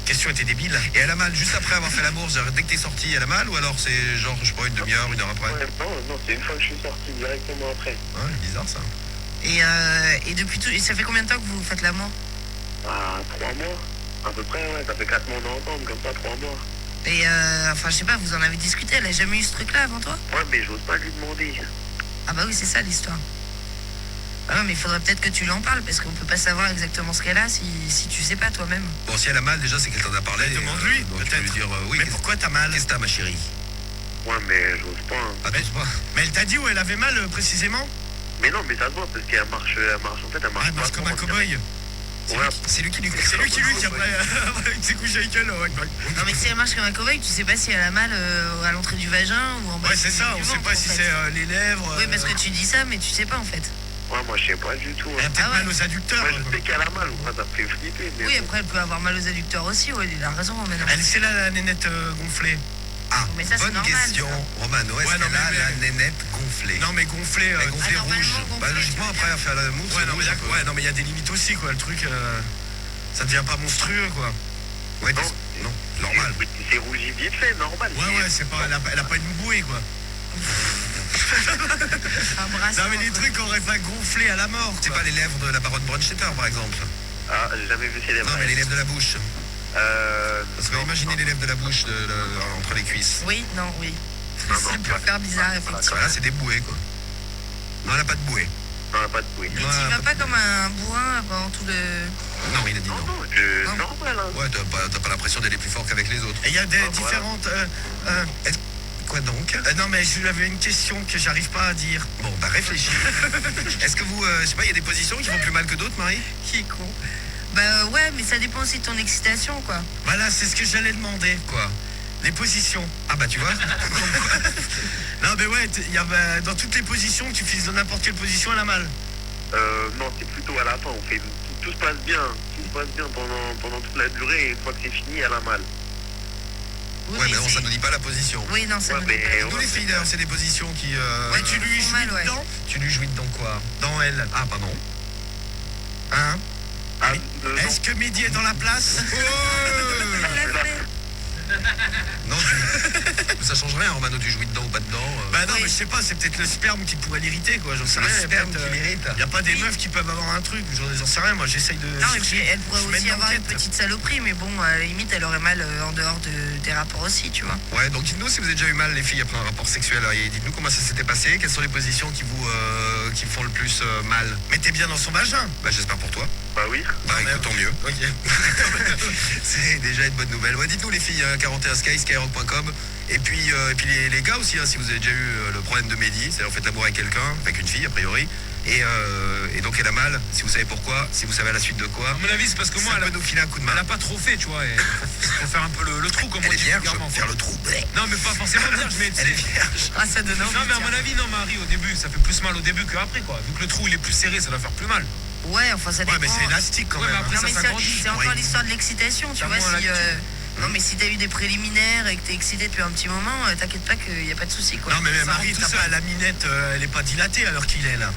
Q: Question était débile.
L: Et elle a mal juste après avoir fait l'amour, dès que t'es sorti, elle a mal, ou alors c'est genre, je sais pas, une demi-heure, une heure après?
E: Ouais, non, c'est une fois que je suis sorti, directement après.
L: Ouais, bizarre ça.
C: Et depuis tout... Et ça fait combien de temps que vous faites l'amour?
E: Ah, 3 mois. À peu près, ouais, ça fait 4 mois d'entendre, comme ça, 3 mois.
C: Et enfin, je sais pas, vous en avez discuté, elle a jamais eu ce truc-là avant toi?
E: Ouais, mais j'ose pas lui demander.
C: Ah bah oui, c'est ça l'histoire. Ah non, mais il faudrait peut-être que tu lui en parles, parce qu'on peut pas savoir exactement ce qu'elle a si tu sais pas toi-même.
L: Bon, si elle a mal, déjà, c'est qu'elle t'en a parlé.
Q: Demande-lui,
L: donc tu peux lui dire, oui.
Q: Mais pourquoi t'as mal?
L: Qu'est-ce que t'as, ma chérie?
E: Ouais, mais j'ose pas. Hein.
L: Ah, t'oses pas?
Q: Mais elle t'a dit où elle avait mal, précisément?
E: Mais non, mais ça se voit, parce qu'elle marche, en fait, elle marche
Q: elle marche comme un cow-boy.
E: Ouais.
L: C'est lui qui lui
Q: C'est lui qui après, il s'est couché avec elle.
C: Non, mais si elle marche comme un cow-boy, tu sais pas si elle a mal à l'entrée du vagin ou en bas.
Q: Ouais, c'est ça, on sait pas si c'est les lèvres.
C: Oui, parce que tu dis ça, mais tu sais pas en fait.
E: Ouais, moi je sais pas du tout.
Q: Elle a peut-être mal aux adducteurs.
E: Ouais, je sais qu'elle a mal, moi ça me fait flipper. Mais
C: oui, après elle peut avoir mal aux adducteurs aussi, ouais, il a raison, Romain.
Q: Elle, c'est là la nénette gonflée.
L: Ah,
C: mais ça,
L: bonne
C: normal,
L: question, Romano. Est-ce qu'elle a la nénette gonflée?
Q: Non, mais gonflée.
L: Gonflée rouge. Bah, logiquement, après, elle va faire la mousse.
Q: Ouais, non, mais il y a des limites aussi, quoi. Le truc, ça devient pas monstrueux, quoi.
L: Ouais, non, normal.
E: C'est rougi vite fait, normal.
Q: Ouais, c'est pas, elle a pas une bouée, quoi. Non, mais les trucs auraient pas gonflé à la mort.
L: C'est pas les lèvres de la baronne Brunstetter, par exemple?
E: Ah, j'ai jamais vu ses lèvres.
L: Non, mais les lèvres de la bouche. Parce que imaginez les lèvres de la bouche entre les cuisses.
C: Oui, non, oui. Ça peut faire bizarre, effectivement.
L: Là, c'est des bouées, quoi. Non, elle a pas de bouée.
E: Non, elle a pas de bouée.
C: Mais tu vas pas comme un bourrin pendant tout le...
L: Non, il a dit non.
E: Non, normal, hein.
L: Ouais, t'as pas l'impression d'aller plus fort qu'avec les autres.
Q: Et il y a des différentes...
L: Quoi donc?
Q: Non, mais je lui avais une question que j'arrive pas à dire.
L: Bon, bah réfléchis. Est-ce que vous... je sais pas, il y a des positions qui vont plus mal que d'autres, Marie?
C: Qui est con. Bah ouais, mais ça dépend aussi de ton excitation, quoi.
Q: Voilà, c'est ce que j'allais demander.
L: Quoi?
Q: Les positions.
L: Ah bah tu vois.
Q: Non mais ouais, dans toutes les positions, tu files dans n'importe quelle position, elle a mal.
E: Non, c'est plutôt à la fin, on fait... Tout se passe bien. Tout se passe bien pendant toute la durée, et une fois que c'est fini, elle a mal.
C: Oui,
L: ouais, mais non, ça ne dit pas la position.
C: Oui, non, ça ne dit pas.
L: Nous les filles, d'ailleurs, c'est des positions qui...
Q: Ouais, tu lui jouis dedans.
L: Tu lui jouis dedans quoi?
Q: Dans elle.
L: Ah, pardon.
Q: Hein? Est-ce que Mehdi est dans la place?
L: Non, ça change rien, Romano, tu jouis dedans ou pas dedans.
Q: Bah non, mais je sais pas, c'est peut-être le sperme qui pourrait l'irriter, quoi. J'en sais rien.
L: Le sperme qui l'irrite.
Q: Y a pas des meufs qui peuvent avoir un truc, j'en sais rien, moi j'essaye de...
C: Non, et puis elle pourrait aussi avoir une petite saloperie, mais bon, à la limite, elle aurait mal en dehors des rapports aussi, tu vois.
L: Ouais, donc dites-nous si vous avez déjà eu mal, les filles, après un rapport sexuel. Et dites-nous comment ça s'était passé, quelles sont les positions qui vous font le plus mal.
Q: Mettez bien dans son vagin.
L: Bah j'espère pour toi.
E: Bah oui.
L: Bah écoute, tant mieux.
Q: Ok.
L: C'est déjà une bonne nouvelle. Ouais, dites-nous les filles, 41 Sky, skyrock.com. Et puis les gars aussi, hein, si vous avez déjà eu le problème de Mehdi, c'est-à-dire vous faites l'amour avec quelqu'un, avec une fille a priori, et donc elle a mal, si vous savez pourquoi, si vous savez à la suite de quoi.
M: À mon avis, c'est parce que moi,
L: elle peut nous filer un coup de main.
M: Elle a pas trop fait, tu vois, et faut faire un peu le trou comme
L: elle
M: on
L: est
M: dit
L: vierge,
M: vulgairement,
L: faire le trou.
M: Non, mais pas forcément vierge, mais
L: elle est vierge.
C: Ah, ça donne envie.
M: Non, mais à mon avis, non, Marie, au début, ça fait plus mal au début qu'après, quoi. Vu que le trou il est plus serré, ça doit faire plus mal.
C: Ouais, enfin ça dépend.
L: Ouais, mais c'est élastique quand même.
M: Mais après,
C: Non, mais
M: ça s'agrandit.
C: c'est encore l'histoire de l'excitation, tu vois. Si, non, mais si t'as eu des préliminaires et que t'es excité depuis un petit moment, t'inquiète pas qu'il n'y a pas de souci, quoi.
L: Non, mais Marie,
C: Ça
L: t'as pas la minette, elle est pas dilatée à l'heure qu'il est là.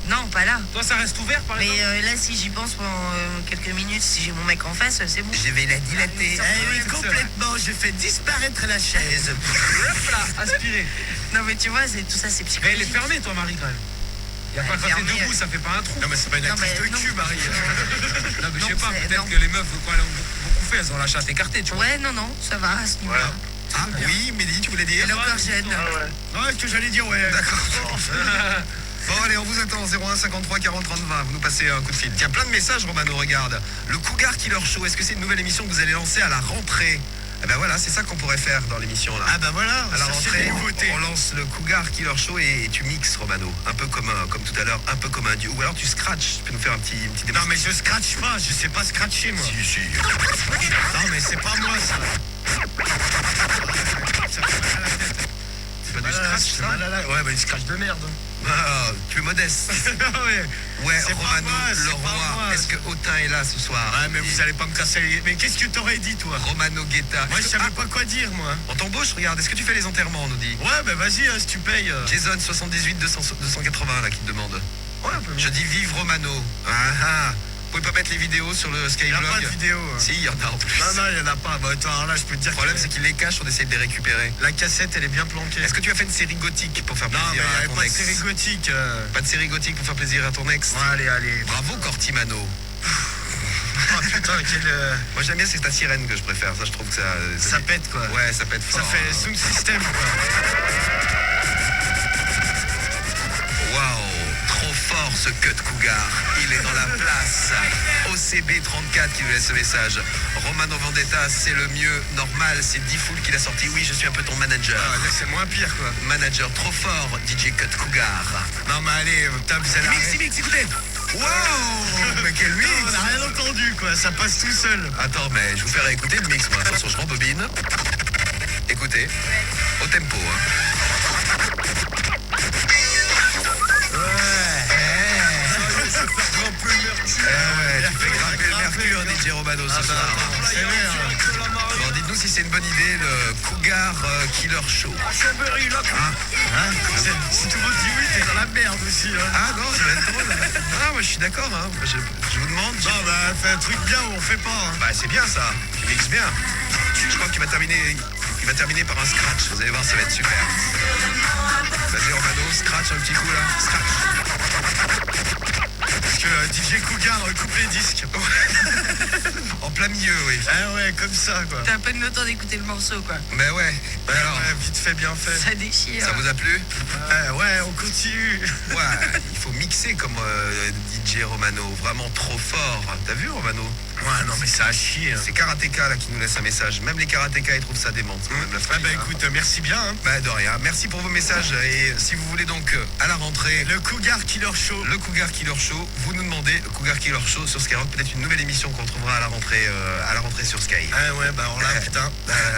C: Non, pas là.
M: Toi, ça reste ouvert, par exemple.
C: Mais là, si j'y pense pendant quelques minutes, si j'ai mon mec en face, c'est bon.
L: Je vais la dilater. Oui, complètement. Je fais disparaître la chaise.
M: Hop là, aspiré.
C: Non, mais tu vois, tout ça, c'est psychologique.
M: Mais elle est fermée, toi, Marie, quand même. Il y a pas quand t'es debout, ça fait pas un trou.
L: Non, mais c'est pas une actrice de cul, Marie.
M: Non, mais je sais pas, peut-être que les meufs, quoi, elles ont beaucoup fait, elles ont la chatte écartée, tu vois.
C: Ouais, non, ça va à ce niveau-là.
L: Ah oui, Mehdi, tu voulais dire?
C: Elle est encore jeune.
L: Ouais, ce que j'allais dire, ouais. D'accord. Bon, allez, on vous attend, 01 53 40 30 20. Vous nous passez un coup de fil. Tiens, plein de messages, Romano, regarde. Le Cougar Killer Show, est-ce que c'est une nouvelle émission que vous allez lancer à la rentrée? Eh ben voilà, c'est ça qu'on pourrait faire dans l'émission là.
Q: Ah ben voilà,
L: à la rentrée, on lance le Cougar Killer Show et tu mixes, Romano. Un peu comme tout à l'heure, un peu comme un dieu. Ou alors tu scratches, tu peux nous faire un petit démo.
Q: Non mais je scratch pas, je sais pas scratcher moi.
L: Si.
Q: Non mais c'est pas moi ça. Ça fait mal à la tête.
L: C'est pas du scratch ça?
Q: Ouais, bah du scratch de merde.
L: Ah, tu es modeste. Ouais, Romano, le roi. Est-ce que Autain est là ce soir?
Q: Ouais, mais vous allez pas me casser les... Mais qu'est-ce que t'aurais dit, toi?
L: Romano Guetta.
Q: Moi, je savais pas quoi dire, moi.
L: On t'embauche, regarde. Est-ce que tu fais les enterrements, on nous dit?
Q: Ouais, bah vas-y, si tu payes.
L: Jason 78 280 là qui te demande.
Q: Ouais,
L: je dis vive Romano. Vous pouvez pas mettre les vidéos sur le Skyblog?
Q: Il n'y a pas de vidéo.
L: Si, il y en a en plus.
Q: Non, il y en a pas. Bah attends, alors là, je peux te dire.
L: Le problème, c'est qu'ils les cachent, on essaie de les récupérer.
Q: La cassette, elle est bien planquée.
L: Est-ce que tu as fait une série gothique pour faire
Q: plaisir
L: à ton ex?
Q: Non, mais il n'y avait pas de série gothique.
L: Pas de série gothique pour faire plaisir à ton ex?
Q: Ouais, allez.
L: Bravo, Cortimano.
Q: Oh putain,
L: Moi, j'aime bien, c'est ta sirène que je préfère. Ça, je trouve que ça
Q: pète, quoi.
L: Ouais, ça pète fort.
Q: Ça fait sound system, quoi.
L: Waouh, trop fort ce cut Cougar. Il est dans la place. OCB34 qui nous laisse ce message. Romano Vendetta, c'est le mieux. Normal, c'est D-Fool qui l'a sorti. Oui, je suis un peu ton manager.
Q: Ah, là, c'est moins pire, quoi.
L: Manager trop fort, DJ Cut Cougar.
Q: Non, mais allez, putain, vous allez...
L: Mix, écoutez. Waouh, mais quel mix.
Q: On n'a rien entendu, quoi. Ça passe tout seul.
L: Attends, mais je vous ferai écouter le mix, moi. Attention, je rembobine. Écoutez, au tempo, tu fais grimper le mercure, DJ Romano, ce soir. Bon, dites-nous si c'est une bonne idée, le Cougar Killer Show.
Q: Si tout le monde dit oui, t'es dans la merde aussi.
L: Ah non, ça va être drôle. Ah, moi je suis d'accord. Je vous demande.
Q: Non, bah fais un truc bien ou on fait pas.
L: Bah c'est bien ça. Tu mixes bien. Je crois qu'il va terminer. Il va terminer par un scratch. Vous allez voir, ça va être super. Vas-y Romano, scratch un petit coup là. Scratch.
Q: Parce que DJ Cougar coupe les disques.
L: En plein milieu, oui.
Q: Ah ouais, comme ça, quoi.
C: T'as à peine le temps d'écouter le morceau, quoi.
L: Mais ouais. Alors,
Q: ouais, vite fait, bien fait.
C: Ça déchire.
L: Ça vous a plu?
Q: Ouais, on continue.
L: Ouais, il faut mixer comme DJ Romano. Vraiment trop fort. T'as vu, Romano?
Q: Ouais, non, mais ça a chier.
L: C'est Karateka là qui nous laisse un message. Même les Karateka, ils trouvent ça dément.
Q: Bah écoute, merci bien.
L: Bah de rien. Merci pour vos messages. Et si vous voulez donc à la rentrée
Q: le Cougar Killer Show.
L: Le Cougar Killer Show. Vous nous demandez le Cougar Killer Show sur Skyrock. Peut-être une nouvelle émission qu'on retrouvera à la rentrée sur Sky.
Q: Ah ouais, bah on l'a putain.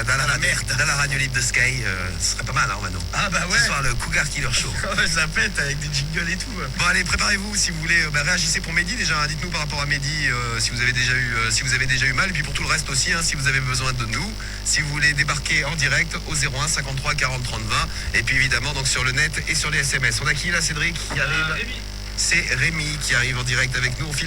L: Dans la merde. Dans la radio libre de Sky, ce serait pas mal, hein, Romano.
Q: Ah bah ouais.
L: Ce soir le Cougar Killer Show.
Q: Ça pète avec des jingles et tout.
L: Bon allez, préparez-vous si vous voulez. Réagissez pour Mehdi déjà. Dites-nous par rapport à Mehdi si vous avez déjà eu mal. Et puis pour tout le reste aussi, si vous avez besoin de nous, si vous voulez débarquer en direct au 01 53 40 30 20. Et puis évidemment donc sur le net et sur les SMS. On a qui là, Cédric qui arrive? C'est Rémi qui arrive en direct avec nous. On file